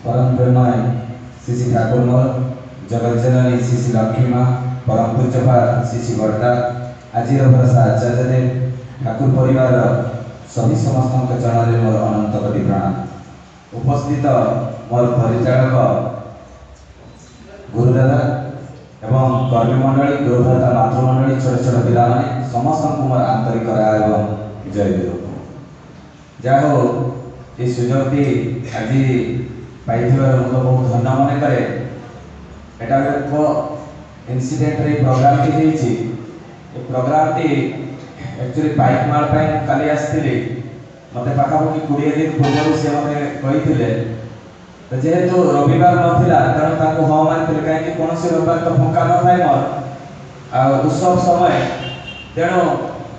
परम प्रेमय श्री श्री ठाकुर मोर जगत जननी श्री श्री लक्ष्मी माँ परम पूज्यपाद श्री श्री बर्दा आज भरोसा आचार्य देव ठाकुर परिवार सभी समस्त चरण में मोर अनंत कोटि प्रणाम। उपस्थित मोर परिचालक गुरुदादा एवं कर्मी मंडली गुरुदाता मातृमंडली छोट छोट पिला समस्त मोर आंतरिक एवं जय गुरु। जा हो ये सुजोगटी आज पाई बहुत धन्य मन करे। एटा एक इनसीडेंट रे प्रोग्राम टी प्रोग्राम टी एक्चुअली पाइक माल काली आसती मत पाखापाखि 20 दिन पूर्व से मत कही जेहेतु रविवार नाला तेणु हाँ मानी कहीं कौन रविवार तो फंका न थाए मोर उत्सव समय तेणु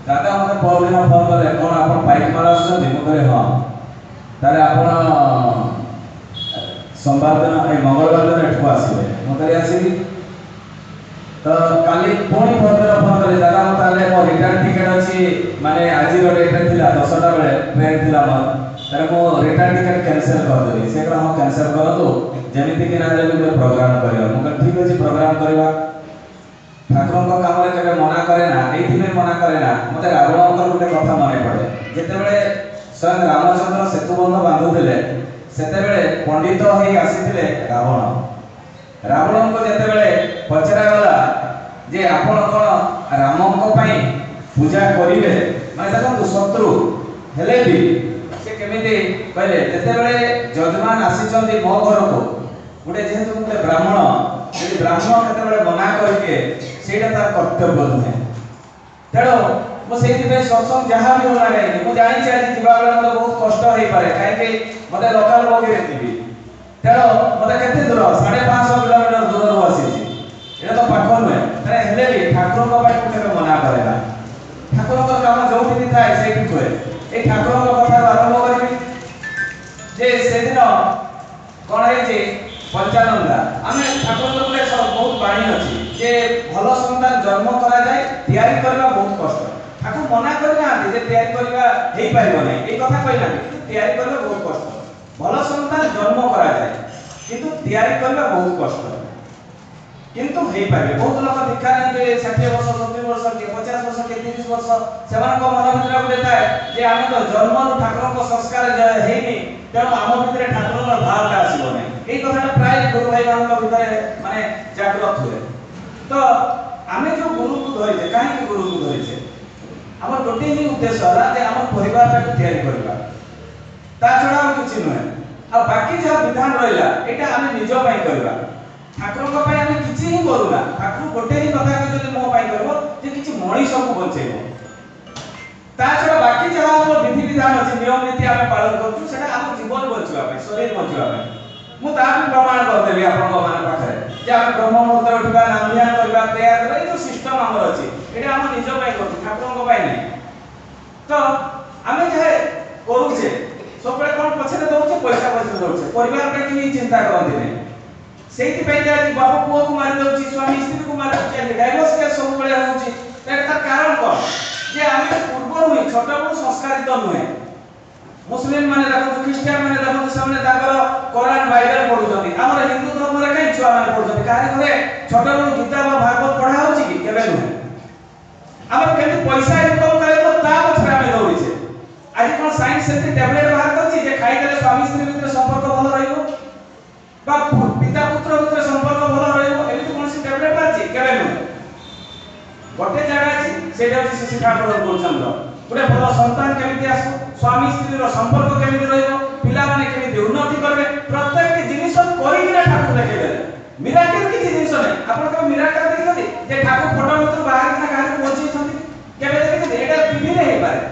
दादा मत परदिन फोन कले कौन आप पाइक माल आसुँच हाँ ताले आप सोमवार दिन मंगलवार दिन एठू आसवे मुझे आसवि तो काली पुणी भद्र फोन कले दादा मतलब मो रिटर्न टिकेट अच्छी माने आज डेट थी 10टा बेले ट्रेन थी मोर मो रिटर्न टिकेट कैंसिल करदेवी से हाँ कैंसिल करूँ जमीती कि ना गोटे प्रोग्राम कर मुझे ठीक अच्छे प्रोग्राम करवा ठाकुर काम के मना करे ना ये मना करे ना मत रावण गोटे कथा मन पड़े जिते स्वयं रामचंद्र सेतुबंध बांधुले सेतेबेले पंडित होई आसीथिले रावण को जेतेबेले पचरा गला जे आपण कोन रामंक पई पूजा करिवे माने देखो शत्रु हेले भी से केमिति कहले जेतेबेले जजमान आसीचंदी मो घर को गुटे जेहेतु गुटे ब्राह्मण यदि ब्राह्मण केतेबेले मना करके सेटा तार कर्तव्य नुहे तेणु मुझे सत्संग जहाँ भी होना कहीं मुझे जानी आज जीवा बेले मतलब बहुत कष्ट हो पारे कहीं मत लोकाल बगी थी तेणु मत के दूर 550 किलोमीटर दूर आसी तो पाख नुहे तेरे भी ठाकुर केवे मना करे ना ठाकुर काम जो थाए से हुए ये ठाकुर कथा आरंभ करी से दिन कौन है पंचानंदा आम ठाकुर बहुत बाणी अच्छी जे भल सन्तान जन्म करा जाए तैयारी करना बहुत कष्ट ठाकुर मना करना जे तैयारी करवा हे पारिबो नै ए कथा कहना कि तैयारी करना बहुत कष्ट भल सन्तान जन्म करा जाए किंतु तैयारी करना बहुत कष्ट किंतु हे पारे बहुत लोक दीक्षा ने 60 वर्ष 70 वर्ष के 50 वर्ष के 30 वर्ष सेमान को मन भीतर गुटे थाए जे आमे तो जन्म ठाकुर को संस्कार हेनी तेणु आम भीतर ठाकुर भावटा आसीबो नै ए कथाटा प्राय गुरु भाई मान भीतर माने जागृत हुए तो आमे जो गुरु को धरिछे काहे गुरु को धरिछे हमर गोटे ही उद्देश्य होला जे हमर परिवार को तैयारी करबा ता छडा हम किछि नय आ बाकी जहा विधान रहिला एटा हम निजो पई करबा ठाकुर को पई हम किछि ही करूना ठाकुर गोटे ही कथा के जदि मो पई करबो जे किछि मणिष को बचेबो ता छडा बाकी जहा हमर विधि विधान अछि नियम नीति हम पालन करछु सेटा हम जीवन बचवा पई शरीर बचवा पई मु ता भी प्रमाण कर देबी आपन को मान पाखरे जे हम ब्रह्म मुहूर्त उठिबा नाम ध्यान करबा तैयार करबा ए जो सिस्टम हमर अछि एटा हम निजो पई करछु ठाकुर को पई नै तो आमे जे करूछे सबले कोन पछरे दउछे पैसा पछरे दउछे परिवार पे कि चिंता करंती नै सेति पई जे बाप पुओ को मारि दउछि स्वामी स्त्री को मारि दउछि डाइवोर्स के सब बळे होउछि एटा कारण कोन जे आमे पूर्व हुई छोट बड़ संस्कारित नुहे मुस्लिम माने देखो क्रिश्चियन माने देखो सामने ताकर कुरान बाइबल पढुछथि हमर हिंदू धर्म रे कई छुआ माने पढुछथि काहे घरे छोट बड़ गीता व भागवत पढा होछि कि केबे नुहे हमर केते पैसा इनकम करे तो ता पछरा में दौड़िछे आज कोन साइंस से टैबलेट बाहर करछि जे खाइ देले स्वामी स्त्री भितर संपर्क भलो रहइबो बा पिता पुत्र भितर संपर्क भलो रहइबो एमिति कोनसी टैबलेट बाछि केबे नुहे गोटे जगह अछि सेटा अछि शिशु ठाकुर गोचंद्र गोटे भलो संतान केमिति आसो स्वामी स्त्री रो संपर्क केमिति रहइबो पिला माने केमिति उन्नति करबे प्रत्येक जिनिस करि किना ठाकुर देखेले मिराकल किछि जिनिस नै आपण के मिराकल देखिछथि जे ठाकुर फोटो भितर बाहर किना काहे पहुंची छथि केबे देखिछथि एटा टीवी रे हे पारे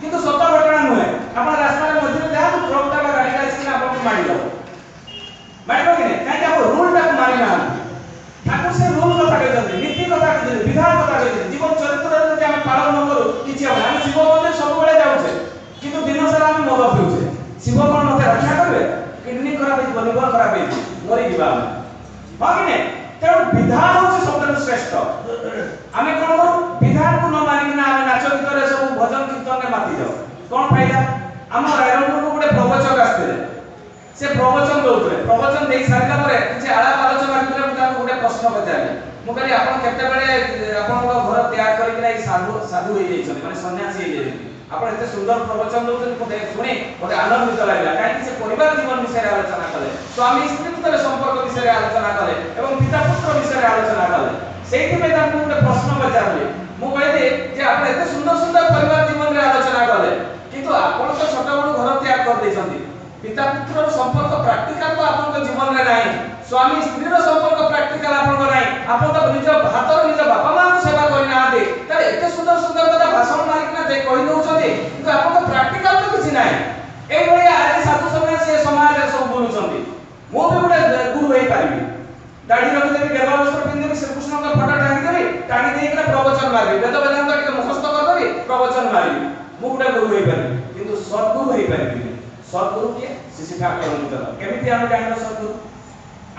किंतु सत घटना नुहे आपण रास्ता रे मध्य जा ट्रकटा बा गाड़ी आसी किना आपण मारि दो मारिबो कि नै काहे आपण रूल टा मारि ना ठाकुर से रूल कथा कहछथि नीति कथा कहछथि विधान कथा कहछथि जीवन चरित्र रे जे हम पालन न करू किछि हम हम शिव मंदिर सब बेले जाउछे किंतु दिन सारा हम मद पिउछे शिव कोन मते रक्षा करबे किडनी खराब हे लिवर खराब हे मरि दिबा हां कि नै तेणु विधान होछि सबसे श्रेष्ठ आमे कोन करू विधान को न मानि ना आमे नाच गीत सब भजन कीर्तन रे माति जाऊ कोन फायदा हम रायरंगपुर को गोटे प्रवचक आस्ते से प्रवचन दौले प्रवचन दे सारा पर किसी आलाप आलोचना करे गोटे प्रश्न पचारे मु कहली आप केते बेले आपन घर त्याग करके साधु साधु हो जाइछन माने सन्यासी हो जाइछन आप एते सुंदर प्रवचन दौले मु शुणी गोटे आनंदित लागला कहीं से परिवार जीवन विषय आलोचना कले स्वामी स्त्री भितर संपर्क विषय आलोचना कले एवं पिता पुत्र विषय आलोचना कले सेठी में तांको गोटे प्रश्न पचारले मु कहली जे आप एते सुंदर सुंदर परिवार जीवन रे आलोचना कले किंतु आपण तो छोट बड़ घर त्याग कर दैछंती पिता पुत्र संपर्क प्रैक्टिकल तो आपन जीवन में नहीं स्वामी स्त्री संपर्क प्रैक्टिकल आपन नहीं आपन तो निज हाथ निज बापा मां को सेवा करि ना दे त एते सुंदर सुंदर कथा भाषण मारि ना दे कहि दउछथि किंतु आपन तो प्रैक्टिकल तो किछि नाही एई भलिया आज साधु सन्यासी समाज रे सब बोलुछथि मो भी गोटे गुरु होई पारिबी दाढ़ी रखि देबी गेरुआ वस्त्र पिन देबी श्री कृष्ण का फोटो टांगी देबी टांगी देई के प्रवचन मारबी वेद वेदांत के मुखस्थ कर देबी प्रवचन मारबी मु गोटे गुरु होई पारिबी किंतु सद्गुरु होई पारिबी सद्गुरु के शिशु ठाकुर नितर केमिति हम जानिबो सद्गुरु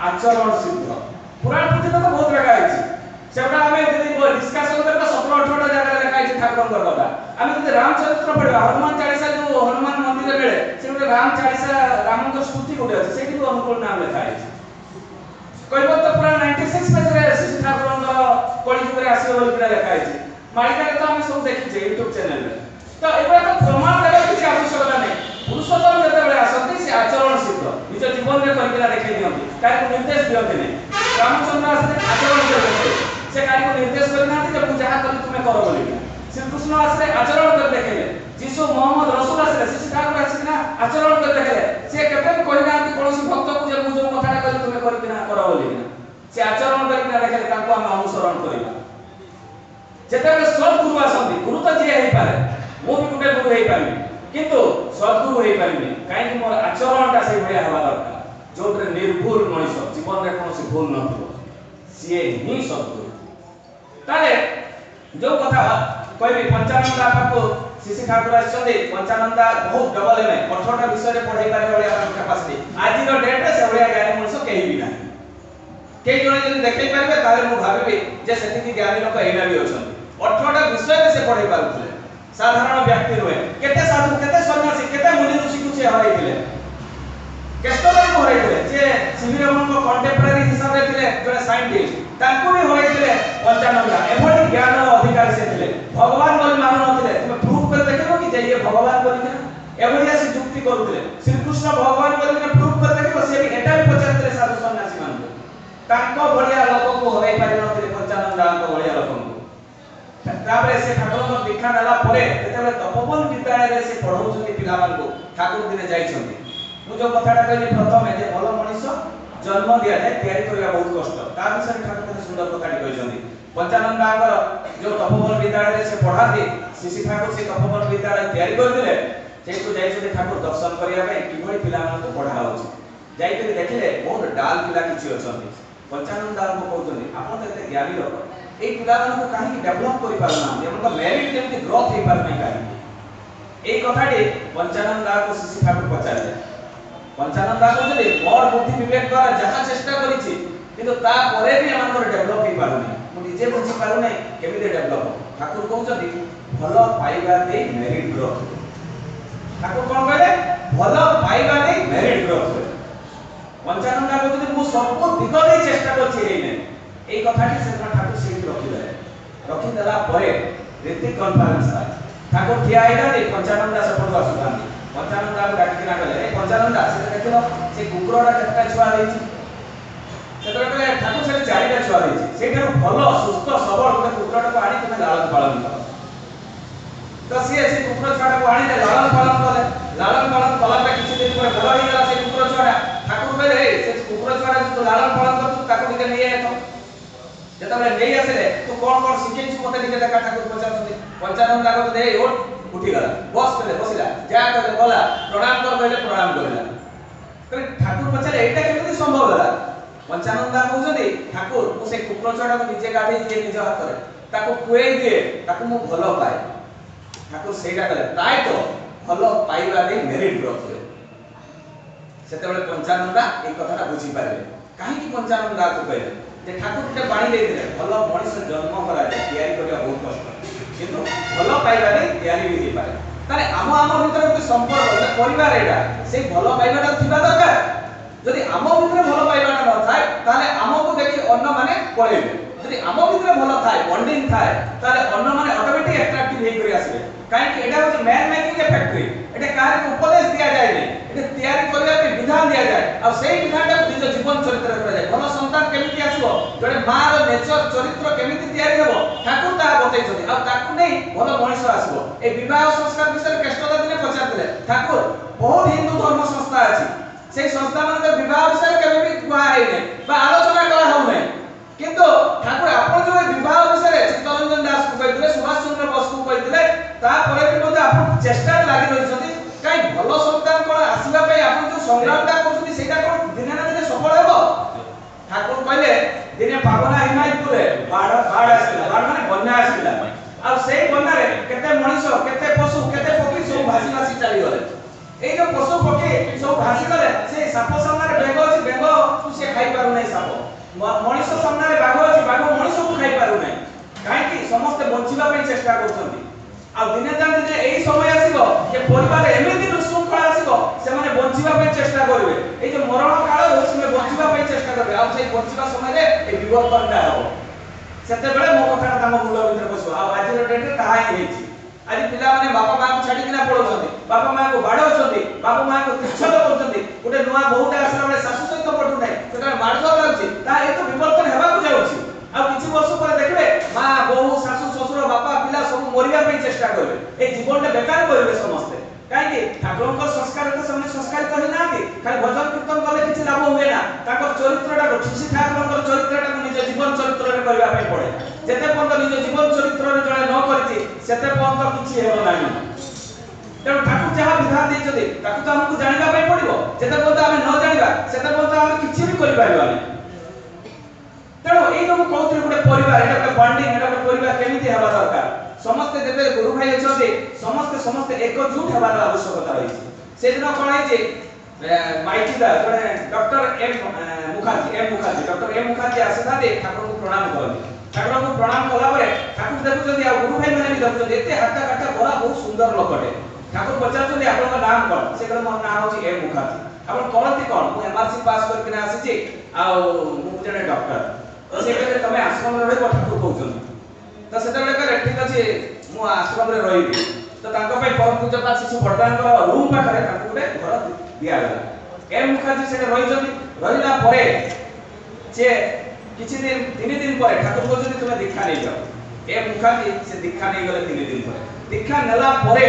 आचरण सिद्ध पुराण पुथि तो बहुत लगा है सेटा हमें यदि डिस्कशन करबा 17 18 जगह लिखा है ठाकुर कथा हम यदि रामचरित्र पढ़बा हनुमान चालीसा जो हनुमान मंदिर बेले से गोटे राम चालीसा राम को स्तुति गोटे আছে सेठी को अनुकूल नाम लिखा है कहबो तो पुराण 96 पेज रे शिशु ठाकुर कली जुग रे आसीबो बोली लिखा है मालिका तो हम सब देखि YouTube चैनल रे तो एबा तो प्रमाण देबा किछि आवश्यकता नै पुरुषोत्तम जेतेबेले आसନ୍ତି से आचरण सिद्ध निज जीवन रे करिके देखाइ दियंती काहे को निर्देश दियंती नै रामचंद्र आसते आचरण करते से काहे को निर्देश करना जे तू जहा करी तुमे करो बोली श्री कृष्ण आसरे आचरण कर देखेले यीशु मोहम्मद रसूल आसरे शिशु ठाकुर आसिना आचरण कर देखेले से केबे कहि नांती कोनोसी भक्त को जे मु जो कथाटा करी तुमे करिके ना करो बोली से आचरण करिके देखेले ताको हम अनुसरण करिबा जेतेबेले सब गुरु आसନ୍ତି गुरु तो जे हेई पारे मु भी गुटे गुरु हेई पारिबी किंतु सद्गुरु होई पारिबे काहे मोर आचरणटा से भया हवा दरकार जोटरे निर्भुल मनुष्य जीवन रे कोनोसी भूल न थो सिए ही सद्गुरु ताले जो कथा कहबी पंचानंदा आपको शिशु ठाकुर आछंदे पंचानंदा बहुत डबल में 18टा विषय रे पढ़ाई पारे वाली आपन कैपेसिटी आज रो डेट रे से भया ज्ञानी मनुष्य केही भी नाही के जने जने देखै पारबे ताले मु भाबिबे जे सेति ज्ञानी लोक एना भी अछन 18टा विषय रे से पढ़ाई पारुथले साधारण व्यक्ति रहे केते साधु केते सन्यासी केते मुनि ऋषि को से हराइथिले केस्टोरी को हराइथिले जे सीवी रमन को कंटेम्पररी हिसाब रे थिले जने साइंटिस्ट तांको भी हराइथिले पंचानंदा एभली ज्ञान अधिकारी से थिले भगवान बोली मानु नथिले तुमे प्रूफ कर देखिबो कि जे ये भगवान बोली ना एभली से युक्ति करूथिले श्री कृष्ण भगवान बोली ना प्रूफ कर देखिबो से भी एटा भी पचारथिले साधु सन्यासी मान तांको भलिया लोक को हराइ पारि नथिले पंचानंदा को भलिया लोक ताबरे से ठाकुर को दीक्षा नेला परे जेतेबे तपोवन विद्यालय रे से पढौछथि पिलामान को ठाकुर दिने जाइछथि मु जो कथाटा कहली प्रथम जे भलो मनुष्य जन्म दिया जाय तयारी करबा बहुत कष्ट ता विषय ठाकुर ने सुंदर कथाटी कहिसथि पंचानंदांगर जो तपोवन विद्यालय रे से पढाती शिशु ठाकुर से तपोवन विद्यालय तयारी कर दिले से को जाइछथि ठाकुर दर्शन करिया भाई किभଳି पिलामान को पढा होछि जाई के देखिले बहुत डाल पिला किछि अछथि पंचानंदा को कहउछथि आपन एते ज्ञानी लोक ए पिलामान को काहे डेवलप करि पारना हमका मेरिट केमति ग्रोथ हे पार नै काहे ए कथाटी पंचानंदा को शिशु ठाकुर पचारले पंचानंदा को जले मोर बुद्धि विवेक द्वारा जहा चेष्टा करिछि किंतु ता परे भी हमर डेवलप हे पारुनी मु निजे बुझि पारु नै केमिते डेवलप ठाकुर कहउछथि भलो पाइबा दे मेरिट ग्रोथ ठाकुर कोन कहले भलो पाइबा दे मेरिट ग्रोथ पंचानंदा को जदि मु सब दिग दे चेष्टा करछि हे नै এই কথাটি সেদিন ঠাকুর সেইটি রখিদেলা পরে ঋত্বিক কনফারেন্স ঠাকুর ঠিয়া হইতানি পঞ্চানন্দা সেপটু আসুতানি পঞ্চানন্দা ডাকিনা গলে এই পঞ্চানন্দা সে দেখিলো সে কুকুরটা কেতটা ছুয়া দেইছি সেটা কলে ঠাকুর সে চারিটা ছুয়া দেইছি সেইটার ভালো সুস্থ সবল গোটে কুকুরটাকে আনি তুমি লালন পালন কর তো সে কুকুর ছুয়াটাকে আনি লালন পালন কলাটা কিছু দিন পরে বড় হই গলা সে কুকুর ছুয়াটা ঠাকুর কইলে এই সে কুকুর ছুয়াটা তো লালন পালন করতু তাকে দিকে নিয়ে আইতো जेतबे नहीं आसले तो कोन सिखेछु मते दिके देखा ठाकुर पचारथि पंचानंदा को दे ओट उठी गला बस करे बसिला जा करे बोला प्रणाम कर कहले प्रणाम करला करे ठाकुर पचारे एटा केमिति संभव होला पंचानंदा कहउछथि ठाकुर मु से कुकुर छडा को निजे गाडी दिए निज हाथ करे ताको कुए दिए ताको मु भलो पाए ठाकुर सेटा करे ताई तो भलो पाइबा दे मेरिट ग्रोथ होय सेतेबेले पंचानंदा ए कथाटा बुझी पारे काहे कि पंचानंदा को कहले जे ठाकुर के बाणी देथिले भलो मनुष्य जन्म करा जे तयारी करिया बहुत कष्ट किंतु भलो पाइबा दे तयारी भी दे पारे ताले आम भीतर गोटे संपर्क परिवार एटा से भलो पाइबाटा थिबा दरकार যদি ଆମ ଭିତରେ ଭଲ ପାଇବାଟା ନଥାଏ ତାହେଲେ ଆମକୁ ଦେଖି ଅନ୍ୟମାନେ ପଳେଇବେ। ଯଦି ଆମ ଭିତରେ ଭଲ ଥାଏ ବଣ୍ଡିଂ ଥାଏ ତାହେଲେ ଅନ୍ୟମାନେ ଅଟୋମେଟିକ ଆଟ୍ରାକ୍ଟିଭ ହେଇକରି ଆସିବେ। କାହିଁକି ଏଟା ହଉଛି ମ୍ୟାନ୍ ମେକିଂ ଏ ଫ୍ୟାକ୍ଟ୍ରି। ଏଟା କାହାକୁ ଉପଦେଶ ଦିଆଯାଏ ନାହିଁ, ଏଟା ତିଆରି କରିବା ପାଇଁ ବିଧାନ ଦିଆଯାଏ ଆଉ ସେଇ ବିଧାନଟାକୁ ନିଜ ଜୀବନ ଚରିତ୍ରରେ କରାଯାଏ। ଭଲ ସନ୍ତାନ କେମିତି ଆସିବ, ଜଣେ ମାର ନେଚର ଚରିତ୍ର କେମିତି ତିଆରି ହେବ ଠାକୁର ତାହା ବତେଇଛନ୍ତି ଆଉ ତାକୁ ନେଇ ଭଲ ମଣିଷ ଆସିବ। ଏ ବିବାହ ସଂସ୍କାର ବିଷୟରେ କେଷ୍ଟଦା ଦିନେ ପଚାରିଥିଲେ ଠାକୁର ବହୁତ ହିନ୍ଦୁ ଧର୍ମ ସଂସ୍ଥା ଅଛି, সেই সংস্থা মানে বিবাহ বিষয়ে কেবে বি কুয়া হয়নি বা আলোচনা করা হউনি, কিন্তু ঠাকুর আপন যে বিবাহ বিষয়ে চিত্তরঞ্জন দাস কু কইଥିଲେ, সুভাষ চন্দ্র বোস কু কইଥିଲେ, তারপরে বি মধ্যে আপন চেষ্টা লাগি রইছন্তি কাই ভালো সন্তান কোন আসিবা পাই আপন যে সংগ্রামটা করছন্তি সেটা কোন দিনে না দিনে সফল হবে। ঠাকুর কইলে দিনে পাবনা হিমায়তপুরে বাড় আসিলা, বাড় মানে বন্যা আসিলা আর সেই বন্যারে কেতে মଣିষ কেতে পশু কেতে পক্ষী সব ভাসি ভাসি চালি গলে। এই যে পশু পক্ষী সব ভাসি গলে সেই সাপ সামনে বেঙ্গ আছে, বেঙ্গ সে খাই পারু নাই সাপ, মଣିষ সামনে বাঘ আছে, বাঘ মଣିষକୁ খাই পারু নাই। কাହିଁକି ସମସ୍ତେ ବଞ୍ଚିବା ପାଇଁ ଚେଷ୍ଟା କରୁଛନ୍ତି ଆଉ ଦିନେ ଜାଣି ଯେ ଏଇ ସମୟ ଆସିବ ଯେ ପରିବାର ଏମିତି ବିଶୃଙ୍ଖଳା ଆସିବ ସେମାନେ ବଞ୍ଚିବା ପାଇଁ ଚେଷ୍ଟା କରିବେ। এই যে মরণ কাଳରେ ସେମାନେ ବଞ୍ଚିବା ପାଇଁ ଚେଷ୍ଟା କରିବେ ଆଉ সেই ବଞ୍ଚିବା ସମୟରେ এই ବିବର୍ତ୍ତନଟା ହେବ। ସେତେବେଳେ ମୋ କଥାଟା ତାଙ୍କ ମୁଣ୍ଡ ଭିତରେ ପଶିବ ଆଉ ଆଜିର ଡେଟରେ ତାହା ହିଁ ହେଇଛି। ଆଜି ପିଲାମାନେ ବାପା ମାଙ୍କୁ ଛାଡ଼ିକିନା ପଳଉଛନ୍ତି, ବାପା ମାଙ୍କୁ ବାଡ଼ଉଛନ୍ତି, ବାପା ମାଙ୍କୁ ତୁଚ୍ଛତ କରୁଛନ୍ତି। ଗୋଟେ ନୂଆ ବୋହୂଟା ଆସିଲା ବେଳେ ଶାଶୁ ସହିତ ପଟୁ ନାହିଁ, ସେତେବେଳେ ମାଡ଼ଧର ଲାଗୁଛି, ତାହା ଏତ ବିବର୍ତ୍ତନ ହେବାକୁ ଯାଉଛି। ଆଉ କିଛି ବର୍ଷ ପରେ ଦେଖିବେ ମା ବୋହୂ ଶାଶୁ ଶ୍ୱଶୁର ବାପା ପିଲା ସବୁ ମରିବା ପାଇଁ ଚେଷ୍ଟା କରିବେ, এই জীবনটা বেকার କରିବେ ସମସ୍ତେ। କାହିଁକି ଠାକୁରଙ୍କ ସଂସ୍କାରରେ ତ ସେମାନେ ସଂସ୍କାରିତ ହେଇନାହାନ୍ତି। ଖାଲି ଭଜନ କୀର୍ତ୍ତନ କଲେ କିଛି ଲାଭ ହୁଏ ନା, ତାଙ୍କର ଚରିତ୍ରଟାକୁ ଠିକ ଠାକୁରଙ୍କର ଚରିତ୍ରଟାକୁ ନିଜ ଜୀବନ ଚରିତ୍ରରେ କରିବା ପାଇଁ ପଡେ। ଯେତେ ପର୍ଯ୍ୟନ୍ତ ନିଜ ଜୀବନ ଚରିତ୍ରରେ ଜଣେ ନ କରିଛି ସେତେ ପର୍ଯ୍ୟନ୍ତ କିଛି ହେବ ନାହିଁ। ତେଣୁ ଠାକୁର ଯାହା ବିଧାନ ଦେଇଛନ୍ତି ତାକୁ ତ ଆମକୁ ଜାଣିବା ପାଇଁ ପଡିବ। ଯେତେ ପର୍ଯ୍ୟନ୍ତ ଆମେ ନ ଜାଣିବା ସେତେ ପର୍ଯ୍ୟନ୍ତ ଆମେ କିଛି ବି କରିପାରିବାନି। ତେଣୁ ଏଇ ଯୋଉ କହୁଥିଲି ଗୋଟେ ପରିବାର, ଏଟା ଗୋଟେ ବଣ୍ଡିଂ, ଏଟା ଗୋଟେ ପରିବାର କେମିତି ହେବା ଦରକାର। ସମସ୍ତେ ଯେତେ ଗୁରୁ ଭାଇ ଅଛନ୍ତି ସମସ୍ତେ ଏକଜୁଟ ହେବାର ଆବଶ୍ୟକତା ରହିଛି। ସେଦିନ କ'ଣ ହେଇଛି ମାଇଚିଦା ଜଣେ ଡକ୍ଟର ଏମ୍ ମୁଖାର୍ଜୀ ଆସିଥାନ୍ତି ଠାକୁରଙ୍କୁ ପ୍ରଣାମ କରନ୍ତି। ଠାକୁରଙ୍କୁ ପ୍ରଣାମ କଲା ପରେ ଠାକୁର ଦେଖୁଛନ୍ତି ଆଉ ଗୁରୁ ଭାଇ ମାନେ ବି ଦେଖୁଛନ୍ତି ଏତେ ହାତ କାଟା ଗଳା ବହୁତ ସୁନ୍ଦର ଲୋକଟେ। ଠାକୁର ପଚାରୁଛନ୍ତି ଆପଣଙ୍କ ନାମ କ'ଣ? ସେ କହିଲେ ମୋ ନାଁ ହେଉଛି ଏମ୍ ମୁଖାର୍ଜୀ। ଆପଣ କରନ୍ତି କ'ଣ? ମୁଁ MRC ପାସ୍ କରିକିନା ଆସିଛି ଆଉ ମୁଁ ଜଣେ ଡକ୍ଟର। ସେ କହିଲେ ତମେ ଆଶ୍ରମରେ ରହିବ ଠାକୁର କହୁଛନ୍ତି। ତ ସେତେବେଳେ କହିଲେ ଠିକ ଅଛି ମୁଁ ଆଶ୍ରମରେ ରହିବି। ତ ତାଙ୍କ ପାଇଁ ପରମ ପୂଜ୍ୟପାଦ ଶିଶୁ ଭଟ୍ଟରାୟଙ୍କର ରୁମ୍ ପାଖରେ ତାଙ୍କୁ ଗୋଟେ ଘର ଦିଆଗଲା। ଏମ୍ ମୁଖାର୍ଜୀ ସେଠି ରହିଛନ୍ତି। ରହିଲା ପରେ ସେ କିଛି ଦିନ 3 ଦିନ ପରେ ଠାକୁର କହୁଛନ୍ତି ତୁମେ ଦୀକ୍ଷା ନେଇଯାଅ। ଏମ୍ ମୁଖାର୍ଜୀ ସେ ଦୀକ୍ଷା ନେଇଗଲେ 3 ଦିନ ପରେ। ଦୀକ୍ଷା ନେଲା ପରେ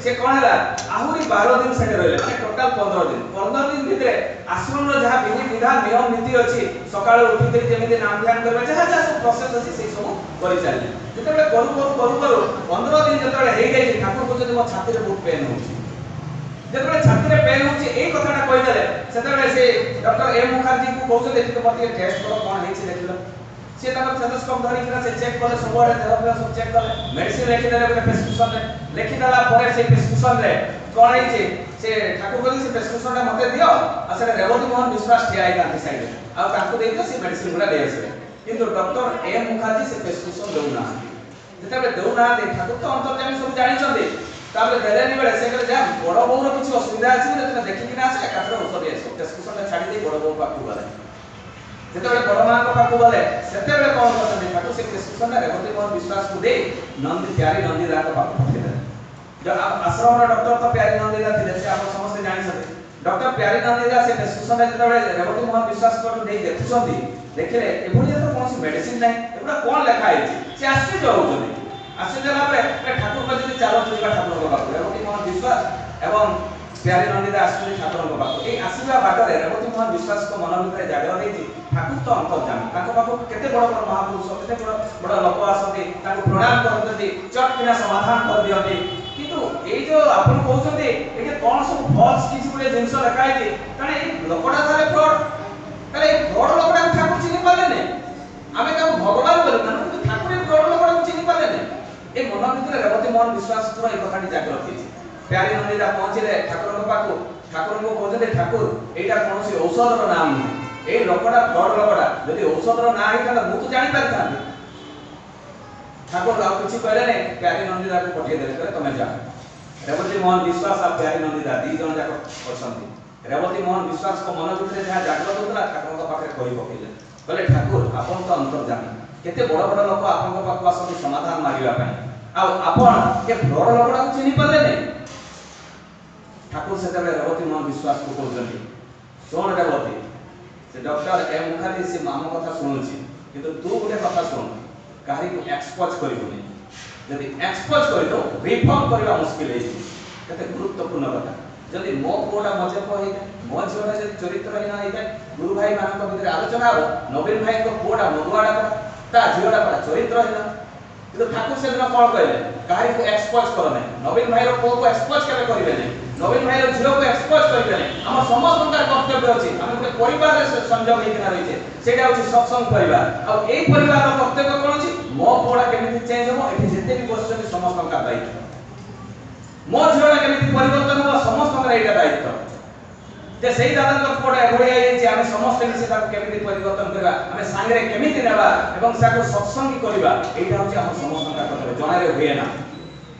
ସେ କ'ଣ ହେଲା ଆହୁରି 12 ଦିନ ସେଠି ରହିଲେ, ମାନେ ଟୋଟାଲ 15 ଦିନ। 15 ଦିନ ଭିତରେ ଆଶ୍ରମର ଯାହା ବିଧି ବିଧାନ ନିୟମ ନୀତି ଅଛି, ସକାଳୁ ଉଠିକରି ଯେମିତି ନାମ ଧ୍ୟାନ କରିବା ଯାହା ଯାହା ସବୁ ପ୍ରୋସେସ ଅଛି ସେଇ ସବୁ କରିଚାଲିଲେ। ଯେତେବେଳେ କରୁ 15 ଦିନ ଯେତେବେଳେ ହେଇଯାଇଛି ଠାକୁର କହୁଛନ୍ତି ମୋ ଛାତିରେ ବହୁତ ପେନ୍ ହେଉଛି। ଯେତେବେଳେ ଛାତିରେ ପେନ୍ ହେଉଛି ଏଇ କଥାଟା କହିଦେଲେ ସେତେବେଳେ ସେ ଡକ୍ଟର ଏମ୍ ମୁଖାର୍ଜୀଙ୍କୁ କହୁଛନ୍ତି ଟିକେ ମୋତେ ଟିକେ ଟେଷ୍ଟ କର କ'ଣ ହେଇଛି ଦେଖିଲ। ସେ ତାଙ୍କର ଷ୍ଟେଥୋସ୍କୋପ ଧରିକିନା ସେ ଚେକ୍ କଲେ, ସବୁଆଡ଼େ ଦେହ ଫେହ ସବୁ ଚେକ୍ କଲେ, ମେଡିସିନ ଲେଖିଦେଲେ ଗୋଟେ ପ୍ରେସକ୍ରିପସନରେ। ଲେଖିଦେଲା ପରେ ସେ ପ୍ରେସକ୍ରିପସନରେ କ'ଣ ହେଇଛି ସେ ଠାକୁର କହିଲେ ସେ ପ୍ରେସକ୍ରିପସନଟା ମୋତେ ଦିଅ ଆଉ ସେଟା ରେବତୀ ମୋହନ ବିଶ୍ୱାସ ଠିଆ ହେଇଥାନ୍ତି ସାଇଡରେ ଆଉ ତାଙ୍କୁ ଦେଇଦିଅ ସେ ମେଡିସିନ ଗୁଡ଼ା ଦେଇ ଆସିବେ। କିନ୍ତୁ ଡକ୍ଟର ଏମ୍ ମୁଖାର୍ଜୀ ସେ ପ୍ରେସକ୍ରିପସନ ଦେଉନାହାନ୍ତି। ଯେତେବେଳେ ଦେଉନାହାନ୍ତି ଠାକୁର ତ ଅନ୍ତର୍ଯାମୀ ସବୁ ଜାଣିଛନ୍ତି। ତାପରେ ଦେଲେନି ବେଳେ ସେ କହିଲେ ଯା ବଡ଼ ବୋଉର କିଛି ଅସୁବିଧା ଅଛି ବୋଲି ତୁମେ ଦେଖିକିନା ଆସ ଏକାଥରେ ଔଷଧ ଦେଇ ଆସିବ। ପ୍ରେସକ୍ରିପସନଟା ଛାଡ଼ି ଦେଇ ବଡ଼ ବୋଉ ପାଖକୁ ଗଲେ। ଯେତେବେଳେ ବଡ଼ ମାଙ୍କ ପାଖକୁ ଗଲେ ସେତେବେଳେ କ'ଣ କରୁଛନ୍ତି ଠାକୁର ସେ ପ୍ରେସକ୍ରିପସନଟା ରେବତୀ ମୋହନ ବିଶ୍ୱାସକୁ ଦେଇ ପ୍ୟାରୀ ନନ୍ଦିଦାଙ୍କ ପାଖକୁ ପଠାଇଦେଲେ। ଆଶ୍ରମର ଡକ୍ଟର ତ ପ୍ୟାରୀ ନନ୍ଦିଦା ଥିଲେ, ସେ ଆପଣ ସମସ୍ତେ ଜାଣିଛନ୍ତି। ଡକ୍ଟର ପ୍ୟାରୀ ନନ୍ଦିଦା ସେ ପ୍ରେସକ୍ରିପସନଟା ଯେତେବେଳେ ରେବତୀ ମୋହନ ବିଶ୍ୱାସଙ୍କୁ ନେଇ ଦେଖୁଛନ୍ତି, ଦେଖିଲେ ଏଭଳି ତ କୌଣସି ମେଡିସିନ ନାହିଁ, ଏଗୁଡ଼ା କ'ଣ ଲେଖା ହେଇଛି। ସେ ଆଶ୍ଚର୍ଯ୍ୟ ହେଉଛନ୍ତି। ଆଶ୍ଚର୍ଯ୍ୟ ହେଲା ପରେ ଠାକୁର କହିଛନ୍ତି ଚାଲନ୍ତୁ ଯିବା ଠାକୁରଙ୍କ ପାଖକୁ। ରେବତୀ ମୋହନ ବିଶ୍ୱାସ ଏବଂ ପ୍ୟାରୀ ନନ୍ଦିଦା ଆସୁଛନ୍ତି ଠାକୁରଙ୍କ ପାଖକୁ। ଏଇ ଆସିବା ବାଟରେ ରେବତୀ ମୋହନ ବିଶ୍ୱାସଙ୍କ ମନ ଭିତରେ ଜାଗ୍ରତ ହେଇଛି ଠାକୁର ତ ଅନ୍ତର୍ଯାମୀ, ତାଙ୍କ ପାଖକୁ କେତେ ବଡ଼ ବଡ଼ ମହାପୁରୁଷ କେତେ ବଡ଼ ଲୋକ ଆସନ୍ତି, ତାଙ୍କୁ ପ୍ରଣାମ କରନ୍ତି, ଚଟ୍ କିନା ସମାଧାନ କରିଦିଅନ୍ତି। କିନ୍ତୁ ଏଇ ଯୋଉ ଆପଣ କହୁଛନ୍ତି ଏଠି କ'ଣ ସବୁ ଫଲ୍ସ କିଛି ଗୋଟେ ଜିନିଷ ଲେଖା ହେଇଛି, କାରଣ ଏଇ ଲୋକଟା ତାହେଲେ ଫ୍ରଡ୍, ତାହେଲେ ଏଇ ଫ୍ରଡ୍ ଲୋକଟାକୁ ଠାକୁର ଚିହ୍ନି ପାରିଲେନି। ଆମେ ତାକୁ ଭଗବାନ ବୋଲି ମାନୁ କିନ୍ତୁ ଠାକୁର ଏଇ ଫ୍ରଡ୍ ଲୋକଟାକୁ ଚିହ୍ନି ପାରିଲେନି। এই মন ভিতরে রেবতী মোহন বিশ্বাসଙ୍କର এই কথাটি জাগ্রত ହେଇଛି। ପ୍ୟାରୀ ନନ୍ଦିଦା ପହଞ୍ଚିଲେ ଠାକୁରଙ୍କ ପାଖକୁ। ଠାକୁରଙ୍କୁ କହୁଛନ୍ତି ଠାକୁର ଏଇଟା କୌଣସି ଔଷଧର ନାମ ନୁହେଁ, ଏଇ ଲୋକଟା ଫ୍ରଡ୍ ଲୋକଟା, ଯଦି ଔଷଧର ନାଁ ହେଇଥାନ୍ତା ମୁଁ ତ ଜାଣିପାରିଥାନ୍ତି। ଠାକୁର ଆଉ କିଛି କହିଲେନି, ପ୍ୟାରୀ ନନ୍ଦିଦାକୁ ପଠେଇଦେଲେ, କହିଲେ ତମେ ଯାଅ। ରେବତୀ ମୋହନ ବିଶ୍ୱାସ ଆଉ ପ୍ୟାରୀ ନନ୍ଦିଦା 2 ଜଣ ଯାକ ଅଛନ୍ତି। रेवती मोहन विश्वास को मन भितर जहाँ जागृत होता ठाकुर पाखे कही पकड़े कहले ठाकुर आपन तो अंतर्जामी केते बड़ बड़ लोक आपन पाखु आसती समाधान मारिबा आपण के घर लोकड़ा को चिन्ह पारे नहीं ठाकुर से रेवती मोहन विश्वास को कहते शुण रेवती से डॉक्टर एम मुखार्जी से आम कथा शुणुची किंतु तू गोटे कथा शुण कहीं को एक्सपोज करबुनी यदि एक्सपोज कर दो रिफॉर्म करबा मुश्किल है केते गुरुत्वपूर्ण कथा जदि मो पुओटा मजे को होई मो झियोटा जदि चरित्रहीन होई गुरु भाई मानक भितर आलोचना हो नवीन भाई को पुओटा मधुआड़ा ता झियोटा पड़ा चरित्रहीन किंतु ठाकुर से दिन कौन कहले कहीं को एक्सपोज कर नहीं नवीन भाई पुओ को एक्सपोज केबे करिवे नहीं नवीन भाई झियो को एक्सपोज करिवे नहीं हम समस्त कर्तव्य अछि हम गोटे परिवार रे संजोग हेकिना रहिছে सेटा होछि सत्संग परिवार आ एई परिवार रो कर्तव्य कोन अछि मो पुओटा केमिति चेंज हो एठी जेते भी बसछन समस्त का दायित्व मो झियोटा केमिति परिवर्तन हो समस्त का एटा दायित्व जे सेही दादा को पुओटा एभଳି आइछि हम समस्त मिसे ताको केमिति परिवर्तन करबा हम सांगरे केमिति नेबा एवं साको सत्संग करबा एटा होछि हम समस्त का कर्तव्य जणारे होय ना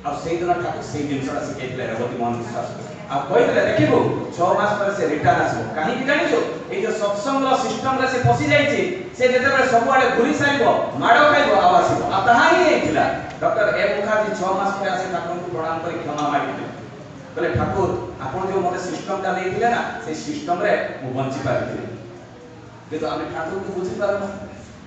आ सेही दिन ठाकुर सेही जिनसटा सिखाइले रेवती मोहन विश्वास आ कहिले देखिबो 6 मास पर से रिटर्न आसो काहे कि जानिछो ए जो सत्संग रो सिस्टम रे से फसी जाईछि से जेते बेले सब आडे घुरी साइबो माडो खाइबो आवासिबो आ ताहा ही हेतिला डॉक्टर एम मुखार्जी 6 मास पर आसे ठाकुर को प्रणाम करी क्षमा मागिले कहले ठाकुर आपण जो मते सिस्टम ता देइथिले ना से सिस्टम रे मु बंची पारिथिले किंतु हम ठाकुर को बुझी पारना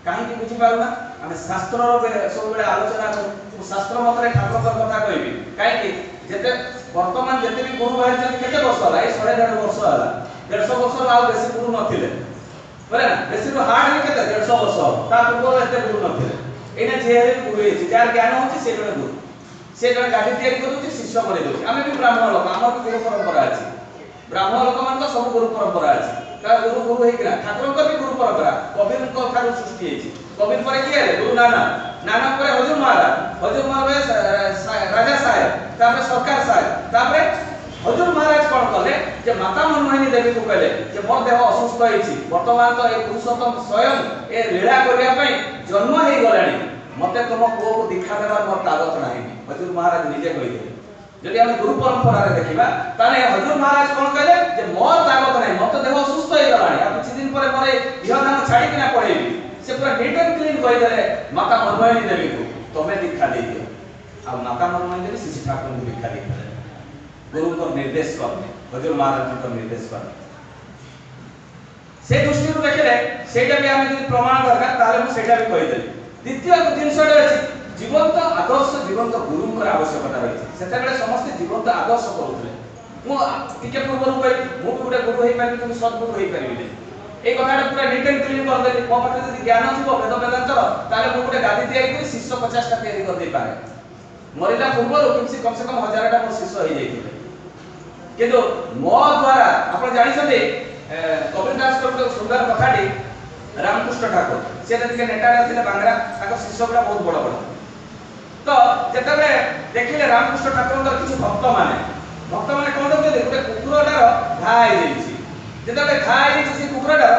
काहे कि बुझी पारना हम शास्त्र रो सब बेले आलोचना को शास्त्र मतरे ठाकुर को कथा कहबी काहे कि जेते वर्तमान जेते भी गुरु बाहर जति केते वर्ष होला ए 1.5 वर्ष होला 150 वर्ष लाउ बेसी गुरु नथिले बोले ना बेसी रो हार्ड है केते 150 वर्ष ता पूर्व एते गुरु नथिले एने जे गुरु है जार ज्ञान होची से जने गुरु से जने गाडी तयारी करूची शिष्य करे दोची आमे भी ब्राह्मण लोक हमर गुरु परंपरा अछि ब्राह्मण लोक मान सब गुरु परंपरा अछि का गुरु गुरु है किना ठाकुर को भी गुरु परंपरा कबीर को ठाकुर सृष्टि है कबीर पर किए गुरु नानक नानक पर हजूर महाराज राजा साहेब तापर सरकार साहेब तापर हजूर महाराज कोन कले जे माता मनमोहिनी देवी को कहले जे मोर देह असुस्थ होईछि वर्तमान तो ए पुरुषोत्तम स्वयं ए लीला करिया पई जन्म हे गलानी मते तुम को को दीक्षा देबार मोर ताकत नाही हजूर महाराज निजे कहिले जदि हम गुरु परंपरा रे देखिबा ताने हजूर महाराज कोन कहले जे मोर ताकत नाही मते देह असुस्थ हे गलानी आ कुछ दिन पर मोरे इह नाम छाडी किना पळेबी से पूरा नीट एंड क्लीन कहि देले माता मनमोहिनी देवी को तमे दीक्षा दे दियो आ माता मनमोहिनी देवी श्री ठाकुर को दीक्षा दे गुरु को निर्देश करने हजूर महाराज को निर्देश करने से दृष्टि रो देखले सेटा भी हम यदि प्रमाण दरकार ताले मु सेटा भी कहि देली द्वितीय जिनसडे अछि जीवंत आदर्श जीवंत गुरुंकर आवश्यकता रही सेटा बेले समस्त जीवंत आदर्श करूथले मु टिके पूर्व कहि मु गोटे गुरु हेइ पारि तुम सद्गुरु हेइ पारिबे ए कथाटा पूरा नीट एंड क्लीन कर देली मो पाखे यदि ज्ञान थिबो वेद वेदांतर ताले मु गोटे गादी तयारी करी शिष्य 50 टा तयारी कर दे पारे मरिला पूर्व कम से कम 1000 टा मो शिष्य हेइ जाइथिले किंतु मो द्वारा आपण जानि छथि कबीर दास को गोटे सुंदर कथाटी रामकृष्ण ठाकुर से जति नेटा थिले बांगरा ताको शिष्य गुडा बहुत बड़ बड़ तो जेते बे देखिले रामकृष्ण ठाकुर किछि भक्त माने कोन देखले गोटे कुकुरटार घा हे जाइछि जेते बे घा हे जाइछि से कुकुरटार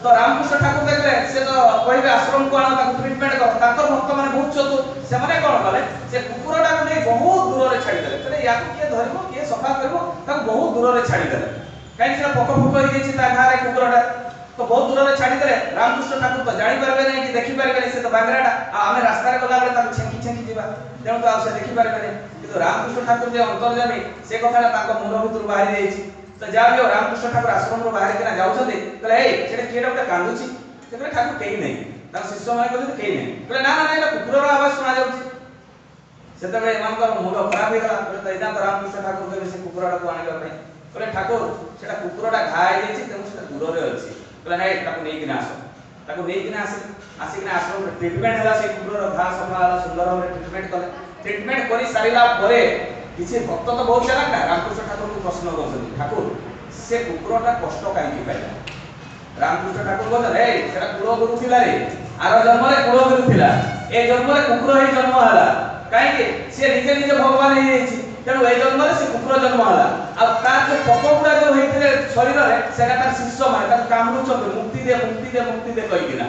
तो रामकृष्ण ठाकुर देखले से तो कहिबे आश्रम को आना ताको ट्रीटमेंट कर ताकर भक्त माने बहुत चतुर से माने कोन कले से कुकुरटा को नै बहुत दूर रे छाडी देले तने याको के धरिबो के सफा करबो ताको बहुत दूर रे छाडी देले काहे से पक फुक हो जाइछि ता घा रे कुकुरटा तो बहुत दूर रे छाडी देले रामकृष्ण ठाकुर तो जानि पारबे नै कि देखि पारबे नै से तो बांगराटा आ हमें रास्ता रे गला बेले ताको छेंकी जिबा तेनु तो आ से देखि पारबे नै कि रामकृष्ण ठाकुर जे अंतर्जामी से कथाला ताको मुंड भितर बाहरी जाइछि तो जा भी रामकृष्ण ठाकुर आश्रम रो बाहर केना जाउछथि कहले ए सेटा केडा गोटे कांदुछि से कहले ठाकुर केही नै ता शिष्य माने कहले केही नै कहले ना ना एटा कुकुर रो आवाज सुना जाउछि सेते बे मानकर मुंड खराब हे गला कहले तैदा तो रामकृष्ण ठाकुर कहले से कुकुरटा को आनिबा पई कहले ठाकुर सेटा कुकुरटा घा हे जाइछि तेनु सेटा दूर रे अछि कहले नै ताको नै किना आसो ताको नै किना आसी किना आश्रम रे ट्रीटमेंट हला से कुकुर रो घा सफा हला सुंदर भाबे ट्रीटमेंट कले ट्रीटमेंट करी सारिला परे किसी भक्त तो बहुत चला ना रामकृष्ण ठाकुर को प्रश्न करछथि ठाकुर से कुकुरटा कष्ट काहे कि पाइला रामकृष्ण ठाकुर कहले ए सेटा कुल गुरु थिला रे आरो जन्म रे कुल गुरु थिला ए जन्म रे कुकुर हे जन्म हला काहे कि से निजे निजे भगवान हे जाइछि तेनु ए जन्म रे से कुकुर जन्म हला आ तार जो पकपुडा जो हेथिले शरीर रे सेटा तार शिष्य माने तार कामरु चंद मुक्ति दे कहि किना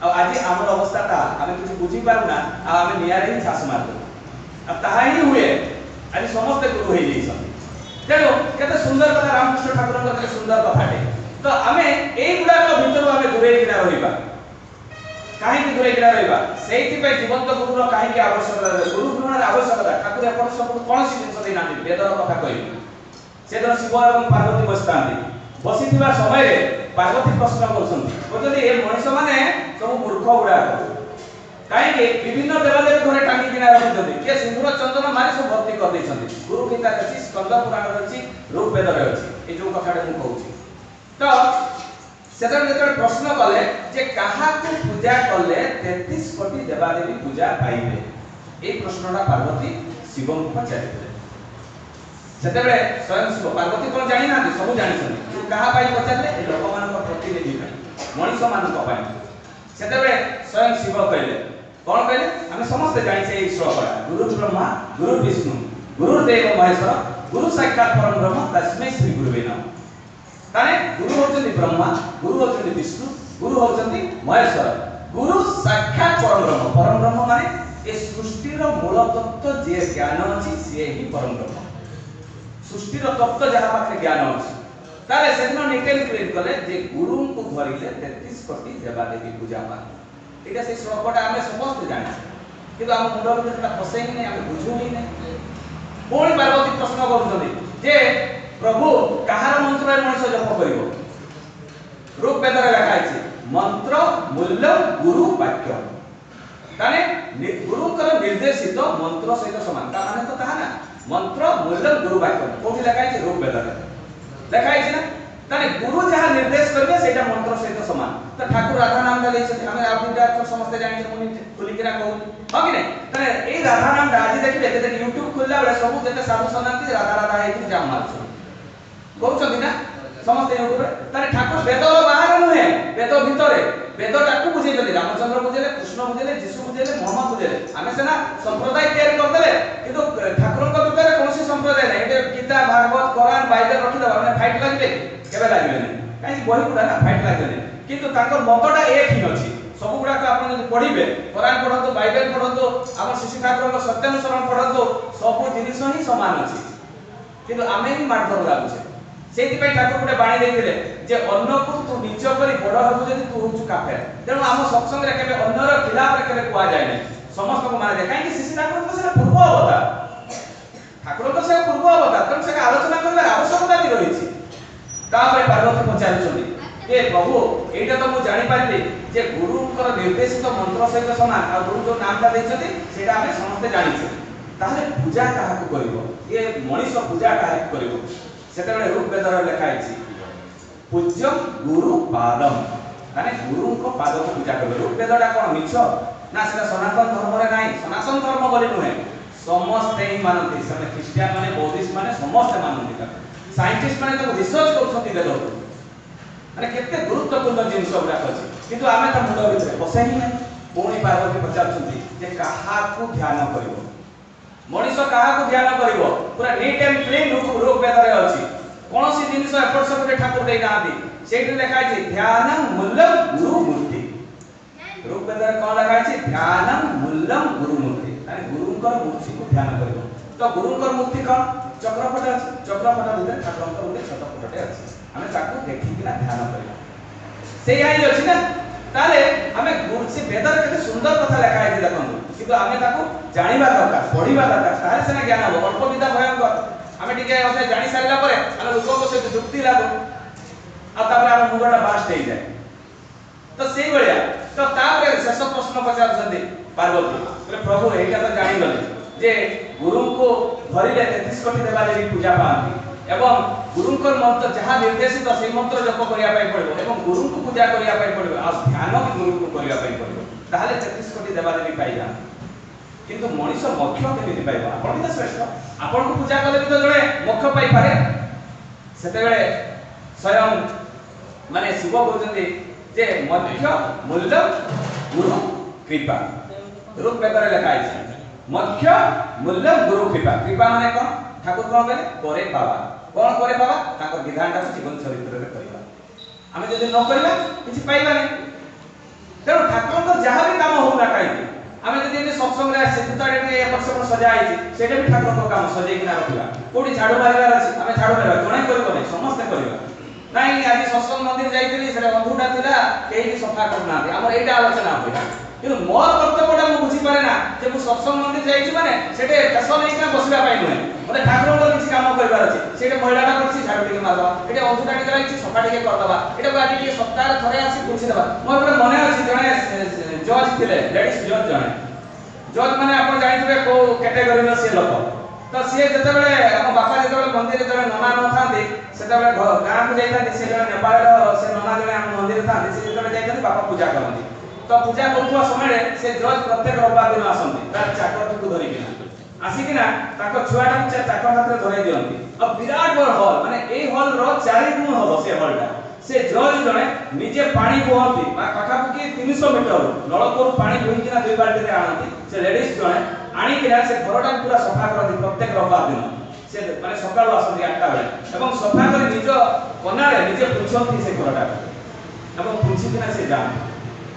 आ आज हमर अवस्था ता हम किछ बुझी पारुना आ हम नियारे ही छास मार दो अब ताहा ही हुए आज समस्त गुरु हे जाइछन तेणु केते सुंदर कथा रामकृष्ण ठाकुर केते सुंदर कथाटे तो आमे एई गुडा भितर आमे दूरे किना रहिबा काहे की दूरे किना रहिबा सेति पे जीवंत गुरुर काहे की आवश्यकता गुरु गुरुर आवश्यकता ठाकुर एपट सब कोन सी जिंस दे नांदी वेदर कथा कहि से दर शिव एवं पार्वती बसतांती बसिथिबा समय रे पार्वती प्रश्न करछंती बोलते ए मनुष्य माने सब मूर्ख गुडा काहे के विभिन्न देवदेव घरे टांगी किना रखिछंती के सिंदूर चंदन मारी सब भक्ति कर दैछंती गुरु गीता अछि स्कंद पुराण अछि रूप वेद रे अछि ए जो कथाटे मु कहूची तो सेतर जेतर प्रश्न कले जे कहा को पूजा करले 33 कोटी देवादेवी पूजा पाइबे ए प्रश्नटा पार्वती शिव को पचारिले सेतेबे स्वयं शिव पार्वती कोन जानि ना सब जानि छथि कहा पाइ पचारले ए लोकमान को प्रतिनिधि पाइ मनुष्य मान को पाइ सेतेबे स्वयं शिव कहले कोन कहले हम समस्त जानि से श्लोकटा गुरु ब्रह्मा गुरु विष्णु गुरु देव महेश्वर गुरु साक्षात परम ब्रह्म तस्मै श्री गुरुवे नमः ताने गुरु होचंदी ब्रह्मा गुरु होचंदी विष्णु गुरु होचंदी महेश्वर गुरु साक्षात परम ब्रह्म माने ए सृष्टि रो मूल तत्व जे ज्ञान अछि से ही परम ब्रह्म सृष्टि रो तत्व जहा पाखे ज्ञान अछि ताले सेदिन निटेल क्लियर कले जे गुरु को धरिले 33 कोटी देवादेवी पूजा पा एटा से श्लोकटा हम समस्त जानि किंतु हम मुंड भीतर एटा फसै नै हम बुझू नै कोन पार्वती प्रश्न करूछथि जे प्रभु कहार मंत्र मनुष्य जप करिवो रूप वेद रे लिखा अछि मंत्र मूल्य गुरु वाक्य ताने गुरु कर निर्देशित मंत्र सहित समान ता माने तो कहा ना मंत्र मूल्य गुरु वाक्य कोठी लिखा अछि रूप वेद रे लिखा अछि ना ताने गुरु जहा निर्देश करबे सेटा मंत्र सहित समान तो ठाकुर राधा नाम ले छै हम आपटा समस्त जानि छै मुनि खुली किरा कहू हो कि नै ताने ए राधा नाम आज देखिबे जे YouTube खोलला बेले सब जते साधु सन्यासी राधा राधा हेतु जाम मारछ कहउछथि ना समस्त YouTube रे ताने ठाकुर वेद बाहर नुहे वेद भितरे वेद टाकू बुझे जति रामचंद्र बुझेले कृष्ण बुझेले जीसु बुझेले मोहम्मद बुझेले आमे सेना संप्रदाय तयार कर देले किंतु ठाकुरन को भितरे कोनसी संप्रदाय नै एते गीता भागवत कुरान बाइबल रखि दबा माने फाइट लागबे केबे लागबे नै काई बही गुडा ना फाइट लागबे नै किंतु ताकर मतटा एक ही अछि सब गुडा को आपण जदि पढिबे कुरान पढंतु बाइबल पढंतु आम शिशु ठाकुरन को सत्यानुसरण पढंतु सब जिनिस ही समान अछि किंतु आमे ही मारधर लागुछे सेति पई ठाकुर गुडे बाणी देथिले जे अन्न को तू निज करी बड़ हबु जदि तू होछु काफे तेनु आम सत्संग रे केबे अन्नर खिलाफ रे केबे कुआ जाय नै समस्त को माने दे काई कि शिशु ठाकुर को से पूर्व अवतार ठाकुर को से पूर्व अवतार तन से आलोचना करले आवश्यकता भी रहिछि तापरे पार्वती पचारि छथि ए प्रभु एटा तो मु जानि पारिले जे गुरुकर निर्देशित मंत्र सहित समान आ गुरु जो नामटा दैछथि सेटा हम समस्त जानि छै ताले पूजा काहा को करिवो ए मनीष पूजा काहा को करिवो सेतेबेले रूप वेद रे लिखा अछि पूज्यम गुरु पादम माने गुरु को पाद को पूजा करबे रूप वेदटा कोन मिछ ना सेटा सनातन धर्म रे नाही सनातन धर्म बोली नुहे समस्त ही मानती समे क्रिश्चियन माने बौद्धिस्ट माने समस्त मानती साइंटिस्ट माने तो रिसर्च करछथि वेद माने केते गुरुत्वपूर्ण जिंस गुडा अछि किंतु आमे त मुंड भितरे बसै ही नै कोनी पार्वती पचारछथि जे काहा को ध्यान करिवो मनीष काहा को ध्यान करिवो पूरा नीट एंड क्लीन रूप वेद रे अछि कोनोसी जिनिस एपट सेपट ठाकुर देई नांदी सेठी लिखा अछि ध्यानं मूल्यं गुरु मूर्ति रूप वेद रे कोन लिखा अछि ध्यानं मूल्यं गुरु मूर्ति माने गुरुकर मूर्ति को ध्यान करिवो तो गुरुकर मूर्ति कोन चक्रपट अछि चक्रपट भितर ठाकुरकर उले छोट पटटे अछि हमें ताकू देखि किना ध्यान करिवो सेई आई अछि ना ताले हमें गुरु से वेद रे केते सुंदर कथा लिखा अछि देखंतु किंतु हमें ताकू जानिबा दरकार पढिबा दरकार तारे सेना ज्ञान हो अल्प विद्या भयंकर हमें टिके अथे जानि सारिला परे हम लोक को से जुक्ति लागो आ तापर हम मुंडा बास्ट हे जाय तो सेई बलिया तो तापर शेष प्रश्न पचार छथि पार्वती बोले प्रभु एटा तो जानि गले जे गुरु को धरिले 33 कोटी देवा देवी पूजा पाती एवं गुरुकर मंत्र जहाँ निर्देशित से मंत्र जप करिया पई पड़िबो एवं गुरु को पूजा करिया पई पड़िबो आ ध्यान भी गुरु को करिया पई पड़िबो ताले 33 कोटी देवा देवी पाई जा किंतु मनुष्य मोक्ष केमिति पाइबो आपण भी श्रेष्ठ आपण को पूजा कले भी तो जणे मोक्ष पाई पारे सेते बेले स्वयं माने शिव बोलजंदी जे मोक्ष मूल्य गुरु कृपा रूप वेद रे लिखा अछि मोक्ष मूल्य गुरु कृपा कृपा माने कोन ठाकुर कोन कहले करे बाबा कोन करे बाबा ताकर विधानटा जीवन चरित्र रे करबा हमें जदि न करबा किछि पाइबा नै तेणु ठाकुर जहाँ भी काम हो ना कहीं आम जब सत्संग रे सिद्धतारे के एपट सेपट सजा आइछि सेटा भी ठाकुर को काम सजे कि ना रखिबा कोडी झाड़ू मारिबार अछि आमे झाड़ू मारिबा जणे करबो नै समस्त करबा नाही आज सत्संग मंदिर जाइतिली सेटा बंधुटा थिला केही सफा करना हमर एटा आलोचना होइला কিন্তু মোর কর্তব্যটা মু বুঝি পারে না যে মু সৎসঙ্গ মন্দির যাইছি মানে সেটা পেশা নেই না বসিবা পাই নয় মতে ঠাকুরଙ୍କ কিছু কাম করিবার আছে সেটা মহিলাটা করছি ঝাড়ু টিকে মারবা এটা অন্ধুটা টিকে রাখছি সফা টিকে করদবা এটা আଜି টিকে সপ্তাহে থরে আসি পুছি দেবা মোর পুরা মনে আছে জনে জজ থিলে লেডিস জজ জনে জজ মানে আপন জানিଥିବେ কো ক্যাটাগরি ର ସେ লোক তো ସିଏ ଯେତେବେଳେ ଆମ ବାପା ଯେତେବେଳେ ମନ୍ଦିର ଯେତେବେଳେ ନନା ନଥାନ୍ତି ସେତେବେଳେ ଗାଁକୁ ଯାଇଥାନ୍ତି ସେ ଜଣେ ନେପାଳର ସେ ନନା ଜଣେ ଆମ ମନ୍ଦିର ଥାନ୍ତି ସେ ଯେତେବେଳେ ଯାଇଥାନ୍ତି ବାପା ପୂଜା କରନ୍ତି तो पूजा करथुवा समय से जज प्रत्येक रविवार दिन आसंती तार चाकर को धरि किना आसिकिना ताको छुआटा को चाकर हाथ रे धरै दियंती अब विराट बड़ हॉल माने ए हॉल रो 4 गुण हबो से हॉलटा से जज जने निजे पानी बोहंती पाखा पुकी 300 मीटर नळकोर पानी बोहि किना दुई बाल्टी रे आनंती से लेडीज जने आनी किना से घरटा पूरा सफा करती प्रत्येक रविवार दिन से माने सकाळ आसंती 8टा बेले एवं सफा करी निज कोनारे निजे पुछंती से घरटा एवं पुछि किना से जा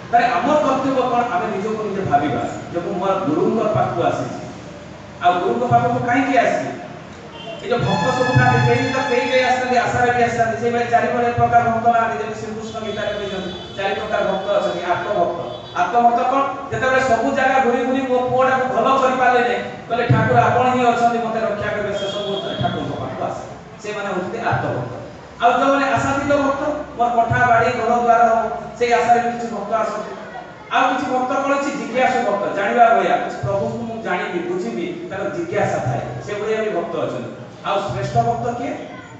तारे हमर कर्तव्य कोन आमे निजो को निजे भाबिबा जब मोर गुरुंक पाखु आसी आ गुरुंक पाखु काई के आसी ए जो भक्त सब ना देई तो केई आसते आसारे भी आसते से बेले चारि प्रकार भक्त ना जे श्री कृष्ण गीता रे कहछन चारि प्रकार भक्त अछि आत्म भक्त कोन जेते बेले सब जगह घुरी घुरी मो पोडा को भलो करि पाले नै कहले ठाकुर आपण ही अछंती मते रक्षा करबे से सब ठाकुर को पाखु आसे से माने होते आत्म भक्त आ जो माने आसादित भक्त मोर कोठा बाड़ी घर द्वार से आसारे किछि भक्त आसते आ किछि भक्त कोन छि जिज्ञासु भक्त जानिबा होया किछि प्रभु को मु जानिबी बुझिबी तार जिज्ञासा थाए से बढिया भी भक्त अछन आ श्रेष्ठ भक्त के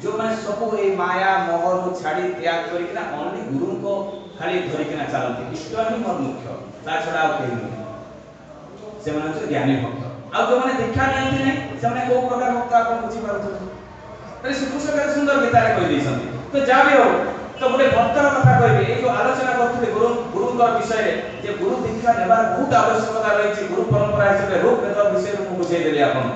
जो माने सब ए माया मोह को छाडी त्याग करिकिना ओनली गुरु को खाली धरिकिना चलंती इष्ट ही मोर मुख्य ता छडा आ केही नहीं से माने ज्ञानी भक्त आ जो माने दीक्षा नहीं नै से माने को प्रकार भक्त आपन बुझि पारथु तरे श्रीकृष्ण के सुंदर गीता रे कहि दैछन्ती तो जा भी हो तो गोटे भक्तर कथा कहबे ए जो आलोचना करथले गुरुंकर विषय जे गुरु दीक्षा नेबार बहुत आवश्यकता रहिछि गुरु परंपरा हिसाब रूप वेद विषय मु बुझाई देली आपन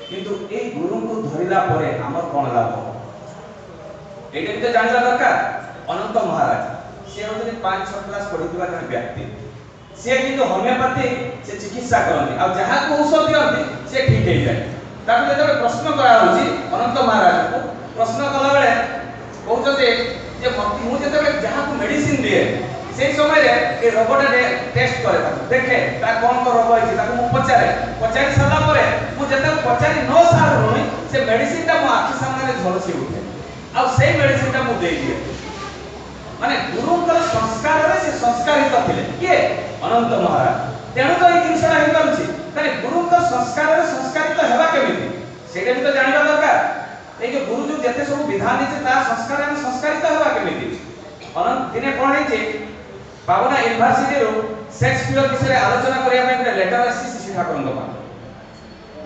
किंतु ए गुरु को धरिला परे हमर कोन लाभ एटा भी तो जानला दरकार अनंत महाराज से होते 5-6 क्लास पढितबा जन व्यक्ति से किंतु होमियोपैथी से चिकित्सा करନ୍ତି आ जहा को औषध दियନ୍ତି से ठीक हे जाय ताको जेते प्रश्न करा होछि अनंत महाराज को प्रश्न कला बेले कहते जे मु जेते जहा को मेडिसिन दिए से समय रे ए रोगटा टेस्ट करे ताको देखे ता कोन को रोग होछि ताको मु पचारि साला परे मु जेते पचारि न साल होई से मेडिसिन ता मु आखि सामने रे झलसी उठे आ से मेडिसिन ता मु देई दिए माने गुरुंकर संस्कार रे से संस्कारित थिले के अनंत महाराज तेणु तो ई जिनसडा हे करूछि ताले गुरुंकर संस्कार रे संस्कारित हेबा केमिति सेटा भी तो जानिबा दरकार ए जो गुरु जो जते सब विधान दिसे ता संस्कार रे संस्कारित हेबा केमिति अनंत दिने कोन हे पावना यूनिवर्सिटी रो शेक्सपियर विषय आलोचना करिया ପାଇଁ ଗୋଟେ लेटर आसी श्री ठाकुरଙ୍କ पाखु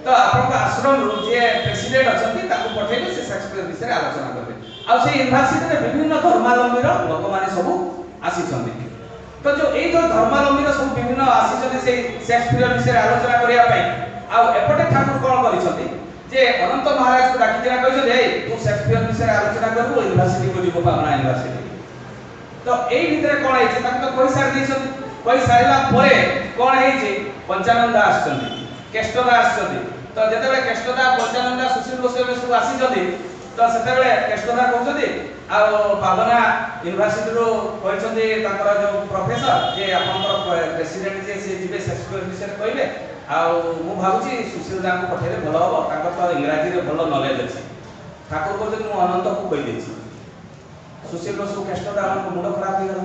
तो आपन आश्रम रो जे प्रेसिडेंट अछंती ताको पठेबे से शेक्सपियर विषय आलोचना करबे आ से यूनिवर्सिटी रे विभिन्न धर्मावलंबी रो लोक माने सब आसी छंती तो जो ए जो धर्मावलंबी रो सब विभिन्न आसी छंती से शेक्सपियर विषय आलोचना करिया ପାଇଁ आ एपटे ठाकुर कोन करि छंती जे अनंत महाराज को डाकी दिना कहै जे तू शेक्सपियर विषय आलोचना करबो यूनिवर्सिटी को जीवो पावना यूनिवर्सिटी तो एई भितरे कोन है जे ताको कोइ सार दिसंती कोइ सारिला परे कोन है जे पंचानंद आछंती केष्टदा आछंती तो जेतेबे केष्टदा पंचानंद सुशील गोस्वामी सब आसी जदी तो सेतेबे केष्टदा कहउछथि आ पावना यूनिवर्सिटी रो कहउछथि ताकर जो प्रोफेसर जे आपनकर प्रेसिडेंट जे से जिबे शेक्सपियर विषय कहबे आ मु भाबुची सुशील दा को पठेले भलो हो ताकर तो इंग्रजी रे भलो नॉलेज अछि ठाकुर कहउछथि मु अनंत को कहि देछि सुशील गोस्वामी केष्टदा हमको मुंड खराब हो गला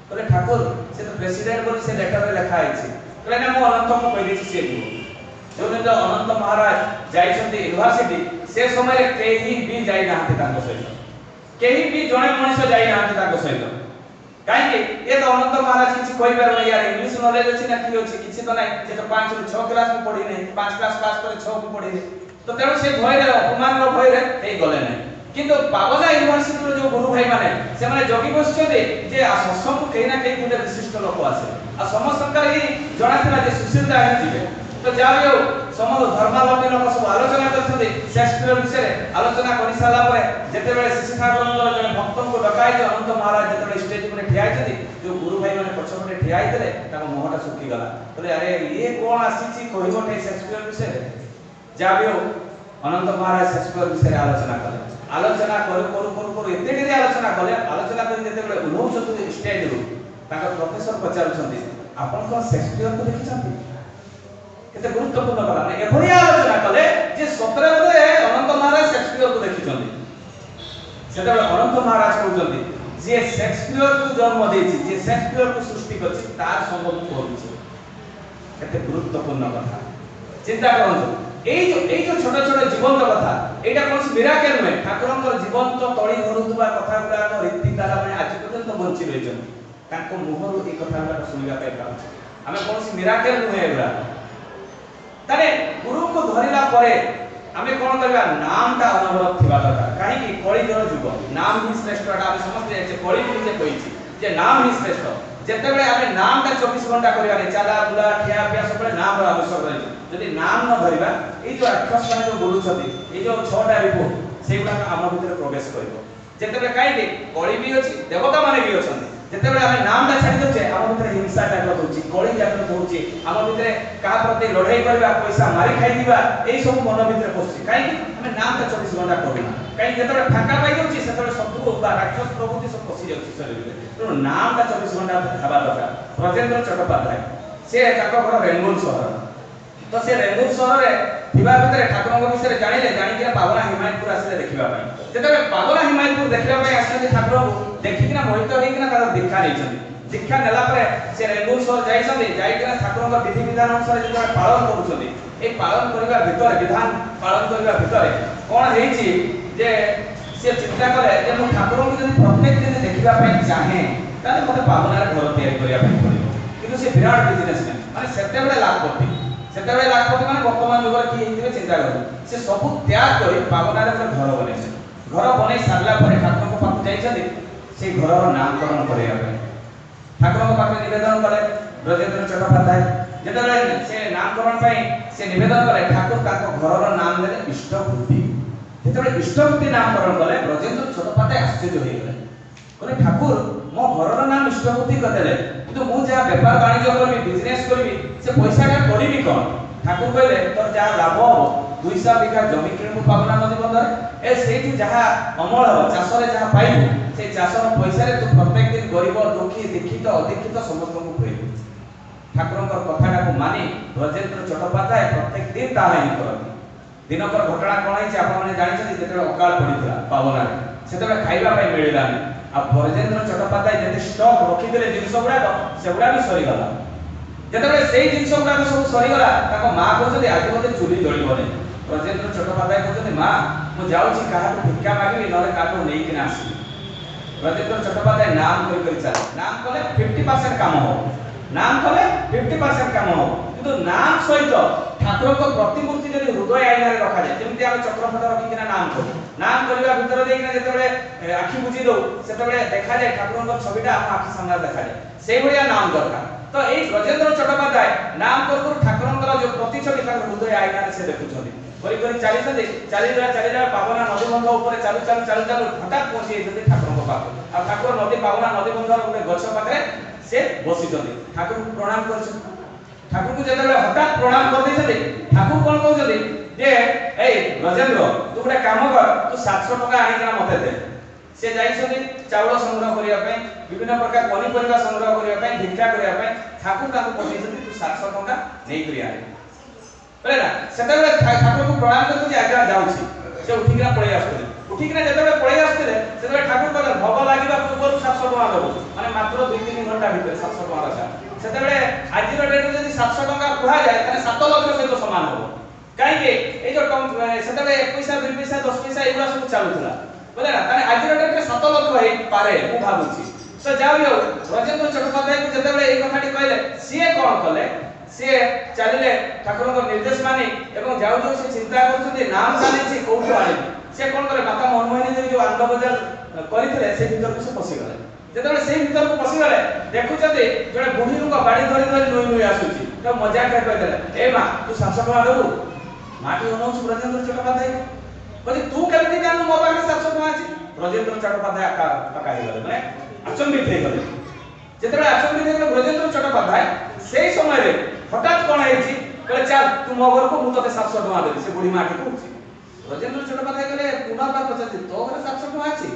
कहले ठाकुर से तो प्रेसिडेंट बोली से लेटर रे लिखा आइछि कहले ना मु अनंत को कहि देछि से जो दिन अनंत महाराज जाइछन्ती यूनिवर्सिटी से समय रे केही भी जाई नाहंती ताको सहित केही भी जणे मनुष्य जाई नाहंती ताको सहित काहे कि ए तो अनंत महाराज किछि कहि पार नै यार इंग्लिश नॉलेज अछि ना कि अछि किछि तो नै जे तो 5 रु 6 क्लास में पढी नै 5 क्लास पास करे 6 को पढी नै तो तेणु से भय रे अपमान रो भय रे एई गले नै किंतु पावना यूनिवर्सिटी रो जो गुरु भाई माने से माने जगी बसछते जे सत्संग केही ना केही गुटे विशिष्ट लोक आसे आ समस्त सरकार ही जणाथिला जे सुशील दा जिवे तो जाबियो ସମସ୍ତ ଧର୍ମାବଲମ୍ବୀ ଲୋକ ସବୁ ଆଲୋଚନା କରିଛନ୍ତି ସେକ୍ସପିୟର ବିଷୟରେ। ଆଲୋଚନା କରି ସାରିଲା ପରେ ଯେତେବେଳେ ଶ୍ରୀ ଠାକୁରଙ୍କର ଜଣେ ଭକ୍ତଙ୍କୁ ଡକାଇଛି, ଅନନ୍ତ ମହାରାଜ ଯେତେବେଳେ ଷ୍ଟେଜ ଉପରେ ଠିଆ ହେଇଛନ୍ତି, ଯୋଉ ଗୁରୁ ଭାଇ ମାନେ ପଛପଟେ ଠିଆ ହେଇଥିଲେ ତାଙ୍କ ମୁହଁଟା ଶୁଖିଗଲା। କହିଲେ ଆରେ ଇଏ କଣ ଆସିଛି କହିବ ସେକ୍ସପିୟର ବିଷୟରେ। ଯାହା ବି ହଉ ଅନନ୍ତ ମହାରାଜ ସେକ୍ସପିୟର ବିଷୟରେ ଆଲୋଚନା କଲେ। ଆଲୋଚନା କରୁ କରୁ କରୁ କରୁ ଏତେ ଡେରି ଆଲୋଚନା କଲେ। ଆଲୋଚନା କରି ଯେତେବେଳେ ଓହ୍ଲଉଛନ୍ତି ଷ୍ଟେଜରୁ, ତାଙ୍କ ପ୍ରଫେସର ପଚାରୁଛନ୍ତି ଆପଣ କଣ ସେକ୍ସପିୟରକୁ ଦେଖିଛନ୍ତି? କେତେ ଗୁରୁତ୍ୱପୂର୍ଣ୍ଣ କଥା। ମାନେ ଏଭଳି ଆଲୋଚନା କଲେ ଯେ ସତରେ ବୋଧେ ଅନନ୍ତ ମହାରାଜ ସେକ୍ସପିୟରକୁ ଦେଖିଛନ୍ତି। ସେତେବେଳେ ଅନନ୍ତ ମହାରାଜ କହୁଛନ୍ତି ଯିଏ ସେକ୍ସପିୟରକୁ ଜନ୍ମ ଦେଇଛି, ଯିଏ ସେକ୍ସପିୟରକୁ ସୃଷ୍ଟି କରିଛି, ତାର ସଙ୍ଗ ମୁଁ କରୁଛି। କେତେ ଗୁରୁତ୍ୱପୂର୍ଣ୍ଣ କଥା। ଚିନ୍ତା କରନ୍ତୁ, এই যে ছোট ছোট জীবন্ত কথা, এইটা কোনসি মিরাকেল নয়। ঠাকুরଙ୍କର জীবন্ত তଳି ধରୁଥିବା କଥା ଗୁଡାକ ରୀତି দ্বাରା মানে ଆଜି ପର୍ଯ୍ୟନ୍ତ ବଞ୍ଚି ରହିଛନ୍ତି। ତାଙ୍କ ମୁହଁରୁ এই କଥା ଗୁଡାକ ଶୁଣିବା ପାଇଁ ପାଉଛୁ। ଆମେ କୋନସି ମିରାକେଲ ନୁହେଁ ଏଗୁଡା। ତାହେଲେ ଗୁରୁଙ୍କୁ ଧରିଲା ପରେ ଆମେ କଣ କରିବା? ନାମଟା ଅନବରତ ଥିବା ଦରକାର। କାହିଁକି? କଳିଯୁଗ ଯୁଗ, ନାମ ହିଁ ଶ୍ରେଷ୍ଠ। ଆମେ ସମସ୍ତେ ଜାଣିଛେ, କଳି ନିଜେ କହିଛି ଯେ ନାମ ହିଁ ଶ୍ରେଷ୍ଠ। ଯେତେବେଳେ ଆମେ ନାମଟା 24 ଘଣ୍ଟା କରିବାନି, ଚାଲା ବୁଲା ଖିଆ ପିଆ ସବୁବେଳେ ନାମର ଆବଶ୍ୟକ ରହିଛି। ଯଦି ନାମ ନ ଧରିବା, এই যে ରାକ୍ଷସ ମାନେ ଯୋଉ ବୁଲୁଛନ୍ତି, এই ଯୋଉ 6ଟା ରିପୁ, ସେଇଗୁଡାକ ଆମ ଭିତରେ ପ୍ରବେଶ କରିବ। ଯେତେବେଳେ କାହିଁକି କଳି ବି ଅଛି, ଦେବତା ମାନେ ବି ଅଛନ୍ତି। ଯେତେବେଳେ ଆମେ ନାମଟା ଛାଡ଼ି ଦେଉଛେ, ଆମ ଭିତରେ ହିଂସା ଜାଗ୍ରତ ହେଉଛି, କଳି ଜାଗ୍ରତ ହେଉଛି। ଆମ ଭିତରେ କାହା ପ୍ରତି ଲଢ଼େଇ କରିବା, ପଇସା ମାରି ଖାଇଯିବା, ଏଇ ସବୁ ମନ ଭିତରେ ପଶୁଛି। କାହିଁକି? ଆମେ ନାମଟା 24 ଘଣ୍ଟା କରୁନା। କାହିଁକି? ଯେତେବେଳେ ଫାଙ୍କା ପାଇଯାଉଛି, ସେତେବେଳେ ଶତ୍ରୁ ବା ରାକ୍ଷସ ପ୍ରଭୃତି ସବୁ ପଶି ଯାଉଛି ଶରୀରରେ। ତେଣୁ ନାମଟା 24 ଘଣ୍ଟା ହେବା ଦରକାର। ବ୍ରଜେନ୍ଦ୍ର ଚଟ୍ଟୋପାଧ୍ୟାୟ, ସେ ତାଙ୍କ ଘର ରେଙ୍ଗୁନ ସହର। ତ ସେ ରେଙ୍ଗୁନ ସହରରେ ଥିବା ଭିତରେ ଠାକୁରଙ୍କ ବିଷୟରେ ଜାଣିଲେ। ଜାଣିକିନା ପାବନା ହିମାୟତପୁର ଆସିଲେ ଦେଖିବା ପାଇଁ। ଯେତେବେଳେ ପାବନା ହିମାୟତପୁର ଦେଖିବା ପାଇଁ ଆସିଛନ୍ତି, ଠାକୁରଙ୍କୁ ଦେଖିକିନା ମୋହିତ ହେଇକିନା ତାଙ୍କର ଦୀକ୍ଷା ନେଇଛନ୍ତି। ଦୀକ୍ଷା ନେଲା ପରେ ସେ ରେଙ୍ଗୁନ ସହର ଯାଇଛନ୍ତି। ଯାଇକିନା ଠାକୁରଙ୍କ ବିଧି ବିଧାନ ଅନୁସାରେ ଯେତେବେଳେ ପାଳନ କରୁଛନ୍ତି, এই ପାଳନ କରିବା ଭିତରେ, ବିଧାନ ପାଳନ କରିବା ଭିତରେ କଣ ହେଇଛି ଯେ ସେ ଚିନ୍ତା କଲେ ଯେ ମୁଁ ଠାକୁରଙ୍କୁ ଯଦି ପ୍ରତ୍ୟେକ ଦିନ ଦେଖିବା ପାଇଁ ଚାହେଁ, ତାହେଲେ ମୋତେ ପାବନାରେ ଘର ତିଆରି କରିବା ପାଇଁ ପଡ଼ିବ। କିନ୍ତୁ ସେ ବିରାଟ ବିଜନେସମ୍ୟାନ, ମାନେ ସେତେବେଳେ ଲାଭପତି। ସେତେବେଳେ ଲାଭପତି ମାନେ ବର୍ତ୍ତମାନ ଯୁଗରେ କିଏ ହେଇଥିବେ ଚିନ୍ତା କରନ୍ତୁ। ସେ ସବୁ ତ୍ୟାଗ କରି ପାବନାରେ ଗୋଟେ ଘର ବନେଇଛନ୍ତି। ଘର ବନେଇ ସାରିଲା ପରେ ଠାକୁରଙ୍କ ପାଖକୁ ଯାଇଛନ୍ତି, ସେଇ ଘରର ନାମକରଣ କରିବା ପାଇଁ। ଠାକୁରଙ୍କ ପାଖରେ ନିବେଦନ କଲେ ବ୍ରଜେନ୍ଦ୍ର ଚଟ୍ଟୋପାଧ୍ୟାୟ। ଯେତେବେଳେ ସେ ନାମକରଣ ପାଇଁ ସେ ନିବେଦନ କଲେ, ଠାକୁର ତାଙ୍କ ଘରର ନାମ ଦେଲେ ଇଷ୍ଟବୃତ୍ତି। ଯେତେବେଳେ ଇଷ୍ଟବୃତ୍ତି ନାମକରଣ କଲେ, ବ୍ରଜେନ୍ଦ୍ର ଚଟ୍ଟୋପାଧ୍ୟାୟ ଆଶ୍ଚର୍ଯ୍ୟ ହେଇଗଲେ। କହିଲେ ଠାକୁର ମୋ ଘରର ନାମ ଇଷ୍ଟବୃତ୍ତି କରିଦେଲେ, କିନ୍ତୁ ମୁଁ ଯାହା ବେପାର ବାଣିଜ୍ୟ କରିବି, ବିଜନେସ୍ କରିବି, ସେ ପଇସାଟା କରିବି କ'ଣ? ଠାକୁର କହିଲେ ତୋର ଯାହା ଲାଭ ହବ, 200 ବିঘା ଜମି କିଣିବୁ ପାବନା ନଦୀ ବନ୍ଧରେ। ସେଇଠି ଯାହା ଅମଳ ହବ, ଚାଷରେ ଯାହା ପାଇବୁ, ସେଇ ଚାଷର ପଇସାରେ ତୁ ପ୍ରତ୍ୟେକ ଦିନ ଗରିବ, ଦୁଃଖୀ, ଦୀକ୍ଷିତ, ଅଦୀକ୍ଷିତ ସମସ୍ତଙ୍କୁ ଖୁଆଇବୁ। ଠାକୁରଙ୍କର କଥାଟାକୁ ମାନି ବ୍ରଜେନ୍ଦ୍ର ଚଟ୍ଟୋପାଧ୍ୟାୟ ପ୍ରତ୍ୟେକ ଦିନ ତାହା ହିଁ କରନ୍ତି। ଦିନକର ଘଟଣା କ'ଣ ହେଇଛି ଆପଣମାନେ ଜାଣିଛନ୍ତି? ଯେତେବେଳେ ଅକାଳ ପଡ଼ିଥିଲା ପାବନାରେ, ସେତେବେଳେ ଖାଇବା ପାଇଁ ମିଳିଲାନି। ଆଉ ବ୍ରଜେନ୍ଦ୍ର ଚଟ୍ଟୋପାଧ୍ୟାୟ ଯେତେ ଷ୍ଟକ୍ ରଖିଥିଲେ ଜିନିଷ ଗୁଡ଼ାକ, ସେଗୁଡ଼ା ବି ସରିଗଲା। ଯେତେବେଳେ ସେଇ ଜିନିଷ ଗୁଡ଼ାକ ସବୁ ସରିଗଲା, ତାଙ୍କ ମା କହୁଛନ୍ତି ଆଜି ମୋତେ ଚୁଲି ଜଳିବନି। ବ୍ରଜେନ୍ଦ୍ର ଚଟ୍ଟୋପାଧ୍ୟାୟ କହୁଛନ୍ତି ମା ମୁଁ ଯାଉଛି କାହାକୁ ଭିକ୍ଷା ମାଗିବି, ନହେଲେ କାହାକୁ ନେଇକିନା ଆସିବି। ବ୍ରଜେନ୍ଦ୍ର ଚଟ୍ଟୋପାଧ୍ୟାୟ ନାମ କରି ଚାଲେ। ନାମ କଲେ 50% କାମ ହବ। ନାମ କଲେ 50% କାମ ହବ। କିନ୍ତୁ ନାମ ସହିତ ଠାକୁରଙ୍କ ପ୍ରତିମୂର୍ତ୍ତି ଯଦି ହୃଦୟ ଆଇନାରେ ରଖାଯାଏ, ଯେମିତି ଆମେ ଚକ୍ରପଥ ରଖିକିନା ନାମ କରୁ, ନାମ କରିବା ଭିତରେ ଦେଇକିନା ଯେତେବେଳେ ଆଖି ବୁଝି ଦଉ, ସେତେବେଳେ ଦେଖାଯାଏ ଠାକୁରଙ୍କ ଛବିଟା ଆମ ଆଖି ସାମ୍ନାରେ ଦେଖାଯାଏ। ସେଇଭଳିଆ ନାମ ଦରକାର। ତ ଏଇ ବ୍ରଜେନ୍ଦ୍ର ଚଟ୍ଟୋପାଧ୍ୟାୟ ନାମ କରୁ ଠାକୁରଙ୍କର ଯୋଉ ପ୍ରତିଛବି ତାଙ୍କ ହୃଦୟ ଆଇନାରେ ସେ ଦେଖୁଛନ୍ତି। କରି କରି ଚାଲିଛନ୍ତି। ଚାଲିଲା ପାବନା ନଦୀ ବନ୍ଧ ଉପରେ ଚାଲୁ ହଠାତ୍ ପହଞ୍ଚି ଯାଇଛନ୍ତି ଠାକୁରଙ୍କ ପାଖକୁ। ଆଉ ଠାକୁର ପାବନା ନଦୀ ବନ୍ଧର ଗୋଟେ ଗଛ ପାଖରେ ସେ ବସିଛନ୍ତି। ଠାକୁରଙ୍କୁ ପ୍ରଣାମ କରିଛନ୍ତି। ଠାକୁରଙ୍କୁ ଯେତେବେଳେ ହଠାତ୍ ପ୍ରଣାମ କରିଦେଇଛନ୍ତି, ଠାକୁର କ'ଣ କହୁଛନ୍ତି ଯେ ଏଇ ବ୍ରଜେନ୍ଦ୍ର ତୁ ଗୋଟେ କାମ କର, ତୁ 700 ଟଙ୍କା ଆଣିକିନା ମୋତେ ଦେ। ସେ ଯାଇଛନ୍ତି ଚାଉଳ ସଂଗ୍ରହ କରିବା ପାଇଁ, ବିଭିନ୍ନ ପ୍ରକାର ପନିପରିବା ସଂଗ୍ରହ କରିବା ପାଇଁ, ଭିକ୍ଷା କରିବା ପାଇଁ। ଠାକୁର ତାଙ୍କୁ ପଠେଇଛନ୍ତି ତୁ 700 ଟଙ୍କା ନେଇକରି ଆଣେ। ବୁଝିଲା? ସେତେବେଳେ ଠାକୁରଙ୍କୁ ପ୍ରଣାମ କରୁଛନ୍ତି, ଆଜ୍ଞା ଯାଉଛି। ସେ ଉଠିକିନା ପଳେଇ ଆସୁଥିଲେ। ଉଠିକିନା ଯେତେବେଳେ ପଳେଇ ଆସୁଥିଲେ, ସେତେବେଳେ ଠାକୁର କହିଲେ ଭୋଗ ଲାଗିବା ପୂର୍ବରୁ 700 ଟଙ୍କା ଦେବୁ, ମାନେ ମାତ୍ର 2-3 ଘଣ୍ଟା ଭିତରେ 700 ଟଙ୍କା ଦରକାର। ସେତେବେଳେ ଆଜିର ଡେଟ୍ରେ ଯଦି 700 ଟଙ୍କା କୁହାଯାଏ, ତାହେଲେ 7 ଲକ୍ଷ ସହିତ ସମାନ ହେବ। କାହିଁକି? ଏଇ ଯୋଉ ସେତେବେଳେ 1 ପଇସା 2 ପଇସା 10 ପଇସା ଏଗୁଡ଼ା ସବୁ ଚାଲୁଥିଲା। ବୁଝିଲା? ତାହେଲେ ଆଜିର ଡେଟ୍ରେ 7 ଲକ୍ଷ ହେଇପାରେ ମୁଁ ଭାବୁଛି। ତ ଯାହା ବି ହଉ, ବ୍ରଜେନ୍ଦ୍ର ଚଟ୍ଟୋପାଧ୍ୟାୟଙ୍କୁ ଯେତେବେଳେ ଏଇ କଥାଟି କହିଲେ, ସିଏ କ'ଣ କଲେ? ସିଏ ଚାଲିଲେ ଠାକୁରଙ୍କ ନିର୍ଦ୍ଦେଶ ମାନି, ଏବଂ ଯାଉ ସେ ଚିନ୍ତା କରୁଛନ୍ତି ନାମ ଜାଣିଛି କୋଉଠୁ ଆଣିବି। ସେ କ'ଣ କଲେ? ମାତା ମନମୋହିନୀ ଦେବୀ ଯୋଉ ଆନନ୍ଦ ବଜାର କରିଥିଲେ, ସେ ଭିତରକୁ ସେ ପଶିଗଲେ। ଯେତେବେଳେ ସେଇ ଭିତରକୁ ପଶିଗଲେ, ଦେଖୁଛନ୍ତି ଜଣେ ବୁଢ଼ୀ ଲୋକ ବାଡ଼ି ଧରି ନୁଇ ଆସୁଛି। तो मजाक कर कहले ए मां तू 700 टका देबू माटी अनौछ ब्रजेंद्र चट्टोपाध्याय कहले तू केमति जानु मो पाखे 700 टका अछि ब्रजेंद्र चट्टोपाध्याय पका हे गले माने अचंबित हे गले जेतबे अचंबित हे गले ब्रजेंद्र चट्टोपाध्याय सेही समय रे हठात कोन हेछि कहले चल तू मो घर को मु तते 700 टका देबी से बुढ़ी माटी कहछि ब्रजेंद्र चट्टोपाध्याय कहले पुनर्बार पछति तो घरे 700 टका अछि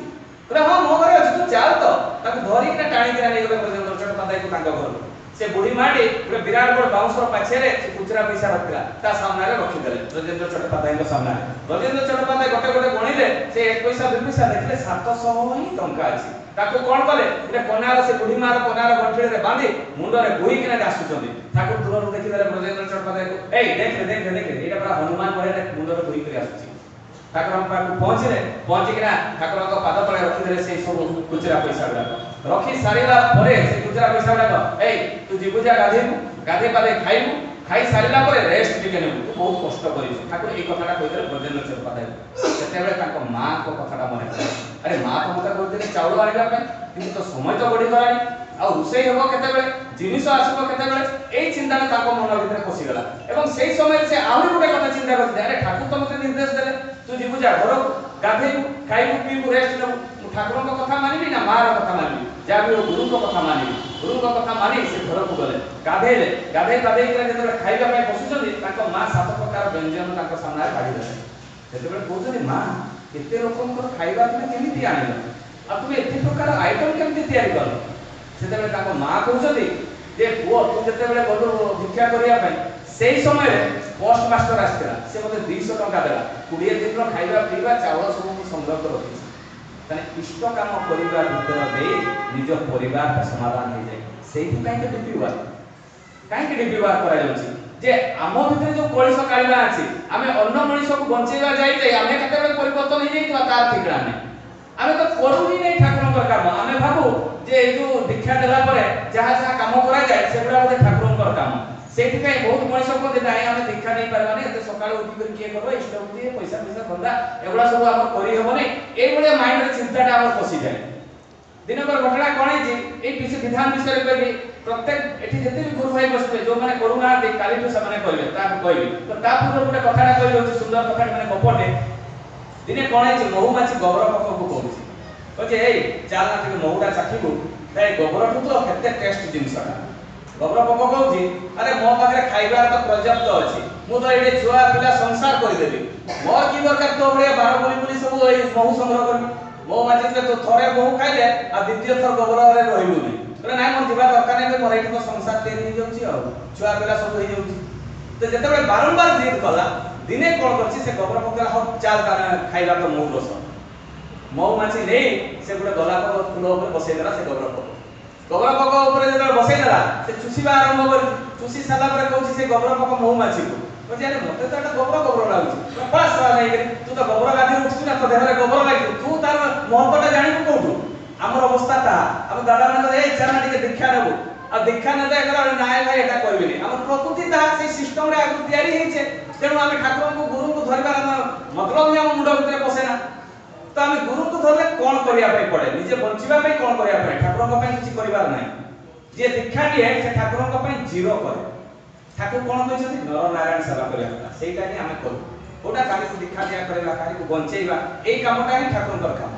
कहले हां मो घरे अछि तू चल तो ताकू धरि के टाणी के नै गले ब्रजेंद्र चट्टोपाध्याय को तांका घर से बुढ़ी माटी गोटे विराट बड़ बाउंसर पाछे रे से खुचरा पैसा रखला ता सामने रे रखि देले ब्रजेंद्र चट्टोपाध्याय के सामने ब्रजेंद्र चट्टोपाध्याय गोटे गोटे गणिले से 1 पैसा 2 पैसा देखले 700 ही टंका अछि ताको कोन कले गोटे कोनार से बुढ़ी मार कोनार गठिले रे बांधी मुंड रे बोही किना आसुचंदी ताको दूर देखि देले ब्रजेंद्र चट्टोपाध्याय को ए देख एटा बड़ा हनुमान बड़े मुंड रे बोही करी आसुची ठाकुर पाक पहुंची किना ठाकुर को पाद तले रखि देले से सब खुचरा पैसा गुडा रखी सारिला परे से खुचरा पैसा गुडा ए तू जीबुजा गाधे पादे खाई सारिला परे रेस्ट टिके नेबू तू बहुत कष्ट करिस ठाकुर ए कथाटा कहिदे ब्रजेंद्र चट्टोपाध्याय सेतेबेले ताको मां को कथाटा मने अरे मां तो मते कहते चाउल आनिबा पे किंतु तो समय तो बढी गलानी आ रुसई हेबो केतेबेले जिनिस आसबो केतेबेले एई चिंता में ताको मन भितर पसी गला एवं सेही समय से आहुरी गोटे कथा चिंता करते अरे ठाकुर तो मते निर्देश देले तू जीबुजा घर गाधे खाइबू पीबू रेस्ट नेबू ठाकुर को कथा मानिबी ना मार कथा मानिबी जाबी गुरु को कथा मानिबी गुरु को कथा मानि से घर को गले गाधे के जेते खाइबा पे बसुचंदी ताको मां सात प्रकार व्यंजन ताको सामने काढी देले जेते कहउचंदी मां केते लोकन को खाइबा तुमे केमिति आनिलो आ तुमे एते प्रकार आइटम केमिति तयारी करलो सेते ताको मां कहउचंदी जे पुओ तू जेते बेले गलु भिक्षा करिया पे सेही समय रे पोस्ट मास्टर आस्थिला से मते 200 टका देला 20 दिन रो खाइबा पीबा चावल सब संग्रह कर रखिस तने इष्ट काम परिवार भीतर दे निज परिवार का समाधान हो जाए सेही काई के डिब्यूवार करा जाउची जे आम भीतर जो कलिस कालिबा अछि आमे अन्न मनुष्य को बंचेबा जाई जे आमे कते बेले परिवर्तन हो जाई तार ठिकरा नै आमे तो करू ही नै ठाकुरंकर काम आमे भाबू जे ए जो दीक्षा देला परे जहा काम करा जाय सेबडा बोले ठाकुरंकर काम सेठी काई बहुत मनुष्य को जे नाही आमे दीक्षा नै परबानी एते सकाळ उठी कर किए करबो इष्ट उठी पैसा धंदा एगुला सब हम करी हेबो नै ए बोले माइंड रे चिंताटा हमर पसी जाय दिनकर घटना कोन है जे ए पीछे विधान विषय कहबी प्रत्येक एठी जते भी गुरु भाई बसबे जो माने करूना दे काली तो सामने कहबे ता कहबी तो ता पूर्व गोटे कथाटा कहबी होची सुंदर कथा माने गपटे दिने कोन है जे महुमाछी गोबर पक को कहूची ओजे ए चाल ना ଟିକେ महुडा चाखिबो ताई गोबर तो केते टेस्ट जिंसटा गोबर पक कहूची अरे मो पाखरे खाइबा तो पर्याप्त अछि मु तो एडे छुआ पिला संसार कर देबी मोर की दरकार तो बड़े 12 बुली सब ए महु संग्रह करबी मो माछी तो थोरे महु खाइले आ द्वितीय थर गोबर रे रहिबु नै करे नाइ मोर जीवा दरकार नै मोर एठी तो संसार तेरी हो जाउची आ छुआ पिला सब हो जाउची तो जते बेले बारंबार जिद कला दिने कोन करछि से गोबर पकला हो चाल खाइबा तो महु रस मो माछी नै से गुडे गलाप फूल ऊपर बसै देला से गोबर पक ऊपर जे बसै देला से चुसीबा आरंभ कर चुसी साला पर कहउछि से गोबर पक महु माछी को जे मते तो एटा गोबर लागुछि पास नै तू तो गोबर गादी उठछि ना तो देह रे गोबर लागि तू तार महत्वटा जानिबु कोठु हमर अवस्था ता हम दादा माने ए चाना टिके दीक्षा नेबो आ दीक्षा न दे कर नाय भाई एटा करबिनी हमर प्रकृति ता से सिस्टम रे आगु तयारी हेछे तेनु हम ठाकुर को गुरु को धरबार मतलब ही हम मुंड भीतर पसेना तो हम गुरु को धरले कोन करिया पई पड़े निजे बंचिबा पई कोन करिया पई ठाकुर को पई किछि करिवार नै जे दीक्षा दिए से ठाकुर को पई जीरो करे ठाकुर कोन कहछथि नर नारायण सेवा करिया सेटा ही हम करू ओटा काली को दीक्षा दिया करबा काली को बंचेइबा एई कामटा ही ठाकुर कर काम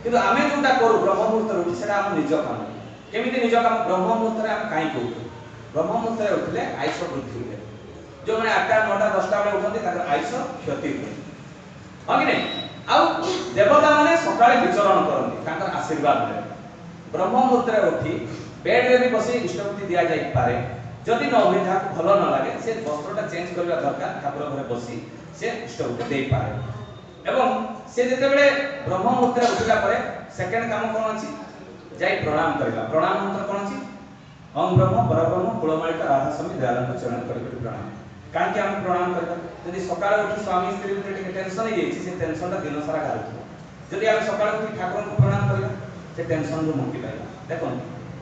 किंतु आमे जोटा करू ब्रह्म मुहूर्त रे सेटा हम निज काम केमिति निज काम ब्रह्म मुहूर्त रे हम काई कहू ब्रह्म मुहूर्त रे उठले आयुष वृद्धि हुए जो माने 8टा 9टा 10टा बेले उठନ୍ତି ताकर आयुष क्षति हुए हो कि नै आ देवता माने सकाळे विचरण करନ୍ତି ताकर आशीर्वाद ले ब्रह्म मुहूर्त रे उठी बेड रे भी बसी इष्टपति दिया जाई पारे जदि न होई जा भलो न लागे से वस्त्रटा चेंज करबा दरकार ठाकुर घरे बसी से इष्टपति देई पारे एवं से जते बेले ब्रह्म मुहूर्त रे उठिला परे सेकंड काम कोन अछि जाई प्रणाम करबा प्रणाम मंत्र कोन अछि ओम ब्रह्म परब्रह्म कुलमालिका राधा समी दयालंक चरण करबे प्रणाम काहे कि हम प्रणाम करबा जदि सकाळे उठी स्वामी स्त्री भितर टिके टेंशन हे जाई से टेंशन टा दिन सारा गारुथि जदि हम सकाळे उठी ठाकुर को प्रणाम करबा से टेंशन रो मुक्ति पाइबा देखो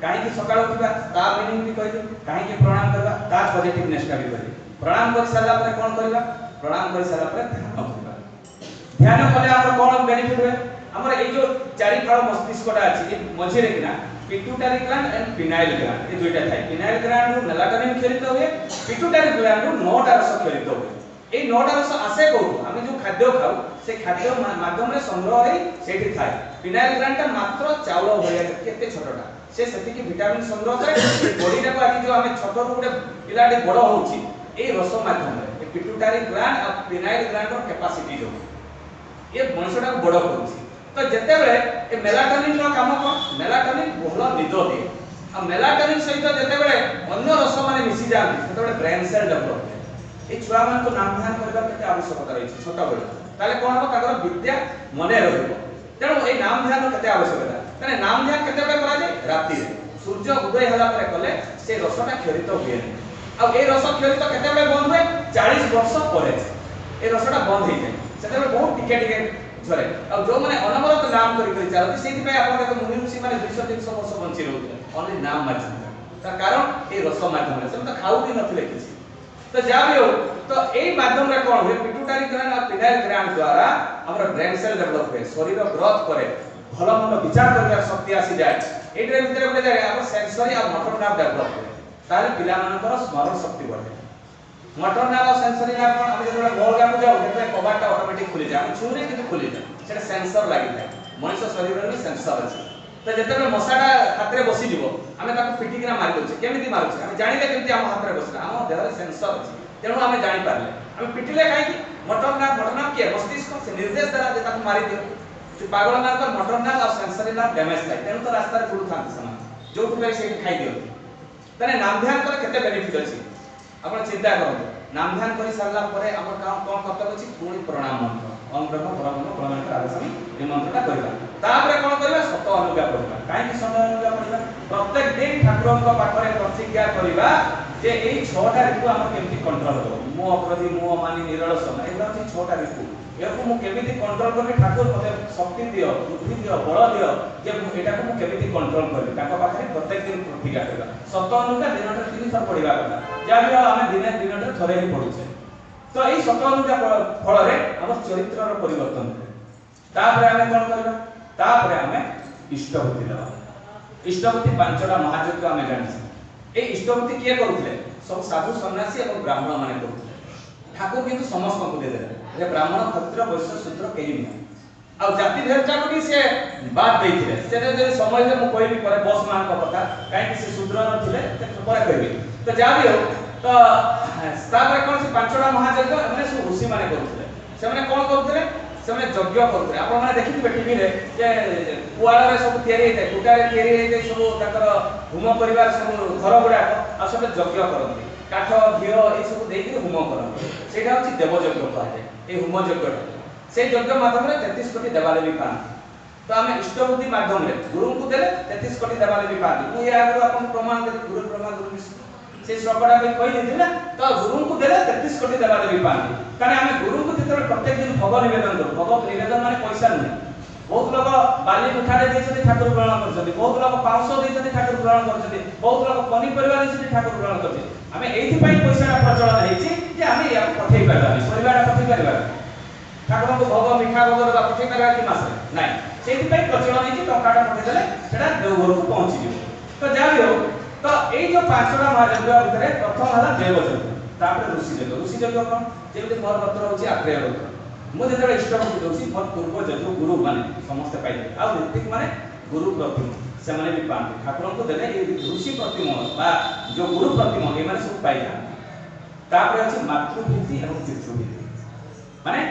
काहे कि सकाळे उठिबा ता मीनिंग भी कहि काहे कि प्रणाम करबा ता पॉजिटिवनेस का भी कहि प्रणाम कर साला पर कोन करबा प्रणाम कर साला पर ध्यान करबा ध्यान कले हमर कोन बेनिफिट होय हमर ए जो चारि फाळ मस्तिष्कटा अछि ए मझिरे किना pituitary gland and phenyl gland ये दुईटा थाए पिनाइल ग्लैंड रो मेलाटोनिन क्षरित हुए पिट्यूटरी ग्लैंड रो नोटा रस क्षरित हुए ए नोटा रस आसे को हम जो खाद्य खाऊ से खाद्य माध्यम रे संग्रह होई सेठी थाए पिनाइल ग्लैंड ता मात्र चावल भरिया केते छोटटा से सेति की विटामिन संग्रह करे बॉडी टा को आज जो हम छोट रो गुटे पिलाटी बड़ होउची ए रस माध्यम रे ए पिट्यूटरी ग्लैंड और पिनाइल ग्लैंड रो कैपेसिटी जो ये मनुष्यटा को बड़ करूची तो जते बेले ए मेलाटोनिन रो काम को मेलाटोनिन भलो निद दिए आ मेलाटोनिन सहित जते बेले अन्य रस माने मिसी जाନ୍ତି सेते बेले ब्रेन सेल डेवलप ए छुआ मान को नाम ध्यान करबा केते आवश्यकता रही छोट बेले ताले कोन हो ताकर विद्या मने रहइबो तेणु ए नाम ध्यान केते आवश्यकता तने नाम ध्यान केते बेले करा जाय राती रे सूर्य उदय हला परे कले से रसटा क्षरित हुए आ ए रस क्षरित केते बेले बंद हुए 40 वर्ष परे ए रसटा बंद हे जाय सेते बेले बहुत टिके टिके झरे अब जो माने अनवरत नाम करी चालती सेति पे आपण देखो मुनि ऋषि माने 200 300 वर्ष बंची रहउले ओनली नाम माध्यम तार कारण ए रस माध्यम से तो खाऊ भी नथिले किछि तो जा भी हो तो एई माध्यम रे कोन होय पिट्यूटरी ग्लैंड और पिनाइल ग्लैंड द्वारा हमर ब्रेन सेल डेवलप होय शरीर ग्रोथ करे भलो मन विचार करबा शक्ति आसी जाय एटरे भीतर बोले जाय हमर सेंसरी और मोटर नर्व डेवलप होय ताले पिला मानकर स्मरण शक्ति बढ़े मोटर नर्व और सेंसरी नर्व कोन हम जेतबे मोल गाको जाऊ जेतबे कबाटा ऑटोमेटिक खुली जाय हम छुरे किंतु खुली जाय सेटा सेंसर लागि जाय मनुष्य शरीर रे सेंसर अछि तो जेतबे मशाटा हाथ रे बसी जीवो हमें ताको पिटी किना मारि दोछे केमिति मारुछे हम जानिले केमिति हम हाथ रे बसला हम देह रे सेंसर अछि तेणु हमें जानि पारले हम पिटिले काई कि मोटर नर्व के मस्तिष्क से निर्देश द्वारा जे ताको मारि दियो जो पागल नर्व का मोटर नर्व और सेंसरी नर्व डैमेज थाय तेणु तो रास्ता रे बुलु थांती समान जो टुले से खाई दियो तने नाम ध्यान करे केते बेनिफिट अछि आपण चिंता करନ୍ତୁ नाम ध्यान करि सारला परे हमर काम कोन कर्तव्य अछि पुणी प्रणाम मंत्र ओम ब्रह्म परम प्रणाम कर आदि ए मंत्रटा करबा तापरे कोन करबा सत अनुज्ञा पढिबा काहे कि सत अनुज्ञा पढिबा प्रत्येक दिन ठाकुरଙ୍କ पाखरे प्रतिज्ञा करबा जे एई 6टा ऋतु हम केमति कंट्रोल करू मो अप्रति मो मानि निरलस एला अछि 6टा ऋतु याको मु केमिति कंट्रोल करबे ठाकुर मते शक्ति दियो बुद्धि दियो बल दियो जे मु एटा को मु केमिति कंट्रोल करबे ताको पाखरे प्रत्येक दिन प्रतिज्ञा करबा सत अनुज्ञा दिनटा 3 थर पढिबा कथा जा भी हम दिनटा थरे ही पढुछे तो एई सत अनुज्ञा फल रे हम चरित्र रो परिवर्तन तापरे हम कोन करबा तापरे हम इष्टभूति देबा इष्टभूति पांचटा महायज्ञ हम जानि ए इष्टभूति किए करूथले सब साधु सन्यासी और ब्राह्मण माने करूथले ठाकुर किंतु समस्त को दे देले रे ब्राह्मण क्षत्रिय वैश्य शूद्र केही नहीं आ जाति भेदटा को भी से बात देथिले सेते जे समय जे मु कहबी परे बस मान को कथा काहे कि से शूद्र न थिले ते परे कहबी तो जा भी हो तो तापर कोन से पांचटा महायज्ञ माने सब ऋषि माने करूथले से माने कोन करूथले से माने यज्ञ करूथले आपण माने देखिथिबे टीवी रे जे पुआल रे सब तयारी हेते कुटा रे तयारी हेते सब ताकर होम परिवार सब घर गुडा आ सब यज्ञ करନ୍ତି काठ घिओ ए सब देइके होम करନ୍ତି सेटा होची देव यज्ञ कहते ए होम यज्ञ से यज्ञ माध्यम रे 33 कोटी देवादेवी पाନ୍ତି तो हमें इष्टबुद्धि माध्यम रे गुरु को देले 33 कोटी देवादेवी पाନ୍ତି मु या आगु अपन प्रमाण दे गुरु ब्रह्मा गुरु विष्णु से श्लोकटा भी कहि देथिले तो गुरु को देले 33 कोटी देवादेवी पाନ୍ତି काने हमें गुरु को जेते प्रत्येक दिन भोग निवेदन करू भोग निवेदन माने पैसा नहीं बहुत लोग बाली उठारे देछथि ठाकुर ग्रहण करछथि बहुत लोग पाउस देछथि ठाकुर ग्रहण करछथि बहुत लोग पनी परिवार देछथि ठाकुर ग्रहण करछथि हमें एथि पई पैसा प्रचलन हेछि जे हमें या पठै परबा परिवार पठै परबा ठाकुर को भोग मिठा भोग दबा पठै परबा कि मास नहीं सेथि पई प्रचलन हेछि टकाटा पठै देले सेटा देवघर को पहुंची जिवो तो जा भी हो तो एई जो पांचटा महायज्ञ भितरे प्रथम हला देवयज्ञ तापर ऋषि यज्ञ कोन जेबे मोर पत्र होछि आत्रेय यज्ञ मु जेते इष्टभूति दोछि मोर पूर्व जजु गुरु माने समस्त पाइले आ ऋतिक माने गुरु प्रतिमा से माने भी पाते ठाकुर को देले ए ऋषि प्रतिमा बा जो गुरु प्रतिमा ए माने सब पाइला तापर अछि मातृभूति एवं पितृभूति माने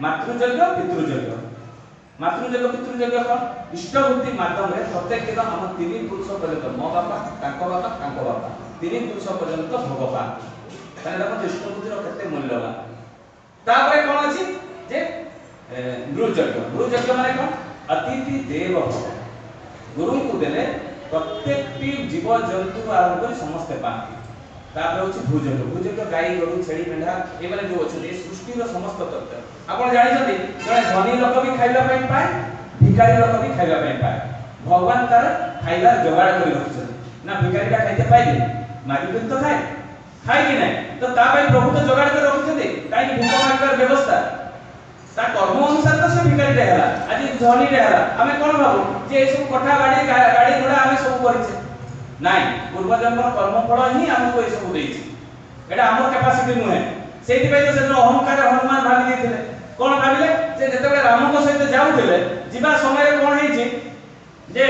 मातृयज्ञ पितृयज्ञ मातृयज्ञ पितृयज्ञ का इष्टभूति माध्यम रे प्रत्येक दिन हम तीन पुरुष पर्यंत मो बापा तांको बापा तीन पुरुष पर्यंत भगवान ताने देखो इष्टभूति रो केते मूल्यवान तापर कोन अछि जे गुरुयज्ञ माने कोन अतिथि देव भव गुरु को देले प्रत्येक जीव जंतु आरंभ कर समस्त पाती तापर होछि भूयज्ञ गाई गरु छेली मेंढा ए माने जो अछि सृष्टि रो समस्त तत्व आपण जानि छथि जने धनी लोक भी खाइबा पई पाए भिखारी लोक भी खाइबा पई पाए भगवान तार खाइबा जोगाड़ करि रखछथि ना भिखारी का खाइते पाइले मागी तो खाए कि नहीं तो ता पई प्रभु तो जोगाड़ कर रखछथि काई भिख मागबार व्यवस्था ତା କର୍ମ ଅନୁସାରେ ତ ସେ ଭିକାରୀଟେ ହେଲା, ଆଜି ଧନୀଟେ ହେଲା। ଆମେ କଣ ଭାବୁ ଯେ ଏ ସବୁ କୋଠା ବାଡ଼ି ଗାଡ଼ି ଘୋଡ଼ା ଆମେ ସବୁ କରିଛେ? ନାଇଁ, ପୂର୍ବ ଜନ୍ମର କର୍ମଫଳ ହିଁ ଆମକୁ ଏ ସବୁ ଦେଇଛି। এটা আমার ক্যাপাসিটি নুহে। সেইপাই তো সেদিন অহংকারে হনুমান ভাবি দিয়েছিলেন। কোন ভাবিলে যে যেতবে রামଙ୍କ সহিত যাউଥିଲେ ଯିବା ସମୟରେ কোন ହେଇଛି যে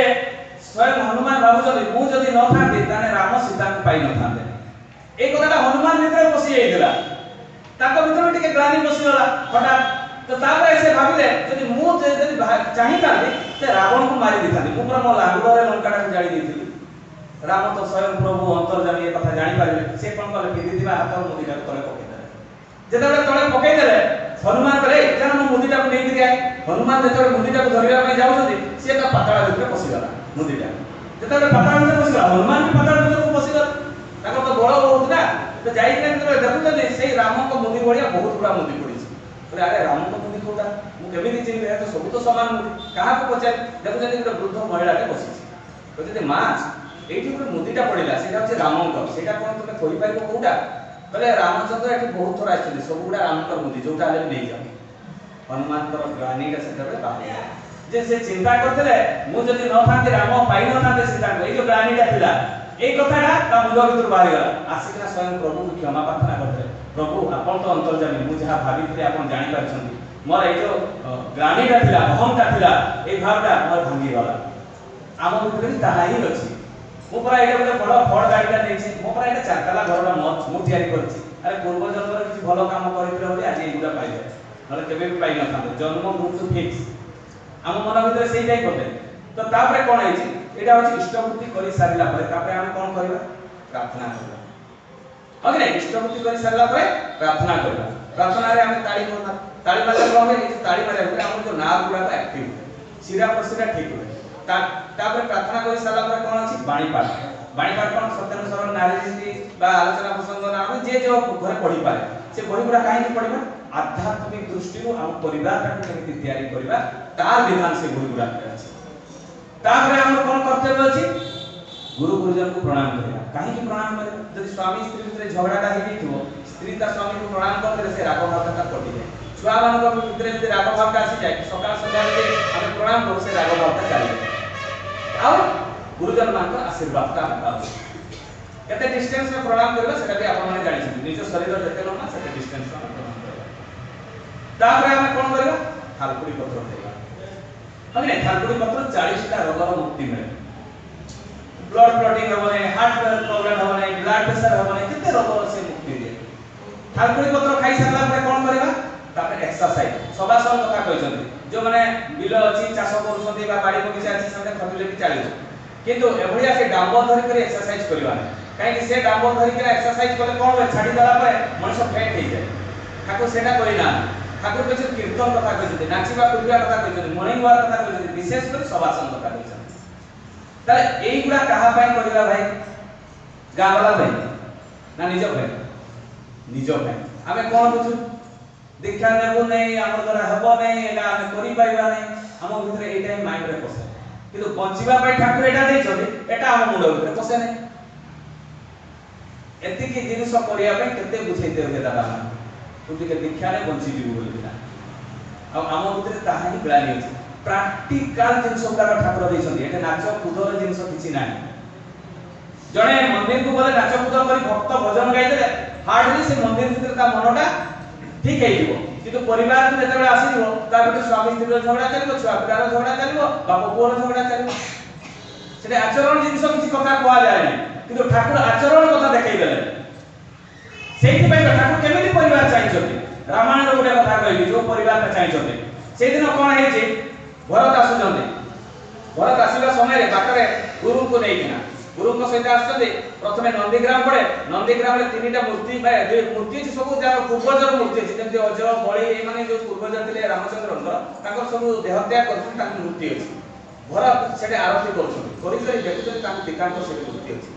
স্বয়ং হনুমান ভাবুଛନ୍ତି ମୁଁ ଯଦି ନ ଥାନ୍ତି ତାହେଲେ ରାମ ସୀତାଙ୍କୁ ପାଇ ନ ଥାନ୍ତେ। এই কথাটা হনুমান ভিতরে বসি ଯାଇଥିଲା। ତାଙ୍କ ଭିତରେ ଟିକେ ଗ୍ଲାନି ବସିଗଲା ହଠାৎ। ତ ତାପରେ ସେ ଭାବିଲେ ଯଦି ମୁଁ ଯଦି ଚାହିଁଥାନ୍ତି ସେ ରାବଣକୁ ମାରି ଦେଇଥାନ୍ତି। ମୁଁ ପୁରା ମୋ ଲାଙ୍ଗୁଡ଼ରେ ଲଙ୍କାଟାକୁ ଜାଳି ଦେଇଥିଲି। ରାମ ତ ସ୍ୱୟଂ ପ୍ରଭୁ ଅନ୍ତର୍ଯାମୀ ଏ କଥା ଜାଣି ପାରିଲେ। ସେ କଣ କଲେ ପିନ୍ଧିଥିବା ହାତର ମୁଦିଟାକୁ ତଳେ ପକେଇଦେଲେ। ଯେତେବେଳେ ତଳେ ପକେଇଦେଲେ ହନୁମାନ କହିଲେ ଜାଣ ମୁଁ ମୁଦିଟାକୁ ନେଇକି ଯାଏ। ହନୁମାନ ଯେତେବେଳେ ମୁଦିଟାକୁ ଧରିବା ପାଇଁ ଯାଉଛନ୍ତି ସେ ତ ପାତାଳ ଭିତରେ ପଶିଗଲା ମୁଦିଟା। ଯେତେବେଳେ ପାତାଳ ଭିତରେ ପଶିଗଲା ହନୁମାନ ବି ପାତାଳ ଭିତରକୁ ପଶିଗଲେ। ତାଙ୍କର ତ ବଳ ବହୁତ ନା। ତ ଯାଇକିନା ଯେତେବେଳେ ଦେଖୁଛନ୍ତି ସେଇ ରାମଙ୍କ ମୁଦି ଭଳିଆ ବହୁତ ଗୁଡ଼ା ମୁଦି ପଡ଼ିଛି। କହିଲେ ଆରେ ରାମଙ୍କ ମୁଦି କୋଉଟା? ମୁଁ କେମିତି ଚିହ୍ନିବି? ଏ ତ ସବୁ ତ ସମାନ ମୁଦି। କାହାକୁ ପଚାରି ଦେଖୁଛନ୍ତି ଗୋଟେ ବୃଦ୍ଧ ମହିଳାଟେ ବସିଛି। କହୁଛନ୍ତି ମା এইটি ଗୋଟେ ମୁଦିଟା ପଡ଼ିଲା সেটা হচ্ছে রামଙ୍କର। সেটা কোন তুমি କହିପାରିବ କୋଉଟା? କହିଲେ ରାମଚନ୍ଦ୍ର ଏଠି ବହୁତ ଥର ଆସିଛନ୍ତି, ସବୁଗୁଡ଼ା ରାମଙ୍କର ମୁଦି, ଯୋଉଟା ହେଲେ ବି ନେଇଯାଅ। ହନୁମାନଙ୍କର ଗ୍ଲାନିଟା ସେତେବେଳେ ବାହାରିଲା ଯେ ସେ ଚିନ୍ତା କରିଥିଲେ ମୁଁ ଯଦି ନ ଥାନ୍ତି ରାମ ପାଇ ନ ଥାନ୍ତେ ସୀତାଙ୍କୁ। ଏଇ ଯୋଉ ଗ୍ଲାନିଟା ଥିଲା এই কথাটা ତା ମୁଣ୍ଡ ଭିତରୁ ବାହାରିଗଲା। ଆସିକିନା ସ୍ୱୟଂ ପ୍ରଭୁଙ୍କୁ କ୍ଷମା ପ୍ରାର୍ଥନା କରିଥିଲେ। ପ୍ରଭୁ ଆପଣ ତ ଅନ୍ତର୍ଯାମୀ, ମୁଁ ଯାହା ଭାବିଥିଲି ଆପଣ ଜାଣିପାରିଛନ୍ତି। ମୋର ଏଇ ଯୋଉ ଗ୍ଲାନିଟା ଥିଲା, ଅହଂଟା ଥିଲା, এই ଭାବଟା ମୋର ଭାଙ୍ଗିଗଲା। ଆମ ଭିତରେ ବି ତାହା ହିଁ ଅଛି। ମୁଁ ପୁରା ଏଇଟା ଗୋଟେ ବଡ଼ ଫଳ ଗାଡ଼ିଟା ନେଇଛି, ମୁଁ ପୁରା ଏଇଟା ଚାରିତାଲା ଘରଟା ମୁଁ ତିଆରି କରିଛି। ଆରେ ପୂର୍ବ ଜନ୍ମରେ କିଛି ଭଲ କାମ କରିଥିଲେ ବୋଲି ଆଜି ଏଇଗୁଡ଼ା ପାଇଲେ, ନହେଲେ କେବେ ବି ପାଇନଥାନ୍ତେ। ଜନ୍ମ ମୃତ୍ୟୁ ଫିକ୍ସ ଆମ ମନ ଭିତରେ ସେଇଟାই କଲେ। ତ ତାପରେ କ'ଣ ହେଇଛି, ଏଇଟା ହେଉଛି ଇଷ୍ଟବୃତ୍ତି କରିସାରିଲା ପରେ ତାପରେ ଆମେ କ'ଣ କରିବା? ପ୍ରାର୍ଥନା କରିବା। ହଁ କି ନାଇଁ? ଇଷ୍ଟବୃତ୍ତି କରିସାରିଲା ପରେ ପ୍ରାର୍ଥନା କରିବା। ପ୍ରାର୍ଥନାରେ ଆମେ ତାଳି ମାରିବା। ତାଳି ମାରିଲେ କ'ଣ ହୁଏ? ଏଇ ତାଳି ମାରିବା ଭିତରେ ଆମର ଯେଉଁ ନାର୍ଭ ଗୁଡ଼ାକ ଆକ୍ଟିଭ ହୁଏ, ଶିରା ପ୍ରଶିରା ଠିକ୍ ହୁଏ। ତାପରେ ପ୍ରାର୍ଥନା କରି ସାରିଲା ପରେ କ'ଣ ଅଛି? ବାଣୀପାଠ। ବାଣୀପାଠ କ'ଣ? ସତ୍ୟାନୁସରଣ, ନାରୀନୀତି ବା ଆଲୋଚନା ପ୍ରସଙ୍ଗ ଆମେ ଯିଏ ଯେଉଁ ଘରେ ପଢ଼ିପାରେ ସେ ବହିଗୁଡ଼ା କାହିଁକି ପଢ଼ିବା? ଆଧ୍ୟାତ୍ମିକ ଦୃଷ୍ଟିରୁ ଆମ ପରିବାରଟାକୁ କେମିତି ତିଆରି କରିବା ତାର ବିଧାନ ସେ ବହିଗୁଡ଼ାକରେ ଅଛି। ତାପରେ ଆମର କ'ଣ କର୍ତ୍ତବ୍ୟ ଅଛି? ଗୁରୁ ଗୁରୁଜନଙ୍କୁ ପ୍ରଣାମ କରିବା। କାହିଁକି ପ୍ରଣାମ କରିବା? ଯଦି ସ୍ୱାମୀ ସ୍ତ୍ରୀ ଭିତରେ ଝଗଡ଼ାଟା ହେଇଯାଇଥିବ, ସ୍ତ୍ରୀ ତା ସ୍ୱାମୀକୁ ପ୍ରଣାମ କରିଦେଲେ ସେ ରାଗ ଭାବଟା କଟିଯାଏ। ଛୁଆମାନଙ୍କ ଭିତରେ ଯଦି ରାଗ ଭାବଟା ଆସିଯାଏ, ସକାଳ ସନ୍ଧ୍ୟାରେ ଆମେ ପ୍ରଣାମ କରୁ ସେ ରାଗ ଭାବଟା ଚାଲିଯାଏ। ଆଉ ଗୁରୁଜନ ମାନଙ୍କର ଆଶୀର୍ବାଦଟା ଆମେ ପାଉଛୁ। କେତେ ଡିଷ୍ଟାନ୍ସରେ ପ୍ରଣାମ କରିବା ସେଟା ବି ଆପଣମାନେ ଜାଣିଛନ୍ତି। ନିଜ ଶରୀର ଯେତେ ଲମ୍ବା ସେତେ ଡିଷ୍ଟାନ୍ସରେ ଆମେ ପ୍ରଣାମ କରିବା। ତାପରେ ଆମେ କ'ଣ କରିବା? ଥାଲକୁଡ଼ି ପତ୍ର ଖାଇବା। ହଁ କି ନାଇଁ? ଥାଲକୁଡ଼ି ପତ୍ର 40ଟା ରୋଗର ମୁକ୍ତି ମିଳେ। ବ୍ଲଡ୍ କ୍ଲଟିଂ ହେବ ନାହିଁ, ହାର୍ଟ ପ୍ରୋବ୍ଲେମ୍ ହେବ ନାହିଁ, ବ୍ଲଡ୍ ପ୍ରେସର ହେବ ନାହିଁ, କେତେ ରୋଗର ସେ ମୁକ୍ତି ଦିଏ। ଥାଲକୁଡ଼ି ପତ୍ର ଖାଇସାରିଲା ପରେ କ'ଣ କରିବା? ତାପରେ ଏକ୍ସରସାଇଜ। ସବାସନ କଥା କହିଛନ୍ତି। ଯେଉଁମାନେ ବିଲ ଅଛି, ଚାଷ କରୁଛନ୍ତି ବା ବାଡ଼ି ବଗିଚା ଅଛି ସେମାନେ ଖଟିଲେ ବି ଚାଲିବ। କିନ୍ତୁ ଏଭଳିଆ ସେ ଡାମ୍ବର ଧରିକରି ଏକ୍ସରସାଇଜ କରିବା ନାହିଁ। କାହିଁକି? ସେ ଡାମ୍ବର ଧରିକରି ଏକ୍ସରସାଇଜ କଲେ କ'ଣ ହୁଏ? ଛାଡ଼ିଦେଲା ପରେ ମଣିଷ ଫ୍ୟାଟ୍ ହେଇଯାଏ। ଠାକୁର ସେଇଟା କରିନାହାନ୍ତି। ଠାକୁର କହିଛନ୍ତି କୀର୍ତ୍ତନ କଥା କହିଛନ୍ତି, ନାଚିବା କୁଦିବା କଥା କହିଛନ୍ତି, ମର୍ଣ୍ଣିଂ ୱାକ୍ କଥା କହିଛନ୍ତି, ବିଶେଷ କରି ସବାସନ କଥା କହିଛନ୍ତି। ତାହେଲେ এইগুলা କାହା ପାଇଁ କରିବା ଭାଇ? ଗାଁ ବାଲା ପାଇଁ ନା ନିଜ ପାଇଁ? ନିଜ ପାଇଁ। ଆମେ କ'ଣ ବୁଝୁ? ଦୀକ୍ଷା ନେବୁ ନାହିଁ, ଆମର ଦ୍ୱାରା ହେବ ନାହିଁ, ଏଇଟା ଆମେ କରିପାରିବା ନାହିଁ, ଆମ ଭିତରେ ଏଇଟା ହିଁ ମାଇଣ୍ଡରେ ପଶେ। କିନ୍ତୁ ବଞ୍ଚିବା ପାଇଁ ଠାକୁର ଏଇଟା ଦେଇଛନ୍ତି, ଏଇଟା ଆମ ମୁଣ୍ଡ ଭିତରେ ପଶେ ନାହିଁ। ଏତିକି ଜିନିଷ କରିବା ପାଇଁ କେତେ ବୁଝେଇତେ ହୁଏ ଦାଦା ମାନେ, ତୁ ଟିକେ ଦୀକ୍ଷା ନେ ବଞ୍ଚିଯିବୁ ବୋଲିକିନା। ଆଉ ଆମ ଭିତରେ ତାହା ହିଁ ଗ୍ଲାନି ଅଛି। ପ୍ରାକ୍ଟିକାଲ ଜିନିଷ ଗୁଡ଼ାକ ଠାକୁର ଦେଇଛନ୍ତି। ଏଠି ନାଚ କୁଦର ଜିନିଷ କିଛି ନାହିଁ। ଜଣେ ମନ୍ଦିରକୁ ଗଲେ ନାଚ କୁଦ କରି ଭକ୍ତ ଭଜନ ଗାଇଦେଲେ ହାର୍ଡଲି ସେ ମନ୍ଦିର ଭିତରେ ତା ମନଟା ଠିକ୍ ହେଇଯିବ। କିନ୍ତୁ ପରିବାରକୁ ଯେତେବେଳେ ଆସିଯିବ ତା ଭିତରେ ସ୍ୱାମୀ ସ୍ତ୍ରୀର ଝଗଡ଼ା ଚାଲିବ, ଛୁଆ ପିଲାର ଝଗଡ଼ା ଚାଲିବ, ବାପ ପୁଅର ଝଗଡ଼ା ଚାଲିବ। ସେଠି ଆଚରଣ ଜିନିଷ କିଛି କଥା କୁହାଯାଏ ନାହିଁ, କିନ୍ତୁ ଠାକୁର ଆଚରଣ କଥା ଦେଖେଇ ଦେଲେ। ସେଇଥିପାଇଁ ତ ଠାକୁର କେମିତି ପରିବାର ଚାହିଁଛନ୍ତି? ରାମାୟଣର ଗୋଟେ କଥା କହିବି, ଯୋଉ ପରିବାରଟା ଚାହିଁଛନ୍ତି। ସେଇଦିନ କ'ଣ ହେଇଛି? ଭରତ ଆସୁଛନ୍ତି। ଭରତ ଆସିବା ସମୟରେ ବାଟରେ ଗୁରୁଙ୍କୁ ନେଇକିନା ଗୁରୁଙ୍କ ସହିତ ଆସୁଛନ୍ତି। ପ୍ରଥମେ ନନ୍ଦୀଗ୍ରାମ ପଡ଼େ। ନନ୍ଦୀଗ୍ରାମରେ 3ଟା ମୂର୍ତ୍ତି ମୂର୍ତ୍ତି ଅଛି, ସବୁ ଯାହାର ପୂର୍ବଜର ମୂର୍ତ୍ତି ଅଛି। ଯେମିତି ଅଜ, ବଳି, ଏମାନେ ଯୋଉ ପୂର୍ବଜ ଥିଲେ ରାମଚନ୍ଦ୍ରଙ୍କର, ତାଙ୍କର ସବୁ ଦେହତ୍ୟାଗ କରୁଛନ୍ତି, ତାଙ୍କ ମୂର୍ତ୍ତି ଅଛି। ଭରତ ସେଠି ଆରତି କରୁଛନ୍ତି, କରିକରି ଦେଖୁଛନ୍ତି ତାଙ୍କ ପିତାଙ୍କର ସେଠି ମୂର୍ତ୍ତି ଅଛି।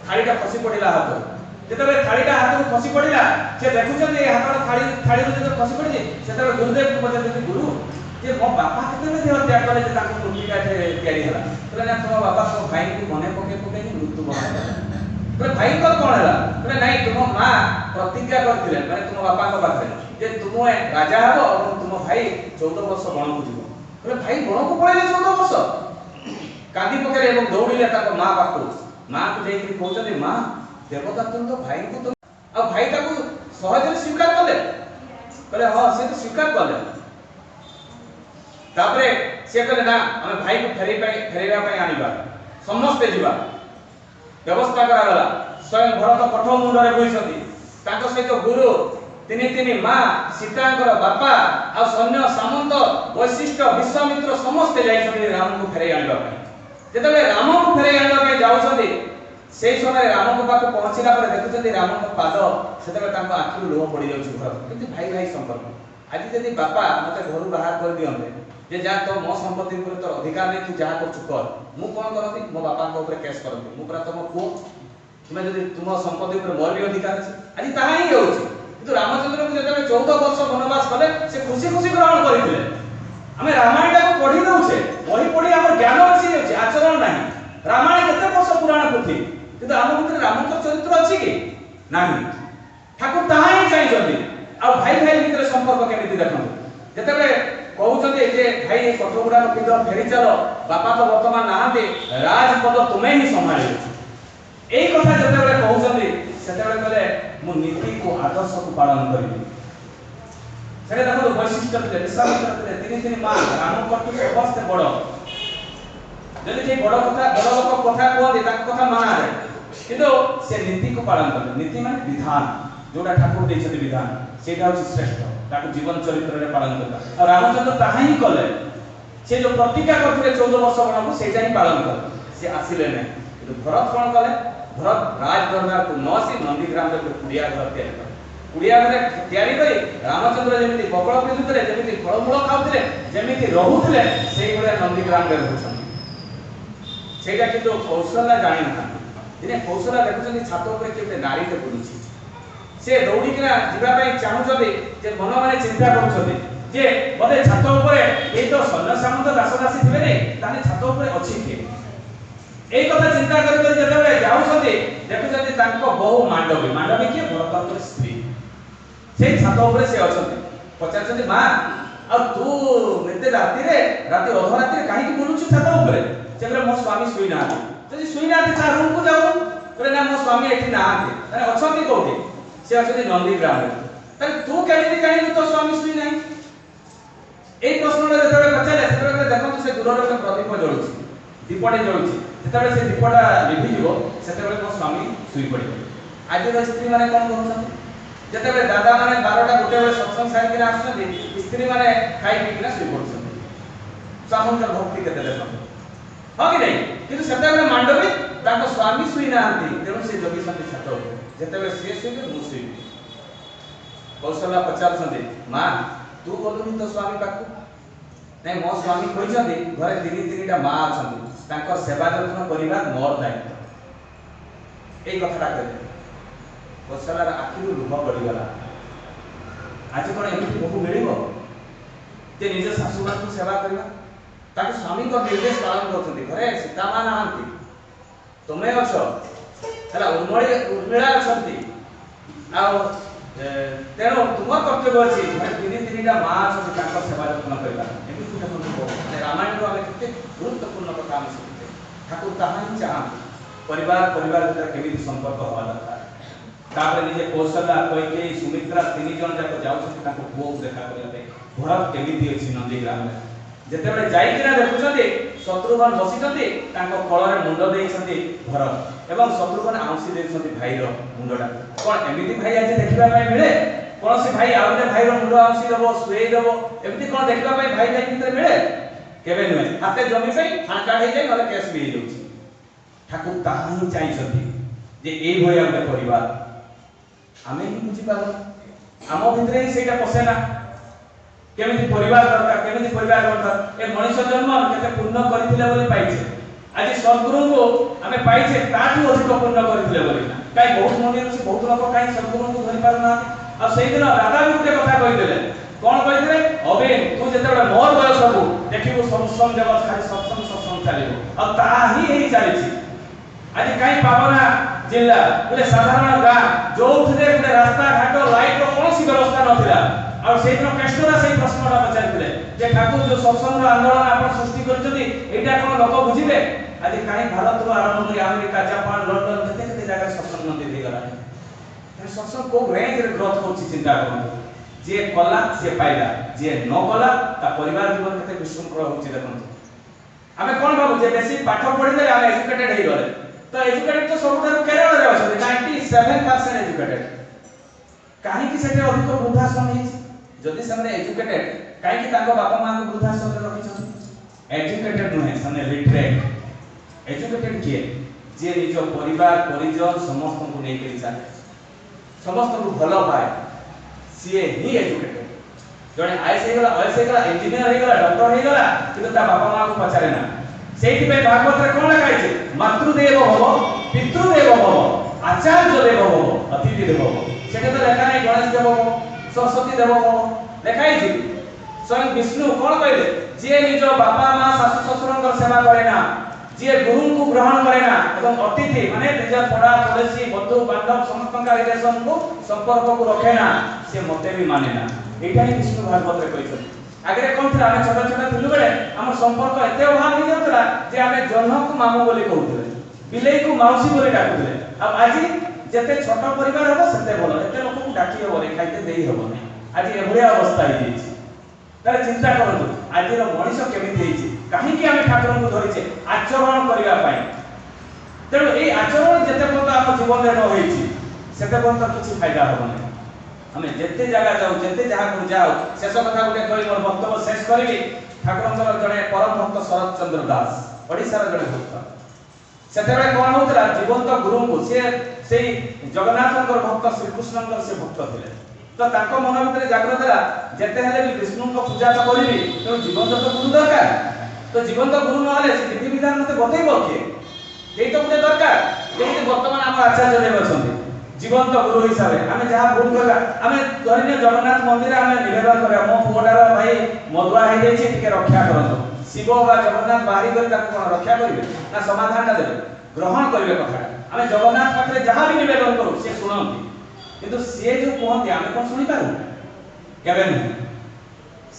ଥାଳିଟା ଖସି ପଡ଼ିଲା ହାତରୁ। ଯେତେବେଳେ ଥାଳିଟା ହାତରୁ ଖସି ପଡ଼ିଲା, ସେ ଦେଖୁଛନ୍ତି ଏ ହାତର ଥାଳିରୁ ଯେତେବେଳେ ଖସି ପଡ଼ିଛି, ସେତେବେଳେ ଗୁରୁଦେବଙ୍କୁ ପଚାରୁଛନ୍ତି, ଗୁରୁ ଯେ ମୋ ବାପା କେତେବେଳେ ଦେହ ତ୍ୟାଗ କଲେ ଯେ ତାଙ୍କ ମୂର୍ତ୍ତିଟା ତିଆରି ହେଲା? କହିଲେ ନା, ତୁମ ବାପା ତୁମ ଭାଇଙ୍କୁ ମନେ ପକେଇ ପକେଇକି ମୃତ୍ୟୁବରଣ କଲେ। କହିଲେ ଭାଇଙ୍କର କ'ଣ ହେଲା? କହିଲେ ନାଇଁ, ତୁମ ମା ପ୍ରତିଜ୍ଞା କରିଥିଲେ, ମାନେ ତୁମ ବାପାଙ୍କ ପାଖରେ ଯେ ତୁମେ ରାଜା ହେବ ଏବଂ ତୁମ ଭାଇ 14 ବର୍ଷ ବଣକୁ ଯିବ। କହିଲେ ଭାଇ ବଣକୁ ପଳେଇଲେ 14 ବର୍ଷ, କାନ୍ଦି ପକେଇଲେ ଏବଂ ଦୌଡ଼ିଲେ ତାଙ୍କ ମା ପାଖକୁ। ମାକୁ ଯାଇକି କହୁଛନ୍ତି ମା ଦେବତା ତୁମ ଭାଇଙ୍କୁ ତ ଆଉ ଭାଇ ତାକୁ ସହଜରେ ସ୍ୱୀକାର କଲେ। କହିଲେ ହଁ ସେ ତ ସ୍ୱୀକାର କଲେ। ତାପରେ ସେ କହିଲେ ନା ଆମେ ଭାଇକୁ ଫେରାଇବା ପାଇଁ ଆଣିବା, ସମସ୍ତେ ଯିବା। ବ୍ୟବସ୍ଥା କରାଗଲା। ସ୍ୱୟଂ ଭରତ କଠ ମୁଣ୍ଡରେ ବହିଛନ୍ତି, ତାଙ୍କ ସହିତ ଗୁରୁ, ତିନି ମା, ସୀତାଙ୍କର ବାପା ଆଉ ସୈନ୍ୟ ସାମନ୍ତ ବୈଶିଷ୍ଟ୍ୟ ବିଶ୍ୱାମିତ୍ର ସମସ୍ତେ ଯାଇଛନ୍ତି ରାମଙ୍କୁ ଫେରାଇ ଆଣିବା ପାଇଁ। ଯେତେବେଳେ ରାମଙ୍କୁ ଫେରାଇ ଆଣିବା ପାଇଁ ଯାଉଛନ୍ତି সেই সময় রামଙ୍କ ପାଖକୁ ପହଞ୍ଚିଲା ପରେ ଦେଖୁଛନ୍ତି ରାମଙ୍କ ପାଦ, ସେତେବେଳେ ତାଙ୍କ ଆଖିରୁ ଲୁହ ପଡ଼ି ଯାଉଛି। ଘର କିନ୍ତୁ ଭାଇ ଭାଇ ସମ୍ପର୍କ। ଆଜି ଯଦି ବାପା ମତେ ଘରୁ ବାହାର କରି ଦିଅନ୍ତେ ଯେ ଯା ତ ମୋ ସମ୍ପତ୍ତି ଉପରେ ତୋର ଅଧିକାର ନାହିଁ, ତୁ ଯାହା କରୁଛୁ କର, ମୁଁ କଣ କରନ୍ତି? ମୋ ବାପାଙ୍କ ଉପରେ କେସ୍ କରନ୍ତି, ମୁଁ ପୁରା ତମ ପୁଅ, ତୁମେ ଯଦି ତୁମ ସମ୍ପତ୍ତି ଉପରେ ମୋର ବି ଅଧିକାର ଅଛି। ଆଜି ତାହା ହିଁ ହେଉଛି। କିନ୍ତୁ ରାମଚନ୍ଦ୍ରଙ୍କୁ ଯେତେବେଳେ 14 ବର୍ଷ ବନବାସ କଲେ ସେ ଖୁସି ଖୁସି ଗ୍ରହଣ କରିଥିଲେ। ଆମେ ରାମାୟଣଟାକୁ ପଢି ଦଉଛେ, ବହି ପଢି ଆମର ଜ୍ଞାନ ଅଛି ଯାଉଛି, ଆଚରଣ ନାହିଁ। ରାମାୟଣ କେତେ ବର୍ଷ ପୁରାଣ ପୋଥି, କିନ୍ତୁ ଆମ ଭିତରେ ରାମଙ୍କ ଚରିତ୍ର ଅଛି କି ନାହିଁ? ଠାକୁର ତାହା ହିଁ ଚାହିଁଛନ୍ତି। ଆଉ ଭାଇ ଭାଇ ଭିତରେ ସମ୍ପର୍କ କେମିତି ଦେଖନ୍ତୁ। ଯେତେବେଳେ କହୁଛନ୍ତି ଯେ ଭାଇ କଠଗୁଡାକ ପିନ୍ଧ ଫେରି ଚାଲ, ବାପା ତ ବର୍ତ୍ତମାନ ନାହାନ୍ତି, ରାଜପଦ ତୁମେ ହିଁ ସମ୍ଭାଳିବ। এই কথা ଯେତେବେଳେ କହୁଛନ୍ତି ସେତେବେଳେ କହିଲେ ମୁଁ ନୀତିକୁ ଆଦର୍ଶକୁ ପାଳନ କରିବି। ସେଟା ଦେଖନ୍ତୁ ବୈଶିଷ୍ଟ୍ୟ ଥିଲେ, ବିଶ୍ୱାମିତ୍ର ଥିଲେ, ତିନି ମା, ରାମଙ୍କଠୁ ସମସ୍ତେ ବଡ଼। ଯଦି କେହି ବଡ଼ ଲୋକ କଥା କୁହନ୍ତି ତାଙ୍କ କଥା ମାନାଯାଏ, କିନ୍ତୁ ସେ ନୀତିକୁ ପାଳନ କଲେ। ନୀତି ମାନେ ବିଧାନ, ଯୋଉଟା ଠାକୁର ଦେଇଛନ୍ତି ବିଧାନ, ସେଇଟା ହେଉଛି ଶ୍ରେଷ୍ଠ, ତାକୁ ଜୀବନ ଚରିତ୍ରରେ ପାଳନ କରିବା। ଆଉ ରାମଚନ୍ଦ୍ର ତାହା ହିଁ କଲେ। ସେ ଯୋଉ ପ୍ରତିଜ୍ଞା କରିଥିଲେ 14 ବର୍ଷ ବଣକୁ, ସେଇଟା ହିଁ ପାଳନ କଲେ। ସେ ଆସିଲେ ନାହିଁ। କିନ୍ତୁ ଭରତ କଣ କଲେ? ଭରତ ରାଜ ଦରବାରକୁ ନ ଆସି ନନ୍ଦୀଗ୍ରାମରେ ଗୋଟେ କୁଡ଼ିଆ ଘର ତିଆରି କଲେ। କୁଡ଼ିଆ ଘର ତିଆରି କରି ରାମଚନ୍ଦ୍ର ଯେମିତି ବକଳ ପିନ୍ଧୁଥିଲେ, ଯେମିତି ଫଳମୂଳ ଖାଉଥିଲେ, ଯେମିତି ରହୁଥିଲେ, ସେଇଭଳିଆ ନନ୍ଦୀଗ୍ରାମରେ ରହୁଛନ୍ତି। ସେଇଟା କିନ୍ତୁ କୌଶଲ୍ୟା ଜାଣିନାହାନ୍ତି। ଦିନେ କୌଶଲ୍ୟା ଦେଖୁଛନ୍ତି ଛାତ ଉପରେ କେତେ ନାରୀଟେ ବୁଲୁଛି। ସେ ଦୌଡ଼ିକିନା ଯିବା ପାଇଁ ଚାହୁଁଛନ୍ତି, ଯେ ମନ ମାନେ ଚିନ୍ତା କରୁଛନ୍ତି ଯେ ବୋଧେ ଛାତ ଉପରେ ଏଇ ତ ସୈନ୍ୟ ସାମନ୍ତ ଦାସଦାସୀ ଥିବେ ନି, ତାହେଲେ ଛାତ ଉପରେ ଅଛି କିଏ? এই কথা চিন্তা କରି ଯେତେବେଳେ ଯାଉଛନ୍ତି ଦେଖୁଛନ୍ତି ତାଙ୍କ ବୋହୂ ମାଣ୍ଡବୀ। ମାଣ୍ଡବୀ କିଏ? ଭରତଙ୍କର ସ୍ତ୍ରୀ। ସେଇ ଛାତ ଉପରେ ସେ ଅଛନ୍ତି। ପଚାରୁଛନ୍ତି ମା ଆଉ ତୁ ଏତେ ରାତିରେ, ରାତି ଅଧରାତିରେ କାହିଁକି ବୁଲୁଛୁ ଛାତ ଉପରେ? ସେ କହିଲେ ମୋ ସ୍ୱାମୀ ଶୋଇନାହାନ୍ତି। ଯଦି ଶୋଇନାହାନ୍ତି ତା ରୁମକୁ ଯାଉନୁ। କହିଲେ ନା ମୋ ସ୍ୱାମୀ ଏଠି ନାହାନ୍ତି। ତାହେଲେ ଅଛନ୍ତି କୋଉଠି? ସେ ଅଛନ୍ତି ନନ୍ଦୀଗ୍ରାମରେ। ତାହେଲେ ତୁ କେମିତି ଜାଣିଲୁ ତୋ ସ୍ୱାମୀ ଶୋଇନାହିଁ? এই প্রশ্নটা যেତେବେଳେ ପଚାরে ସେତେବେଳେ ଦେଖନ୍ତୁ ସେ ଦୂରରେ ଗୋଟେ ପ୍ରଦୀପ ଜଳୁଛି, ଦୀପଟେ ଜଳୁଛି। ଯେତେବେଳେ ସେ ଦୀପଟା ଲିଭିଯିବ ସେତେବେଳେ ମୋ ସ୍ୱାମୀ ଶୋଇ ପଡ଼ିବ। ଆଜିର ସ୍ତ୍ରୀ ମାନେ କଣ କରୁଛନ୍ତି? ଯେତେବେଳେ ଦାଦା ମାନେ 12ଟା ଗୋଟେ ବେଳେ ସତ୍ସଙ୍ଗ ସାରିକିନା ଆସୁଛନ୍ତି, ସ୍ତ୍ରୀ ମାନେ ଖାଇ ପିଇକିନା ଶୋଇ ପଡୁଛନ୍ତି। ସ୍ୱାମୀଙ୍କର ଭକ୍ତି କେତେ ଦେଖନ୍ତୁ, ହଁ କି ନାହିଁ? କିନ୍ତୁ ସେତେବେଳେ ମାଣ୍ଡବୀ ତାଙ୍କ ସ୍ୱାମୀ ଶୋଇ ନାହାନ୍ତି, ତେଣୁ ସେ ଜଗିଛନ୍ତି ଛାତ ଉପରେ। ଯେତେବେଳେ ସେ ଶୋଇବେ ମୁଁ ଶୋଇବି। କୌଶଲ୍ୟା ପଚାରୁଛନ୍ତି ମା ତୁ ଗଲୁନି ତୋ ସ୍ୱାମୀ ପାଖକୁ? ନାଇଁ ମୋ ସ୍ୱାମୀ କହିଛନ୍ତି ଘରେ ତିନିଟା ମା ଅଛନ୍ତି, ତାଙ୍କର ସେବା ଯତ୍ନ କରିବା ମୋର ଦାୟିତ୍ୱ। এই কথাটা କହିଲେ କୌଶଲ୍ୟାର ଆଖିରୁ ଲୁହ ଗଡ଼ିଗଲା। ଆଜି କଣ ଏମିତି ବୋହୂ ମିଳିବ ଯେ ନିଜ ଶାଶୁମାଙ୍କୁ ସେବା କରିବା? ତାକୁ ସ୍ୱାମୀଙ୍କ ନିର୍ଦ୍ଦେଶ ପାଳନ କରୁଛନ୍ତି। ଘରେ ସୀତା ମା ନାହାନ୍ତି, ତୁମେ ଅଛ, ହେଲା ଉର୍ମିଳା ଅଛନ୍ତି, ଆଉ ତେଣୁ ତୁମର କର୍ତ୍ତବ୍ୟ ଅଛି ଘରେ ତିନିଟା ମା ଅଛନ୍ତି, ତାଙ୍କର ସେବା ଯତ୍ନ କରିବା। ଏମିତି ଦେଖନ୍ତୁ ରାମାୟଣରୁ ଆମେ କେତେ ଗୁରୁତ୍ୱପୂର୍ଣ୍ଣ କଥା ଆମେ ଶିଖୁଛେ। ଠାକୁର ତାହା ହିଁ ଚାହାନ୍ତି, ପରିବାର ଭିତରେ କେମିତି ସମ୍ପର୍କ ହେବା ଦରକାର। ତାପରେ ନିଜେ କୌଶଲ୍ୟା, କୈକେୟୀ, ସୁମିତ୍ରା 3 ଜଣ ଯାକ ଯାଉଛନ୍ତି ତାଙ୍କ ପୁଅକୁ ଦେଖା କରିବା ପାଇଁ। ଭରତ କେମିତି ଅଛି ନନ୍ଦୀଗ୍ରାମରେ? ଯେତେବେଳେ ଯାଇକିନା ଦେଖୁଛନ୍ତି ଶତ୍ରୁଘ୍ନ ବସିଛନ୍ତି, ତାଙ୍କ କୋଳରେ ମୁଣ୍ଡ ଦେଇଛନ୍ତି ଭରତ, ଏବଂ ଶତ୍ରୁଘ୍ନ ଆଉଁସି ଦେଇଛନ୍ତି ଭାଇର ମୁଣ୍ଡଟା। କଣ ଏମିତି ଭାଇ ଆଜି ଦେଖିବା ପାଇଁ ମିଳେ? କୌଣସି ଭାଇ ଆଉ ଗୋଟେ ଭାଇର ମୁଣ୍ଡ ଆଉଁସି ଦେବ, ଶୁଏଇ ଦେବ, ଏମିତି କଣ ଦେଖିବା ପାଇଁ ଭାଇ ଭିତରେ ମିଳେ? କେବେ ନୁହେଁ। ହାତେ ଜମି ପାଇଁ ହାଣକାଟ ହେଇଯାଏ, ନହେଲେ କେସ୍ ବି ହେଇଯାଉଛି। ଠାକୁର ତାହା ହିଁ ଚାହିଁଛନ୍ତି ଯେ ଏଇଭଳିଆ ଗୋଟେ ପରିବାର। ଆମେ ହିଁ ବୁଝିପାରୁ, ଆମ ଭିତରେ ହିଁ ସେଇଟା ପଶେନା। କେମିତି ପରିବାର ଦରକାର, କେମିତି ପରିବାର ଦରକାର। ଏ ମଣିଷ ଜନ୍ମ କେତେ ପୂର୍ଣ୍ଣ କରିଥିଲେ ବୋଲି ପାଇଛେ। ଆଜି ସଦ୍ଗୁରୁଙ୍କୁ ଆମେ ପାଇଛେ ତାଠୁ ଅଧିକ ପୂର୍ଣ୍ଣ କରିଥିଲେ ବୋଲି। କାହିଁ ବହୁତ ମନେ ଅଛି, ବହୁତ ଲୋକ କାହିଁ ସଦ୍ଗୁରୁଙ୍କୁ ଧରି ପାରୁନାହାନ୍ତି। ଆଉ ସେଇଦିନ ଦାଦା ବି ଗୋଟେ କଥା କହିଥିଲେ। କଣ କହିଥିଲେ? ଅବିନ ତୁ ଯେତେବେଳେ ମୋର ବୟସକୁ ଦେଖିବୁ ସତ୍ସଙ୍ଗ ଜଗତ ଖାଲି ସତ୍ସଙ୍ଗ ଚାଲିବ। ଆଉ ତାହା ହିଁ ହେଇ ଚାଲିଛି। ଆଜି କାହିଁ ପାବନା ଜିଲ୍ଲା ଗୋଟେ ସାଧାରଣ ଗାଁ, ଯୋଉଥିରେ ଗୋଟେ ରାସ୍ତା ଘାଟ ଲାଇଟର କୌଣସି ବ୍ୟବସ୍ଥା ନଥିଲା, और से दिन केस्टरा से प्रश्नटा पचारिथिले जे ठाकुर जो सत्संग आंदोलन आपण सृष्टि करछथि एटा कोन लोक बुझिबे आज काहे भारत रो आरंभ करी अमेरिका जापान लंडन केते केते जगह सत्संग मंदिर दे गला ए सत्संग को रेंज रे ग्रोथ होछि चिंता करन जे कला से पाइला जे न कला ता परिवार जीवन केते विशृंखल होछि देखन आमे कोन भाबु जे बेसी पाठ पढि दे आमे एजुकेटेड हे गले तो एजुकेटेड तो सबुठार केरल रे अछि 97% एजुकेटेड काहे कि सेटे अधिक वृद्धाश्रम हे जदि सने एजुकेटेड काहे कि ताको बापा मां को वृद्धाश्रम रे रखि छथि एजुकेटेड नुहे सने लिटरेट एजुकेटेड किए जे निज परिवार परिजन समस्त को नै करि चाहे समस्त को भलो पाए सीए ही एजुकेटेड जने आईएस हे गला इंजीनियर हे गला डॉक्टर हे गला किंतु ता बापा मां को पचारे ना सेति पे भागवत रे कोन लिखा छै मातृदेव भव पितृदेव भव आचार्य देव भव अतिथि देव भव सेटा तो लेखा नै गणेश देव भव सरस्वती देव भव लेखाई छै स्वयं विष्णु कोन कहले जे निज बापा मां सासु ससुरंकर सेवा करे ना जे गुरु को ग्रहण करे ना एवं अतिथि माने निज पड़ा पड़ोसी बंधु बांधव समस्त का रिलेशन को संपर्क को रखे ना से मते भी माने ना एटा ही विष्णु भागवत रे कहै आगे कोन थरा हम छोटा छोटा थिलु बेले हमर संपर्क एते अभाव हो जातला जे हमें जन्म को मामू बोली कहउतले बिलेई को मौसी बोली डाकुतले अब आज जते छोट परिवार हो सेते भलो एते लोक को डाकी हो रे खाइते देई होबो नै आज एभलिया अवस्था हे छि तारे चिंता करନ୍ତୁ आज रो मनुष्य केमिति हे छि काहे कि हम ठाकुर को धरि छे आचरण करिवा पई तेणु ए आचरण जते पत हम जीवन रे न होई छि सेते पत किछि फायदा होबो नै हमें जते जगह जाऊ जते जहा को जाऊ शेष कथा गुटे कहि मोर वक्तव्य शेष करबी ठाकुरंकर जने परम भक्त शरद चंद्र दास ओडिसा रे जने भक्त सेते बेले कोन होतला जीवंत गुरु को से जगन्नाथंकर भक्त श्री कृष्णंकर से भक्त थिले तो ताको मन भीतर जागृत होला जते हेले भी विष्णु को पूजा तो करिबी तो जीवंत तो गुरु दरकार तो जीवंत गुरु न हले से विधि विधान मते बतैबो के एई तो गुटे दरकार जेति वर्तमान हम आचार्य देव छथि जीवंत गुरु हिसाबे हमें जहा भूल करला हमें धरिने जगन्नाथ मंदिर हमें निवेदन करे मो पुओडार भाई मदुआ हे जाई छि टिके रक्षा करतो शिव बा जगन्नाथ बाहरी कर ताको कोन रक्षा करिवे ना समाधान ता देबे ग्रहण करिवे कथा हमें जगन्नाथ पाखरे जहा भी निवेदन करू से सुनंती किंतु से जो कहते हमें कोन सुनि पारू केबे नहीं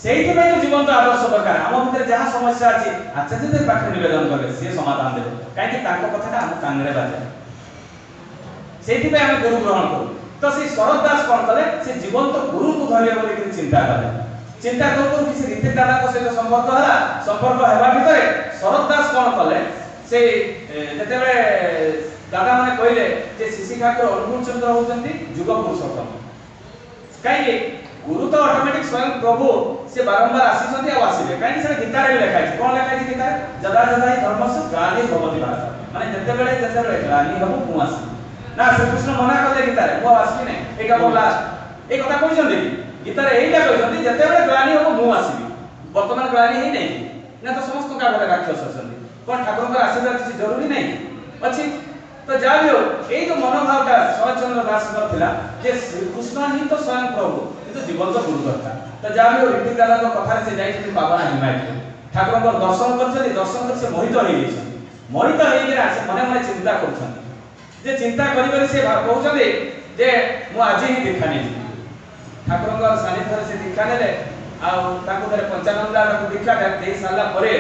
सेहि पे जीवंत आदर्श दरकार हम भीतर जहा समस्या अछि आचार्य देव पाखरे निवेदन करे से समाधान देबे काहे कि ताको कथाटा हम कानरे बाजे सेति पे हम गुरु ग्रहण करू तो से शरद दास कोन कले से जीवंत गुरु को धरिया बोली कि चिंता करू किसी रीति दादा को से संपर्क हेबा भितरे शरद दास कोन कले से जते बे दादा माने कहले जे शिशि ठाकुर अनुकूल चंद्र होचंती युग पुरुषोत्तम काहे गुरु तो ऑटोमेटिक स्वयं प्रभु से बारंबार आसीचंती आ आसीबे काहे से गीता रे लिखा है कोन लिखा है गीता रे जदा जदा ही धर्मस्य ग्लानि भवति भारत माने जते बेले ग्लानि हबो मु आसी ना श्री कृष्ण मना करले गीता रे मु आसी नै एका बोला ए कथा कहजंती गीता रे एटा कहजंती जते बेले ग्लानि हबो मु आसीबी वर्तमान ग्लानि हे नै ना तो समस्त का घरे राक्षस अछंती कोन ठाकुर का आशीर्वाद किछि जरूरी नै अछि तो जाबियो ए जो मनोभावटा शरदचंद्र दास को थिला जे श्री कृष्ण ही तो स्वयं प्रभु किंतु जीवंत गुरु दरकार तो जाबियो रीति दादा को कथा से जाई छि बाबा हिमायत ठाकुर को दर्शन करछथि दर्शन कर से मोहित होई गेछथि मोहित होई गेरा से मने मने चिंता करछथि जे चिंता करि करि से कहउछथि जे मु आज ही दीक्षा नै ठाकुर को सानिध्य से दीक्षा नेले आ ताको धरे पंचानंदा को दीक्षा दे साला परे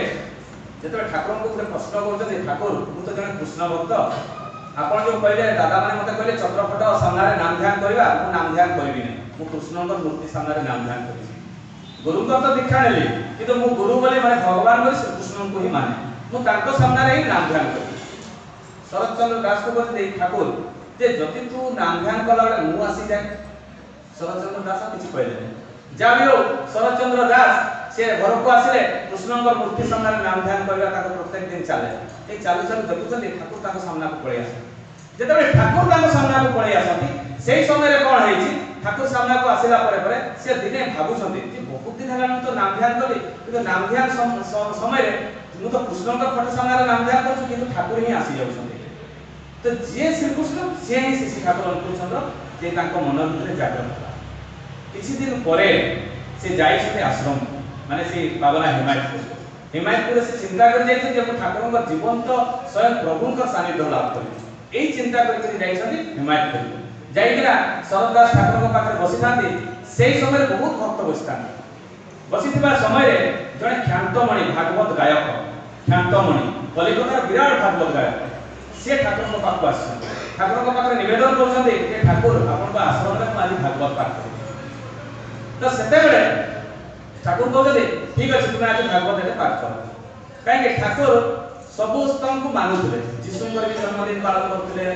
जेते ठाकुर को प्रश्न करछथि ठाकुर मु तो जने कृष्ण भक्त आपण जो कहले दादा माने मते कहले चक्रपट सामने नाम ध्यान करबा मु नाम ध्यान करबी नै मु कृष्णकर मूर्ति सामने नाम ध्यान करबी गुरु को तो दीक्षा नेली किंतु मु गुरु बोले माने भगवान बोले श्री कृष्ण को ही माने मु ताको सामने ही नाम ध्यान करबी शरदचंद्र दास को बोले ठाकुर जे जति तू नाम ध्यान कला बेले मु आसी जाय शरदचंद्र दास किछि कहले नै जाबियो शरदचंद्र दास से घर को आसिले कृष्णकर मूर्ति सामने नाम ध्यान करबा ताको प्रत्येक दिन चले ए चालू चालू देखुछन ठाकुर ताको सामना को पळे आसे जेतबे ठाकुर ताको सामना को पळे आसंती सेही समय रे कोन हेछि ठाकुर सामना को आसिला परे परे से दिने भाबुछंती जे बहुत दिन हला तो नाम ध्यान करली किंतु नाम ध्यान समय रे मु तो कृष्णकर फोटो सामने नाम ध्यान करछु किंतु ठाकुर ही आसी जाउछंती तो जे श्री कृष्ण से ही श्री ठाकुर अनुकूल चंद्र जे ताको मन भितरे जागृत होला किछि दिन परे से जाई छते आश्रम माने से बाबा हिमायतपुर से चिंता कर जाई जे ठाकुर का जीवंत स्वयं प्रभु का सानिध्य लाभ करी एई चिंता कर जाई छथि हिमायतपुर जाई किना शरद दास ठाकुर को पाखरे बसिनांती সেই সময় বহুত ভক্ত বসিথাନ୍ତି। বসিଥିବା ସମୟରେ ଜଣେ କ୍ଷାନ୍ତମଣି ଭାଗବତ ଗାୟକ, କ୍ଷାନ୍ତମଣି କଲିକତାର ବିରାଟ ଭାଗବତ ଗାୟକ, ସେ ଠାକୁରଙ୍କ ପାଖକୁ ଆସିଛନ୍ତି। ଠାକୁରଙ୍କ ପାଖରେ ନିବେଦନ କରୁଛନ୍ତି ଯେ ଠାକୁର ଆପଣଙ୍କ ଆଶ୍ରମରେ ମୁଁ ଆଜି ଭାଗବତ ପାଠ କରିବି। ତ ସେତେବେଳେ ଠାକୁର କହୁଛନ୍ତି ଠିକ ଅଛି ତୁମେ ଆଜି ଭାଗବତ ଏଠି ପାଠ କର। କାହିଁକି ଠାକୁର ସମସ୍ତଙ୍କୁ ମାନୁଥିଲେ। ଯୀଶୁଙ୍କର ବି ଜନ୍ମଦିନ ପାଳନ କରୁଥିଲେ,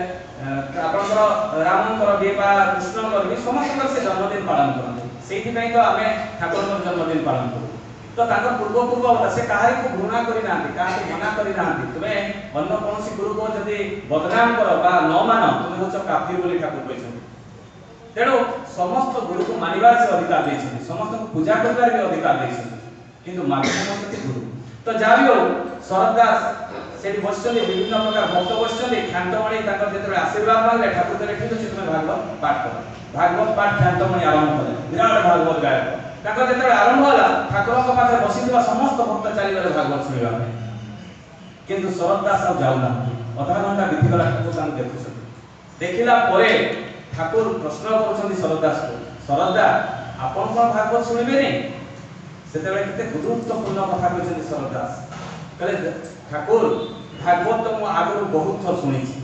ଆପଣଙ୍କର ରାମଙ୍କର ବି ବା କୃଷ୍ଣଙ୍କର ବି ସମସ୍ତଙ୍କର ସେ ଜନ୍ମଦିନ ପାଳନ କରନ୍ତି। ସେଇଥିପାଇଁ ତ ଆମେ ଠାକୁରଙ୍କର ଜନ୍ମଦିନ ପାଳନ କରୁ। ତ ତାଙ୍କ ପୂର୍ବ ସେ କାହାରିକୁ ଘୃଣା କରିନାହାନ୍ତି, କାହାକୁ ମନା କରିନାହାନ୍ତି। ତୁମେ ଅନ୍ୟ କୌଣସି ଗୁରୁକୁ ଯଦି ବଦନାମ କର ବା ନ ମାନ ତୁମେ ହଉଛ କାଫିର ବୋଲି ଠାକୁର କହିଛନ୍ତି। ତେଣୁ ସମସ୍ତ ଗୁରୁକୁ ମାନିବାର ସେ ଅଧିକାର ଦେଇଛନ୍ତି, ସମସ୍ତଙ୍କୁ ପୂଜା କରିବାର ବି ଅଧିକାର ଦେଇଛନ୍ତି, କିନ୍ତୁ ମାଧ୍ୟମ ହଉଛନ୍ତି ଗୁରୁ। ତ ଯାହା ବି ହଉ ଶରତ ଦାସ ସେଠି ବସିଛନ୍ତି, ବିଭିନ୍ନ ପ୍ରକାର ଭକ୍ତ ବସିଛନ୍ତି। କ୍ଷାନ୍ତମଣି ତାଙ୍କର ଯେତେବେଳେ ଆଶୀର୍ବାଦ ମାଗିଲେ ଠାକୁର କହିଲେ ଠିକ ଅଛି ତୁମେ ଭାଗବତ ପାଠ କର। ଭାଗବତ ପାଠ କ୍ଷାନ୍ତମଣି ଆରମ୍ଭ କଲେ, ବିରାଟ ଭାଗବତ ଗାୟକ। ତାଙ୍କର ଯେତେବେଳେ ଆରମ୍ଭ ହେଲା ଠାକୁରଙ୍କ ପାଖରେ ବସିଥିବା ସମସ୍ତ ଭକ୍ତ ଚାଲିଗଲେ ଭାଗବତ ଶୁଣିବା ପାଇଁ, କିନ୍ତୁ ଶରତ ଦାସ ଆଉ ଯାଉନାହାନ୍ତି। ଅଧା ଘଣ୍ଟା ବିତିଗଲା, ଠାକୁର ତାଙ୍କୁ ଦେଖୁଛନ୍ତି। ଦେଖିଲା ପରେ ଠାକୁର ପ୍ରଶ୍ନ କରୁଛନ୍ତି ଶରତ ଦାସକୁ, ଶରତ ଦା ଆପଣ କଣ ଭାଗବତ ଶୁଣିବେନି? ସେତେବେଳେ କେତେ ଗୁରୁତ୍ୱପୂର୍ଣ୍ଣ କଥା କହିଛନ୍ତି ଶରତ ଦାସ। କହିଲେ ଠାକୁର ଭାଗବତ ତ ମୁଁ ଆଗରୁ ବହୁତ ଥର ଶୁଣିଛି,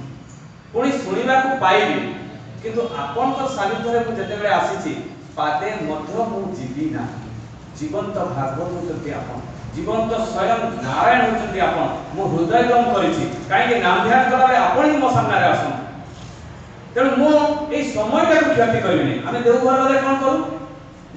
ପୁଣି ଶୁଣିବାକୁ ପାଇଲି, କିନ୍ତୁ ଆପଣଙ୍କ ସାନିଧ୍ୟରେ ମୁଁ ଯେତେବେଳେ ଆସିଛି ପାଦେ ମଧ୍ୟ ମୁଁ ଯିବି ନାହିଁ। ଜୀବନ୍ତ ଭାଗବତ ହେଉଛନ୍ତି ଆପଣ, ଜୀବନ୍ତ ସ୍ୱୟଂ ନାରାୟଣ ହେଉଛନ୍ତି ଆପଣ। ମୁଁ ହୃଦୟଙ୍ଗମ କରିଛି, କାହିଁକି ନାମ ଧ୍ୟାନ କଲାବେଳେ ଆପଣ ହିଁ ମୋ ସାମ୍ନାରେ ଆସନ୍ତି। ତେଣୁ ମୁଁ ଏଇ ସମୟଟାକୁ କ୍ଷତି କରିବିନି। ଆମେ ଦେଓଘର ଗଲେ କଣ କରୁ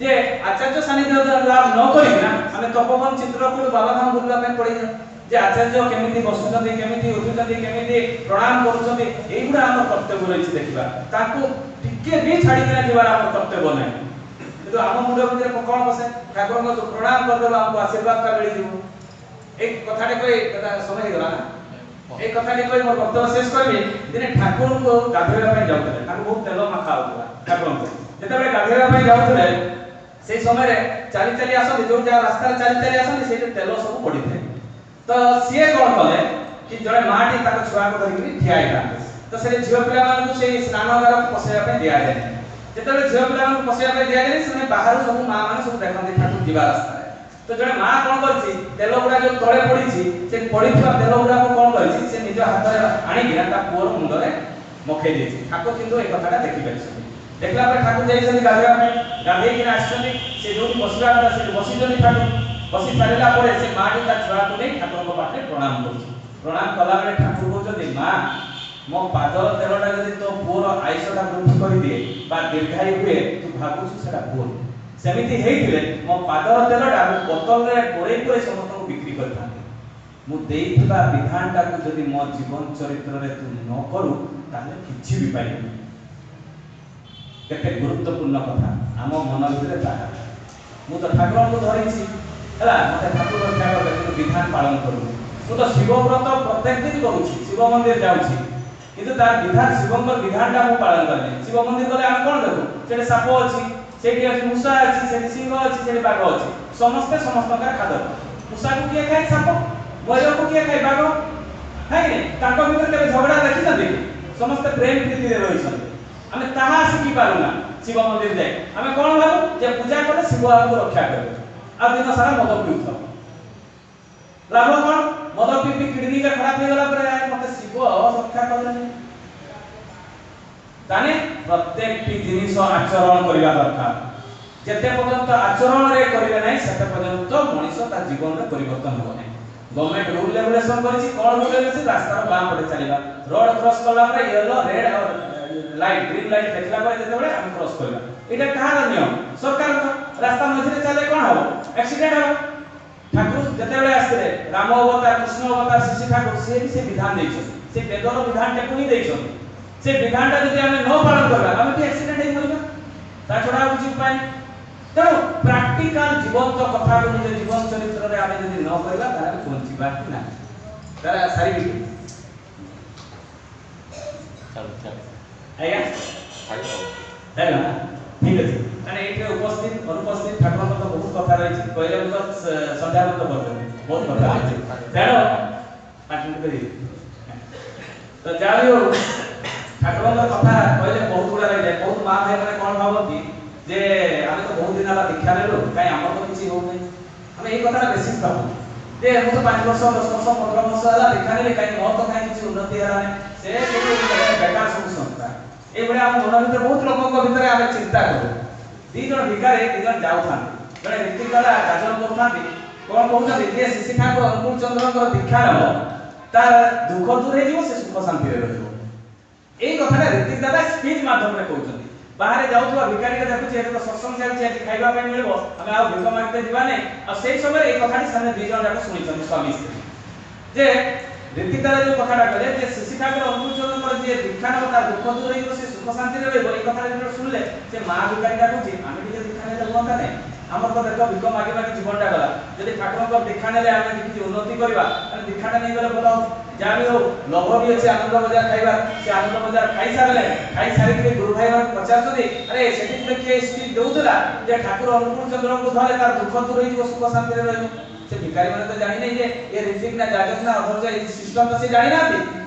ଯେ ଆଚାର୍ଯ୍ୟ ସାନିଧ୍ୟ ଲାଭ ନ କରିକିନା ଆମେ ତପବନ ଚିତ୍ରକୂଟ ବାବାଧାମ ବୁଲିବା ପାଇଁ ପଡ଼ିଯାଉ, ଯେ ଆଚାର୍ଯ୍ୟ କେମିତି ବସୁଛନ୍ତି, କେମିତି ଉଠୁଛନ୍ତି, କେମିତି ପ୍ରଣାମ କରୁଛନ୍ତି, ଏଇଗୁଡ଼ା ଆମର କର୍ତ୍ତବ୍ୟ ରହିଛି ଦେଖିବା। ତାଙ୍କୁ ଟିକେ ବି ଛାଡ଼ିକିନା ଯିବାର ଆମର କର୍ତ୍ତବ୍ୟ ନାହିଁ। କିନ୍ତୁ ଆମ ମୁଣ୍ଡ ଭିତରେ କଣ ବସେ, ଠାକୁରଙ୍କୁ ପ୍ରଣାମ କରିଦେବା ଆମକୁ ଆଶୀର୍ବାଦଟା ମିଳିଯିବ। ଏଇ କଥାଟେ କହି ସମୟ ହେଇଗଲା ନା, এই কথাটি কই মোর বক্তব্য শেষ করবি। দিনে ঠাকুরଙ୍କୁ ଗାଧେଇବା ପାଇଁ ଯାଉଥିଲେ, ତାଙ୍କୁ ବହୁତ ତେଲ ମାଖା ହଉଥିଲା ଠାକୁରଙ୍କୁ। ଯେତେବେଳେ ଗାଧେଇବା ପାଇଁ ଯାଉଥିଲେ সেই ସମୟରେ ଚାଲି ଚାଲି ଆସନ୍ତି, ଯୋଉ ଯା ରାସ୍ତାରେ ଚାଲି ଚାଲି ଆସନ୍ତି ସେଇଠି ତେଲ ସବୁ ପଡ଼ିଥାଏ। ତ ସିଏ କଣ କଲେ କି ଜଣେ ମାଟି ତାଙ୍କ ଛୁଆକୁ ଧରିକି ଠିଆ ହେଇଥାନ୍ତି। ତ ସେ ଝିଅ ପିଲାମାନଙ୍କୁ ସେଇ ସ୍ନାନଗାରକୁ ପଶିବା ପାଇଁ ଦିଆଯାଏ। ଯେତେବେଳେ ଝିଅ ପିଲାମାନଙ୍କୁ ପଶିବା ପାଇଁ ଦିଆଯାଏ ସେମାନେ ବାହାରୁ ସବୁ ମା ମାନେ ସବୁ ଦେଖନ୍ତି ଠାକୁର ଯିବା ରାସ୍ତାରେ। ତ ଜଣେ ମା କଣ କରିଛି, ତେଲ ଗୁଡ଼ା ଯୋଉ ତଳେ ପଡ଼ିଛି ସେ ପଡ଼ିଥିବା ତେଲ ଗୁଡ଼ାକୁ କଣ କରିଛି, ସେ ନିଜ ହାତରେ ଆଣିକିନା ତା ପୁଅର ମୁଣ୍ଡରେ ମଖେଇ ଦେଇଛି। ଠାକୁର କିନ୍ତୁ ଏ କଥାଟା ଦେଖିପାରିଛନ୍ତି। ଦେଖିଲା ପରେ ଠାକୁର ଯାଇଛନ୍ତି ଗାଧେଇବା ପାଇଁ, ଗାଧେଇକିନା ଆସିଛନ୍ତି। ସେ ଯୋଉଠି ବସିବା କଥା ସେଠି ବସିଛନ୍ତି ଠାକୁର। ବସି ସାରିଲା ପରେ ସେ ମାଟି ତା ଛୁଆକୁ ନେଇ ଠାକୁରଙ୍କ ପାଖରେ ପ୍ରଣାମ କରୁଛି। ପ୍ରଣାମ କଲାବେଳେ ଠାକୁର କହୁଛନ୍ତି ମା ମୋ ପାଦର ତେଲଟା ଯଦି ତୋ ପୁଅର ଆୟୁଷଟା ବୃଦ୍ଧି କରିଦିଏ ବା ଦୀର୍ଘାୟୁ ହୁଏ ତୁ ଭାବୁଛୁ ସେଟା ଭୁଲ। ସେମିତି ହେଇଥିଲେ ମୋ ପାଦର ତେଲଟା ମୁଁ ବୋତଲରେ ପୁରେଇ ସମସ୍ତଙ୍କୁ ବିକ୍ରି କରିଥାନ୍ତି। ମୁଁ ଦେଇଥିବା ବିଧାନଟାକୁ ଯଦି ମୋ ଜୀବନ ଚରିତ୍ରରେ ତୁ ନ କରୁ ତାହେଲେ କିଛି ବି ପାଇବୁନି। କେତେ ଗୁରୁତ୍ୱପୂର୍ଣ୍ଣ କଥା ଆମ ମନ ଭିତରେ ତାହା। ମୁଁ ତ ଠାକୁରଙ୍କୁ ଧରିଛି ହେଲା, ମତେ ଠାକୁର ରକ୍ଷା କରିବେ, କିନ୍ତୁ ବିଧାନ ପାଳନ କରୁନି। ମୁଁ ତ ଶିବ ବ୍ରତ ପ୍ରତ୍ୟେକ ଦିନ କରୁଛି, ଶିବ ମନ୍ଦିର ଯାଉଛି, କିନ୍ତୁ ତାର ବିଧାନ ଶିବଙ୍କର ବିଧାନଟା ମୁଁ ପାଳନ କରେନି। ଶିବ ମନ୍ଦିର ଗଲେ ଆମେ କଣ ଦେଖୁ, ସେଠି ସାପ ଅଛି, ସେଠି ଅଛି ମୂଷା ଅଛି, ସେଠି ସିଂହ ଅଛି, ସେଠି ବାଘ ଅଛି। ସମସ୍ତେ ସମସ୍ତଙ୍କର ଖାଦ୍ୟ। ମୂଷାକୁ କିଏ ଖାଏ? ସାପ। ମୟୂରକୁ କିଏ ଖାଏ? ବାଘ। ଖାଇନି। ତାଙ୍କ ଭିତରେ କେବେ ଝଗଡ଼ା ଦେଖିଛନ୍ତି? ସମସ୍ତେ ପ୍ରେମ ପ୍ରୀତିରେ ରହିଛନ୍ତି। ଆମେ ତାହା ଶିଖି ପାରୁନା। ଶିବ ମନ୍ଦିର ଯାଇ ଆମେ କଣ ଭାବୁ ଯେ ପୂଜା କଲେ ଶିବ ଆମକୁ ରକ୍ଷା କରିବେ, ଆଉ ଦିନ ସାରା ମଦ ପିଉଥାଉ। ଲାଭ କଣ? ମଦ ପିଇ କିଡନୀଟା ଖରାପ ହେଇଗଲା ପରେ ମତେ ଶିବ ରକ୍ଷା କଲେନି। ତାନେ ପ୍ରତ୍ୟେକଟି ଜିନିଷ ଆଚରଣ କରିବା ଦରକାର। ଯେତେ ପର୍ଯ୍ୟନ୍ତ ଆଚରଣରେ କରିବେ ନାହିଁ ସେତେ ପର୍ଯ୍ୟନ୍ତ ମଣିଷ ତା ଜୀବନରେ ପରିବର୍ତ୍ତନ ହେବ ନାହିଁ। ଗଭର୍ଣ୍ଣମେଣ୍ଟ ରୁଲ ରେଗୁଲେସନ କରିଛି, କଣ ରୁଲ ରେଗୁଲେସନ? ରାସ୍ତାର ବାମ ପଟେ ଚାଲିବା, ରୋଡ କ୍ରସ କଲା ପରେ yellow red light green light ଦେଖିଲା ପରେ ଯେତେବେଳେ ଆମେ କ୍ରସ କରିବା। এটা କାହାର ନିୟମ? ସରକାରଙ୍କ। ରାସ୍ତା ମଝିରେ ଚାଲେ କଣ ହବ? ଆକ୍ସିଡେଣ୍ଟ ହବ। ଠାକୁର ଯେତେବେଳେ ଆସିଥିଲେ ରାମ ଅବତାର, କୃଷ୍ଣ ଅବତାର, ଶିଶୁ ଠାକୁର ସେ ବି ସେ ବିଧାନ ଦେଇଛନ୍ତି। ସେ ବେଦର ବିଧାନଟାକୁ ହିଁ ଦେଇଛନ୍ତି। ସେ ବିଧାନଟା ଯଦି ଆମେ ନ ପାଳନ କରିବା ଆମେ ବି ଆକ୍ସିଡେଣ୍ଟ ହେଇ ମରିବା, ତା ଛଡା ଆଉ କିଛି ଉପାୟ ନାହିଁ। ତେଣୁ ପ୍ରାକ୍ଟିକାଲ ଜୀବନ୍ତ କଥାକୁ ନିଜ ଜୀବନ ଚରିତ୍ରରେ ଆମେ ଯଦି ନ କରିବା ତାହେଲେ ବଞ୍ଚିବା ହିଁ ନାହିଁ। ତାହେଲେ ସାରିବି ଆଜ୍ଞା ହେଲା ঠিক আছে। মানে এইটা উপস্থিত অনুপস্থিত ঠাকুরଙ୍କ তো বহুত কথা রয়েছে, কইলে তো সন্ধ্যা মতো বলবেন বহুত কথা আছে। তেণু আটেন্ড করি তো যাইও ঠাকুরଙ୍କ কথা কইলে বহুত গুড়া রয়ে যায়। বহুত মা ভাই মানে কোন ভাবନ୍ତି যে আমি তো दिन है दीक्षा नेलु कहीं आम तो किसी हो आम यही कथा बेसी भावु जे मुझे 5 वर्ष 10 वर्ष 15 वर्ष है दीक्षा नेली कहीं मोर तो कहीं किसी उन्नति है से बेकार सब संस्था ये आम मन भर बहुत लोक भितर आम चिंता करूँ दी जन भिकारी दी जन जाऊँ जड़े ऋतिक दादा गाजन कर कौन कहते जे शिशि ठाकुर अनुकूल चंद्र दीक्षा नब तार दुख दूर हो सुख शांति यही कथा ऋतिक दादा स्पीच माध्यम कहते बाहर जाऊँ भिकारी को देखुचे तो सत्संग चलती खाइबा मिल आम आ भिक मागते जाने आई समय ये कथा से दुई जन जाक शुणी स्वामी स्त्री जे ऋतिक दादा जो कथा कहले जे शिशि ठाकुर अनुकूल चंद्र जी दीक्षा नब तार दुख दूर हो सुख शांति रही कथा शुणिले से माँ भिकारी डाकुची आम दीक्षा ने हुआ ना आम तो देख भिक मागे मागे जीवनटा गला जब ठाकुर दीक्षा ने किसी उन्नति करवा दीक्षाटा नहीं गले भल जहाँ भी हो लोभ भी अच्छे आनंद बजार खाइबा से आनंद बजार खाई सारे खाई सारी गुरु भाई मैं पचार अरे से किए स्पीच दूसरा जे ठाकुर अनुकूल चंद्र को धरे तार दुख दूर हो सुख शांति रही से भिकारी मैंने तो जानी नहीं ये ऋतिक ना जागत ना अधर सिस्टम तो से जानी ना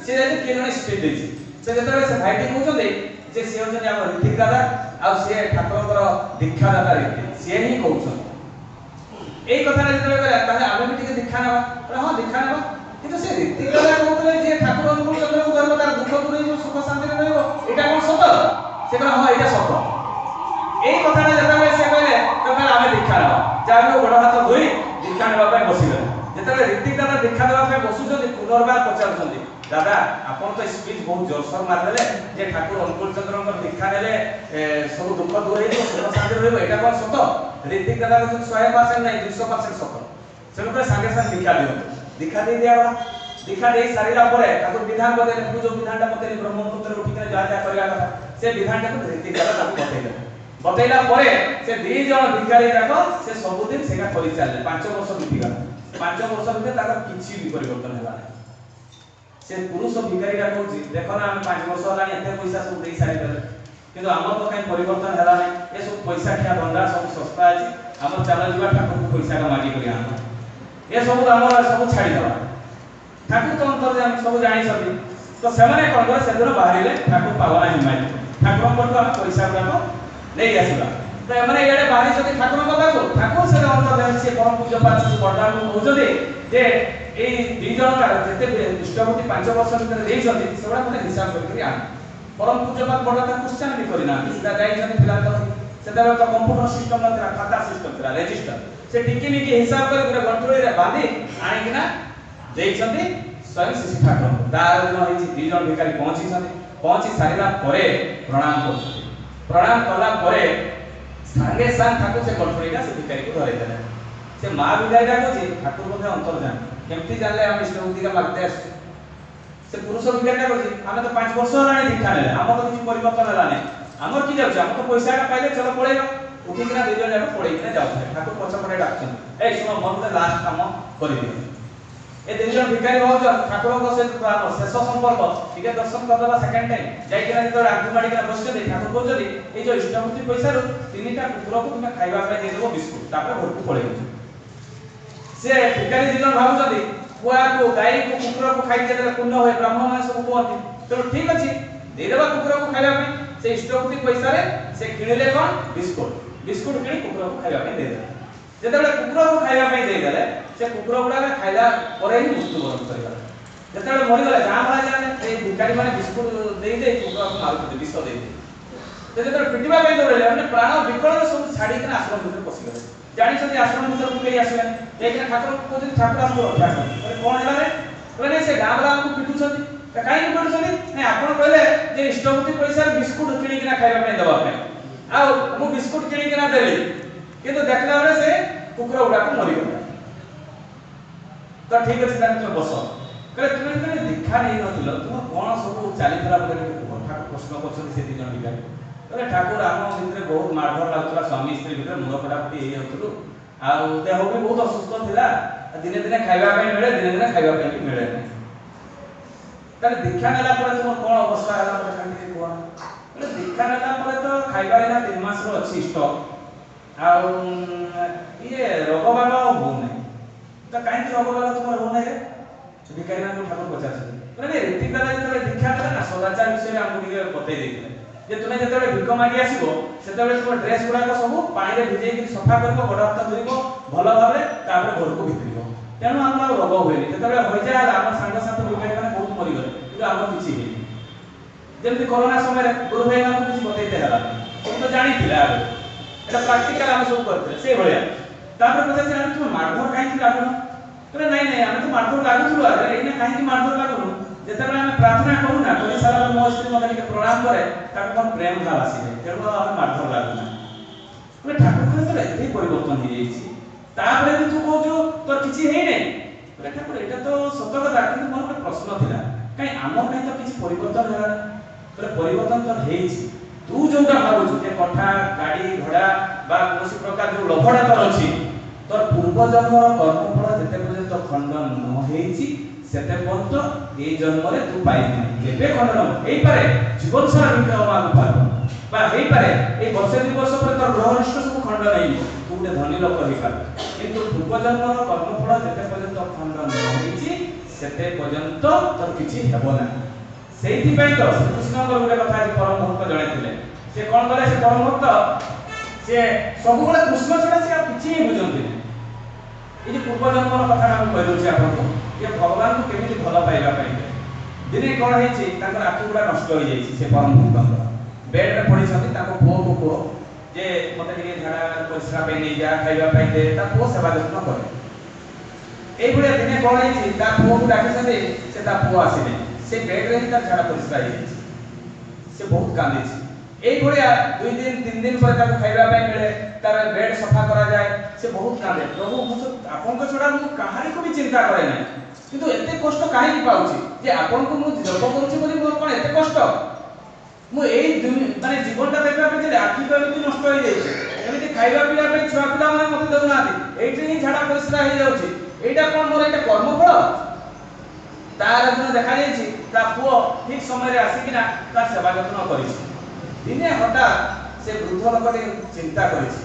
से किए जन स्पीच देछि से जतबे से भाईटी कहउछे जे से होछन हम ऋतिक दादा आ से ठाकुरकर दीक्षा दादा ऋतिक से ही कहउछन एई कथा जतबे कहला ताले आबे भी टिके दीक्षा नबा हां दीक्षा नबा किंतु से ऋतिक दादा कहउतले जे ठाकुर अनुकूल चंद्र को धरबो तार दुख दूर हो सुख शांति रहबो एटा कोन सत से कहला हां एटा सत एई कथा जतबे से कहले तो कहला आबे दीक्षा नबा जाबे बड़ हाथ धोई दीक्षा नेबा पे बसिले जतबे ऋतिक दादा दीक्षा देबा पे बसुछन पुनर्बार पचारुछन दादा आपन तो स्पीच बहुत जोरसोर मारदेले जे ठाकुर अनुकूल चंद्र दीक्षा नेले सब दुख दूर हो सुख शांति रहबो एटा कोन सत ऋतिक दादा को 100% नहीं 200% सत से सांगे सांगे दीक्षा दे दिया दीक्षा दे सारिला परे ठाकुर विधान बदले जो विधानटा बदले ब्रह्मपुत्र उठिके जा जा करया कथा से विधानटा को ऋतिक दादा ताको बतैला परे से दी जण भिखारी जाको से सब दिन सेका करि चाले 5 वर्ष बीतीगा 5 वर्ष भितर ताकर किछि भी परिवर्तन होला से पुरुष भिखारी जाको देखो ना हम 5 वर्ष होला एते पैसा सब देई सारि देले किंतु हमर तो कहीं परिवर्तन होला नै ए सब पैसा खिया धंदा सब सस्ता अछि हमर चला जीवा ठाकुर को पैसा का मागी करी आना ए सब हमर सब छाड़ी दवा ठाकुर तो अंतर हम सब जानि सकी तो सेमाने कोन करे से दिन बाहरिले ठाकुर पावना हिमाय ठाकुर को हम पैसा गुडा नहीं आसला तो माने एडे बाहरी सती ठाकुर कथा को ठाकुर से अंतर से परम पूज्य पास बडा को कहउछे जे एई दुई जण का जते इष्टपति 5 वर्ष भीतर देई छथि सेबडा मने हिसाब करि आन परम पूज्य पास बडा का क्वेश्चन भी करिना सीधा जाई छथि फिलहाल तो सेदा तो कंप्यूटर सिस्टम नथरा खाता सिस्टम थरा रजिस्टर से टिकी निकी हिसाब कर गुरे गंठुळे रे बांधी आनी किना देई छथि स्वयं शिशि ठाकुर दार दिन होई दुई जण भिखारी पहुंची सारिला परे प्रणाम करछथि प्रणाम कला परे सांगे सांग ठाकुर से गंठुळीटा से भिखारी को धरै देले से मां भिखारी डाको ठाकुर मध्ये अंतर जान केमती जानले हम इष्टमुक्ति का मागते आस से पुरुष भिखारी डाको हम तो 5 वर्ष होलानी दीक्षा नेले हम तो किछ परिवर्तन होला नै हमर की जाउछ हम तो पैसा का पाइले चलो पळेगा उठी किना दुई जण जाको पळेई किना जाउछ ठाकुर पछ पड़े डाकछन ए सुनो मन तो लास्ट काम करि दियो ए दुई जण भिखारी होछ ठाकुर को से शेष संपर्क ठीक है दर्शन करदला सेकंड टाइम जाई किना तो आगु माडी किना बसके दे ठाकुर कहउछली ए जो इष्टमुक्ति पैसा रो तीनटा कुकुर को तुमे खाइबा पे दे देबो बिस्कुट तापर घर को पळेई से भिखारी दुई जण भाबुछथि कुआ को गाई को कुकुर को खाइ देले पुण्य होय ब्राह्मण मान सब कहथि तो ठीक अछि दे देबा कुकुर को खाइबा पे से इष्टमुक्ति पैसा रे से किणले कोन बिस्कुट किणी कुकुर को खाइबा पे दे दे जेतबे कुकुर को खाइबा पे दे देले से कुकुर गुडा खाइला परे ही मृत्युवरण करला जेतबे मरि गला गां भला जाने ए भिखारी माने बिस्कुट देई दे कुकुर को मारु विष देई दे जेतबे पिटिबा पे दौड़ले माने प्राण विकल सब छाडी के आश्रम भीतर पसि गले जानि छथि आश्रम भीतर केई आसले लेकिन ठाकुर को जे ठाकुर हमको रक्षा करे कोन हैला रे कहले से गां भला हमको पिटु छथि त काई पिटु छथि नै आपण कहले जे इष्टपति पैसा बिस्कुट किणी के खाइबा पे देबा पे आ मु बिस्कुट किणी के देली किंतु देखला रे से कुकुर गुडा को मरि गला तो ठीक अछि तान तुम बस कहले तुम दीक्षा नहीं नथिल तुम कोन सब चाली थला बले ठाकुर प्रश्न करछन से दिन भिखारी कहले ठाकुर आम भितर बहुत मारधर लागुला स्वामी स्त्री भितर मुंह फटाफटी हे होतलु आ देह भी बहुत असुस्थ थिला दिने दिने खाइबा पे मिले दिने दिने खाइबा पे भी मिले नहीं ताले दीक्षा नेला पर तुम कोन अवस्था हला पर कांडी कोन कहले दीक्षा नेला पर तो खाइबा इना 3 मास रो अछि स्टॉक आ ये रोग बाग हो नहीं तो काई रोग बाग तुम हो नहीं रे भिखारी मान ठाकुर पचार ମାନେ ରୀତି ଦ୍ୱାରା ଯେତେବେଳେ ଦୀକ୍ଷା ଦେଲେ ନା ସଦାଚାର ବିଷୟରେ ଆମକୁ ଟିକେ ବତେଇ ଦେଇଥିଲେ ଯେ ତୁମେ ଯେତେବେଳେ ଭିକ ମାଗି ଆସିବ ସେତେବେଳେ ତୁମ ଡ୍ରେସ୍ ଗୁଡ଼ାକ ସବୁ ପାଣିରେ ଭିଜେଇକି ସଫା କରିବ, ଗୋଡ଼ ହାତ ଧୋଇବ ଭଲ ଭାବରେ, ତାପରେ ଘରକୁ ଭିତରିବ। ତେଣୁ ଆମର ଆଉ ରୋଗ ହୁଏନି। ଯେତେବେଳେ ହୋଇଯାଏ ଆମ ସାଙ୍ଗସାଥି ବିଜ୍ଞାନୀମାନେ ବହୁତ ମରିଗଲେ କିନ୍ତୁ ଆମର କିଛି ହେଇନି। ଯେମିତି କରୋନା ସମୟରେ ଗୁରୁ ଭାଇମାନଙ୍କୁ କିଛି ବତେଇତେ ହେଲା, ସବୁ ତ ଜାଣିଥିଲେ ଆଗ, এটা ପ୍ରାକ୍ଟିକାଲ ଆମେ ସବୁ କରିଥିଲେ ସେଇଭଳିଆ। ତାପରେ ପଚାରିଲେ ଆମେ ତୁମେ ମାରଧର କାହିଁକି ଲାଗୁନ? କହିଲେ ନାଇଁ ନାଇଁ ଆମେ ତ ମାରଧର ଲାଗୁଥିଲୁ ଆଗରେ, ଏଇନା କାହିଁକି ମାରଧର ଲାଗୁନୁ? ଯେତେବେଳେ ଆମେ ପ୍ରାର୍ଥନା କରୁନା କରିସାରିଲା ମୋ ସ୍ତ୍ରୀ ମୋତେ ଟିକେ ପ୍ରଣାମ କରେ, ତାକୁ ମୋର ପ୍ରେମ ଭାବ ଆସିଯାଏ, ତେଣୁ ଆମେ ମାରଧର ଲାଗୁନା। କହିଲେ ଠାକୁର ଯେତେବେଳେ ଏତେ ପରିବର୍ତ୍ତନ ହେଇଯାଇଛି ତାପରେ ବି ତୁ କହୁଛୁ ତୋର କିଛି ହେଇନି? କହିଲେ ଠାକୁର ଏଇଟା ତ ସତ କଥା, କିନ୍ତୁ ମୋର ଗୋଟେ ପ୍ରଶ୍ନ ଥିଲା, କାଇଁ ଆମ ପାଇଁ ତ କିଛି ପରିବର୍ତ୍ତନ ହେଲାନି? କହିଲେ ପରିବର୍ତ୍ତନ ତ ହେଇଛି, ତୁ ଯୋଉଟା ଭାବୁଛୁ ଯେ କଠା ଗାଡ଼ି ଘୋଡ଼ା ବା କୌଣସି ପ୍ରକାର ଯୋଉ ଲୋଭଟା ତୋର ଅଛି, ତୋର ପୂର୍ବ ଜନ୍ମର କର୍ମଫଳ ଯେତେ ପର୍ଯ୍ୟନ୍ତ ଖଣ୍ଡନ ନ ହେଇଛି ସେତେ ପର୍ଯ୍ୟନ୍ତ এই জন্মরে তু পাইবি। কেবে খণ্ডন ହେଇପାରେ ଜୀବନ ସାରା ଭିକ ମାଗୁ ପାରୁ ବା ହେଇପାରେ এই ବର୍ଷେ ଦୁଇ ବର୍ଷ ପରେ ତୋର ଗ୍ରହନିଷ୍ଠ ସବୁ ଖଣ୍ଡନ ହେଇଯିବ, ତୁ ଗୋଟେ ଧନୀ ଲୋକ ହେଇପାରୁ, କିନ୍ତୁ ପୂର୍ବ ଜନ୍ମର କର୍ମଫଳ ଯେତେ ପର୍ଯ୍ୟନ୍ତ ଖଣ୍ଡନ ନ ହେଇଛି ସେତେ ପର୍ଯ୍ୟନ୍ତ ତୋର କିଛି ହେବ ନାହିଁ। ସେଇଥିପାଇଁ ତ ଶ୍ରୀକୃଷ୍ଣଙ୍କର ଗୋଟେ କଥା ଆଜି ପରମ ଭକ୍ତ ଜଣେଇଥିଲେ। ସେ କ'ଣ କଲେ, ସେ ପରମ ଭକ୍ତ ସେ ସବୁବେଳେ କୃଷ୍ଣ ଛଡ଼ା ସେ ଆଉ କିଛି ହିଁ ବୁଝନ୍ତିନି। এই যে ପୂର୍ବଜନ୍ମର କଥାଟା ମୁଁ କହିଦେଉଛି ଆପଣଙ୍କୁ, ଯେ ଭଗବାନଙ୍କୁ କେମିତି ଭଲ ପାଇବା ପାଇଁ। ଦିନେ କ'ଣ ହେଇଛି, ତାଙ୍କର ଆଖି ଗୁଡ଼ା ନଷ୍ଟ ହେଇଯାଇଛି। ସେ ପରମ ଭକ୍ତଙ୍କର ବେଡ୍ରେ ପଡ଼ିଛନ୍ତି, ତାଙ୍କ ପୁଅକୁ କୁହ ଯେ ମୋତେ ଟିକେ ଝାଡ଼ା ପରିସ୍ରା ପାଇଁ ନେଇଯା, ଖାଇବା ପାଇଁ ଦେ, ତା ପୁଅ ସେବା ଯତ୍ନ କରେ। এইଭଳିଆ ଦିନେ କ'ଣ ହେଇଛି, ତା ପୁଅକୁ ଡାକିଛନ୍ତି, ସେ ତା ପୁଅ ଆସିଲେ, ସେ ବେଡ୍ରେ ହିଁ ତାର ଝାଡ଼ା ପରିସ୍ରା ହେଇଯାଇଛି। ସେ ବହୁତ କାନ୍ଦିଛି। এইভଳିଆ 2 ଦିନ 3 ଦିନ ପରେ ତାକୁ ଖାଇବା ପାଇଁ ମିଳେ, ତାର ବେଡ୍ ସଫା କରାଯାଏ, ସେ ବହୁତ କାନ୍ଦେ, ପ୍ରଭୁ ଆପଣଙ୍କ ଛଡ଼ା ମୁଁ କାହାରିକୁ ବି ଚିନ୍ତା କରେ ନାହିଁ, କିନ୍ତୁ ଏତେ କଷ୍ଟ କାହିଁକି ପାଉଛି ଯେ ଆପଣଙ୍କୁ ମୁଁ ଜପ କରୁଛି ବୋଲି ମୋର କ'ଣ ଏତେ କଷ୍ଟ? ମୁଁ ଏଇ ମାନେ ଜୀବନଟା ଦେଖିବା ପାଇଁ ଯେ ଆଖି ତ ଏମିତି ନଷ୍ଟ ହେଇଯାଇଛି, ଏମିତି ଖାଇବା ପିଇବା ପାଇଁ ଛୁଆ ପିଲାମାନେ ମୋତେ ଦେଉନାହାନ୍ତି, ଏଇଠି ହିଁ ଝାଡ଼ା ପରିସ୍ରା ହେଇଯାଉଛି, ଏଇଟା କ'ଣ ମୋର ଏଇଟା କର୍ମଫଳ? ତାର ଦିନ ଦେଖାଯାଇଛି ତା ପୁଅ ଠିକ ସମୟରେ ଆସିକିନା ତାର ସେବା ଯତ୍ନ କରିଛି। ଦିନେ ହଠାତ୍ ସେ ବୃଦ୍ଧ ଲୋକଟି ଚିନ୍ତା କରିଛି,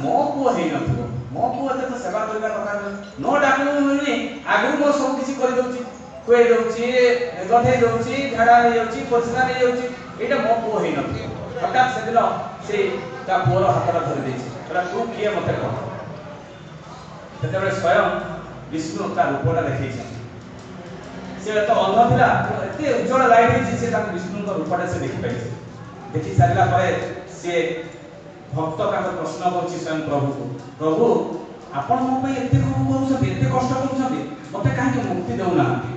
ମୋ ପୁଅ ହେଇନଥିବ, ମୋ ପୁଅ ଏତେ ତ ସେବା କରିବା କଥା ନ ଡାକୁନି, ଆଗରୁ ମୋର ସବୁ କିଛି କରିଦେଉଛି, ଖୁଆଇ ଦେଉଛି, ଗଧେଇ ଦେଉଛି, ଝାଡ଼ା ହେଇଯାଉଛି, ପରିସ୍ରା ହେଇଯାଉଛି, ଏଇଟା ମୋ ପୁଅ ହେଇନଥିବ। ହଠାତ୍ ସେଦିନ ସେ ତା ପୁଅର ହାତଟା ଧରି ଦେଇଛି, କହିଲା ତୁ କିଏ ମୋତେ କହ। ସେତେବେଳେ ସ୍ୱୟଂ ବିଷ୍ଣୁ ତା ରୂପଟା ଦେଖେଇଛନ୍ତି। ସେ ତ ଅନ୍ଧ ଥିଲା, ଏତେ ଉଜ୍ଜଳ ଲାଇଟ୍ ହେଇଛି, ସେ ତାକୁ ବିଷ୍ଣୁଙ୍କ ରୂପଟା ସେ ଦେଖିପାରିଛି। ଦେଖି ସାରିଲା ପରେ ସେ ଭକ୍ତ ତାଙ୍କ ପ୍ରଶ୍ନ କରୁଛି ସ୍ୱୟଂ ପ୍ରଭୁକୁ, ପ୍ରଭୁ ଆପଣ ମୋ ପାଇଁ ଏତେ କରୁଛନ୍ତି, ଏତେ କଷ୍ଟ କରୁଛନ୍ତି, ମୋତେ କାହିଁକି ମୁକ୍ତି ଦେଉନାହାନ୍ତି?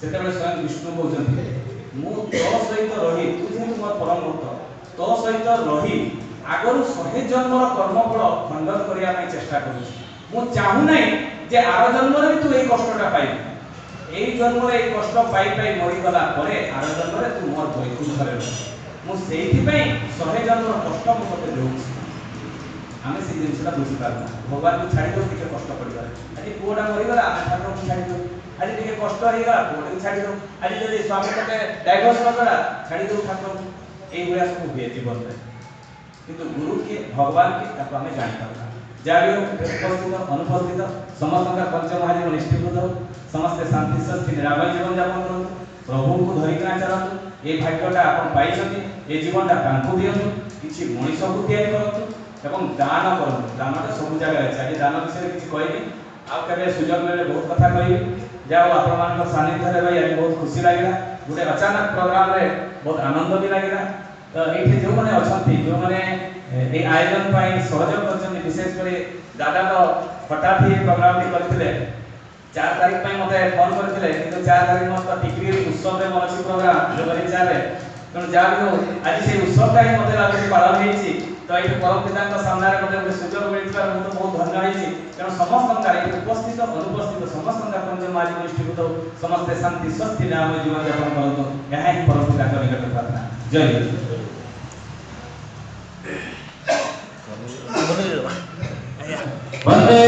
ସେତେବେଳେ ସ୍ୱୟଂ ବିଷ୍ଣୁ କହୁଛନ୍ତି, ମୁଁ ତୋ ସହିତ ରହି, ତୁ ଯେହେତୁ ମୋର ପରମ ଭକ୍ତ, ତୋ ସହିତ ରହି ଆଗରୁ 100 ଜନ୍ମର କର୍ମଫଳ ଖଣ୍ଡନ କରିବା ପାଇଁ ଚେଷ୍ଟା କରୁଛି। ମୁଁ ଚାହୁଁନାହିଁ ଯେ ଆର ଜନ୍ମରେ ବି ତୁ ଏଇ କଷ୍ଟଟା ପାଇବୁ। এই জন্মরে এই কষ্ট পাই পাই মরিগলা পরে আর জন্মরে তু মোর বৈকুণ্ঠরে রহ। ମୁଁ ସେଇଥିପାଇଁ 100 ଜନ୍ମର କଷ୍ଟ ମୁଁ ତତେ ଦେଉଛି। ଆମେ ସେ ଜିନିଷଟା ବୁଝିପାରୁନା, ଭଗବାନଙ୍କୁ ଛାଡ଼ିଦେଉ ଟିକେ କଷ୍ଟ ପଡ଼ିଗଲା, ଆଜି ପୁଅଟା ମରିଗଲା ଆମେ ଠାକୁରଙ୍କୁ ଛାଡ଼ିଦେଉ, ଆଜି ଟିକେ କଷ୍ଟ ହେଇଗଲା ପୁଅଟାକୁ ଛାଡ଼ିଦେଉ, ଆଜି ଯଦି ସ୍ୱାମୀ ତତେ ଡାଇଭର୍ସ କରିଦେଲା ଛାଡ଼ିଦେଉ ଠାକୁରଙ୍କୁ। এইଭଳିଆ ସବୁ ହୁଏ ଜୀବନରେ, କିନ୍ତୁ ଗୁରୁ କିଏ ଭଗବାନ କିଏ ତାକୁ ଆମେ ଜାଣିପାରୁନା। ଯାହା ବି ଉପସ୍ଥିତ ଅନୁପସ୍ଥିତ ସମସ୍ତଙ୍କ ପଞ୍ଚମହାଜୀବ ନିଷ୍ଠିଭୂତ ହଉ, ସମସ୍ତେ ଶାନ୍ତି ସ୍ୱସ୍ତି ନିରାମୟ ଜୀବନ ଯାପନ କରନ୍ତୁ, ପ୍ରଭୁଙ୍କୁ ଧରିକିନା ଚାଲନ୍ତୁ। এই ଭାଗ୍ୟଟା ଆପଣ ପାଇଛନ୍ତି, ଏ ଜୀବନଟା ତାଙ୍କୁ ଦିଅନ୍ତୁ, କିଛି ମଣିଷକୁ ତିଆରି କରନ୍ତୁ ଏବଂ ଦାନ କରନ୍ତୁ। ଦାନଟା ସବୁ ଜାଗାରେ ଅଛି, ଆଜି ଦାନ ବିଷୟରେ କିଛି କହିବି, ଆଉ କେବେ ସୁଯୋଗ ମିଳିଲେ ବହୁତ କଥା କହିବି। ଯାହା ହଉ ଆପଣମାନଙ୍କ ସାନ୍ନିଧ୍ୟରେ ଭାଇ ଆଜି ବହୁତ ଖୁସି ଲାଗିଲା, ଗୋଟେ ଅଚାନକ ପ୍ରୋଗ୍ରାମରେ ବହୁତ ଆନନ୍ଦ ବି ଲାଗିଲା। ତ ଏଇଠି ଯେଉଁମାନେ ଅଛନ୍ତି, ଯେଉଁମାନେ এই আয়োজন ପାଇଁ ସହଯୋଗ କରିଛନ୍ତି, ବିଶେଷ କରି ଦାଦା ତ ହଠାତ୍ ହିଁ ପ୍ରୋଗ୍ରାମଟି କରିଥିଲେ, 4 ତାରିଖ ପାଇଁ ମୋତେ ଫୋନ୍ କରିଥିଲେ, କିନ୍ତୁ 4 ତାରିଖ ମୋର ତ ଟିକିରି ଉତ୍ସବରେ ମୋର ଅଛି ପ୍ରୋଗ୍ରାମ ଫେବୃଆରୀ 4ରେ। ତେଣୁ ଯାହା ବି ହଉ ଆଜି ସେଇ ଉତ୍ସବଟା ହିଁ ମୋତେ ଲାଗୁଛି ପାଳନ ହେଇଛି। ତ ଏଇଠି ପରମ ପିତାଙ୍କ ସାମ୍ନାରେ ମୋତେ ଗୋଟେ ସୁଯୋଗ ମିଳିଥିବାରୁ ମୁଁ ତ ବହୁତ ଧନ୍ୟ ହେଇଛି। ତେଣୁ ସମସ୍ତଙ୍କର ଏଇଠି ଉପସ୍ଥିତ ଅନୁପସ୍ଥିତ ସମସ୍ତଙ୍କ ପଞ୍ଚମ ଆଜି ନିଷ୍ଠିଭୂତ ହଉ, ସମସ୍ତେ ଶାନ୍ତି ସ୍ୱସ୍ତି ନାମରେ ଜୀବନ ଯାପନ କରନ୍ତୁ, ଏହା ହିଁ ପରମ ପିତାଙ୍କ ନିକଟ ପ୍ରାର୍ଥନା। ଜୟ ଗୁରୁ। वंदे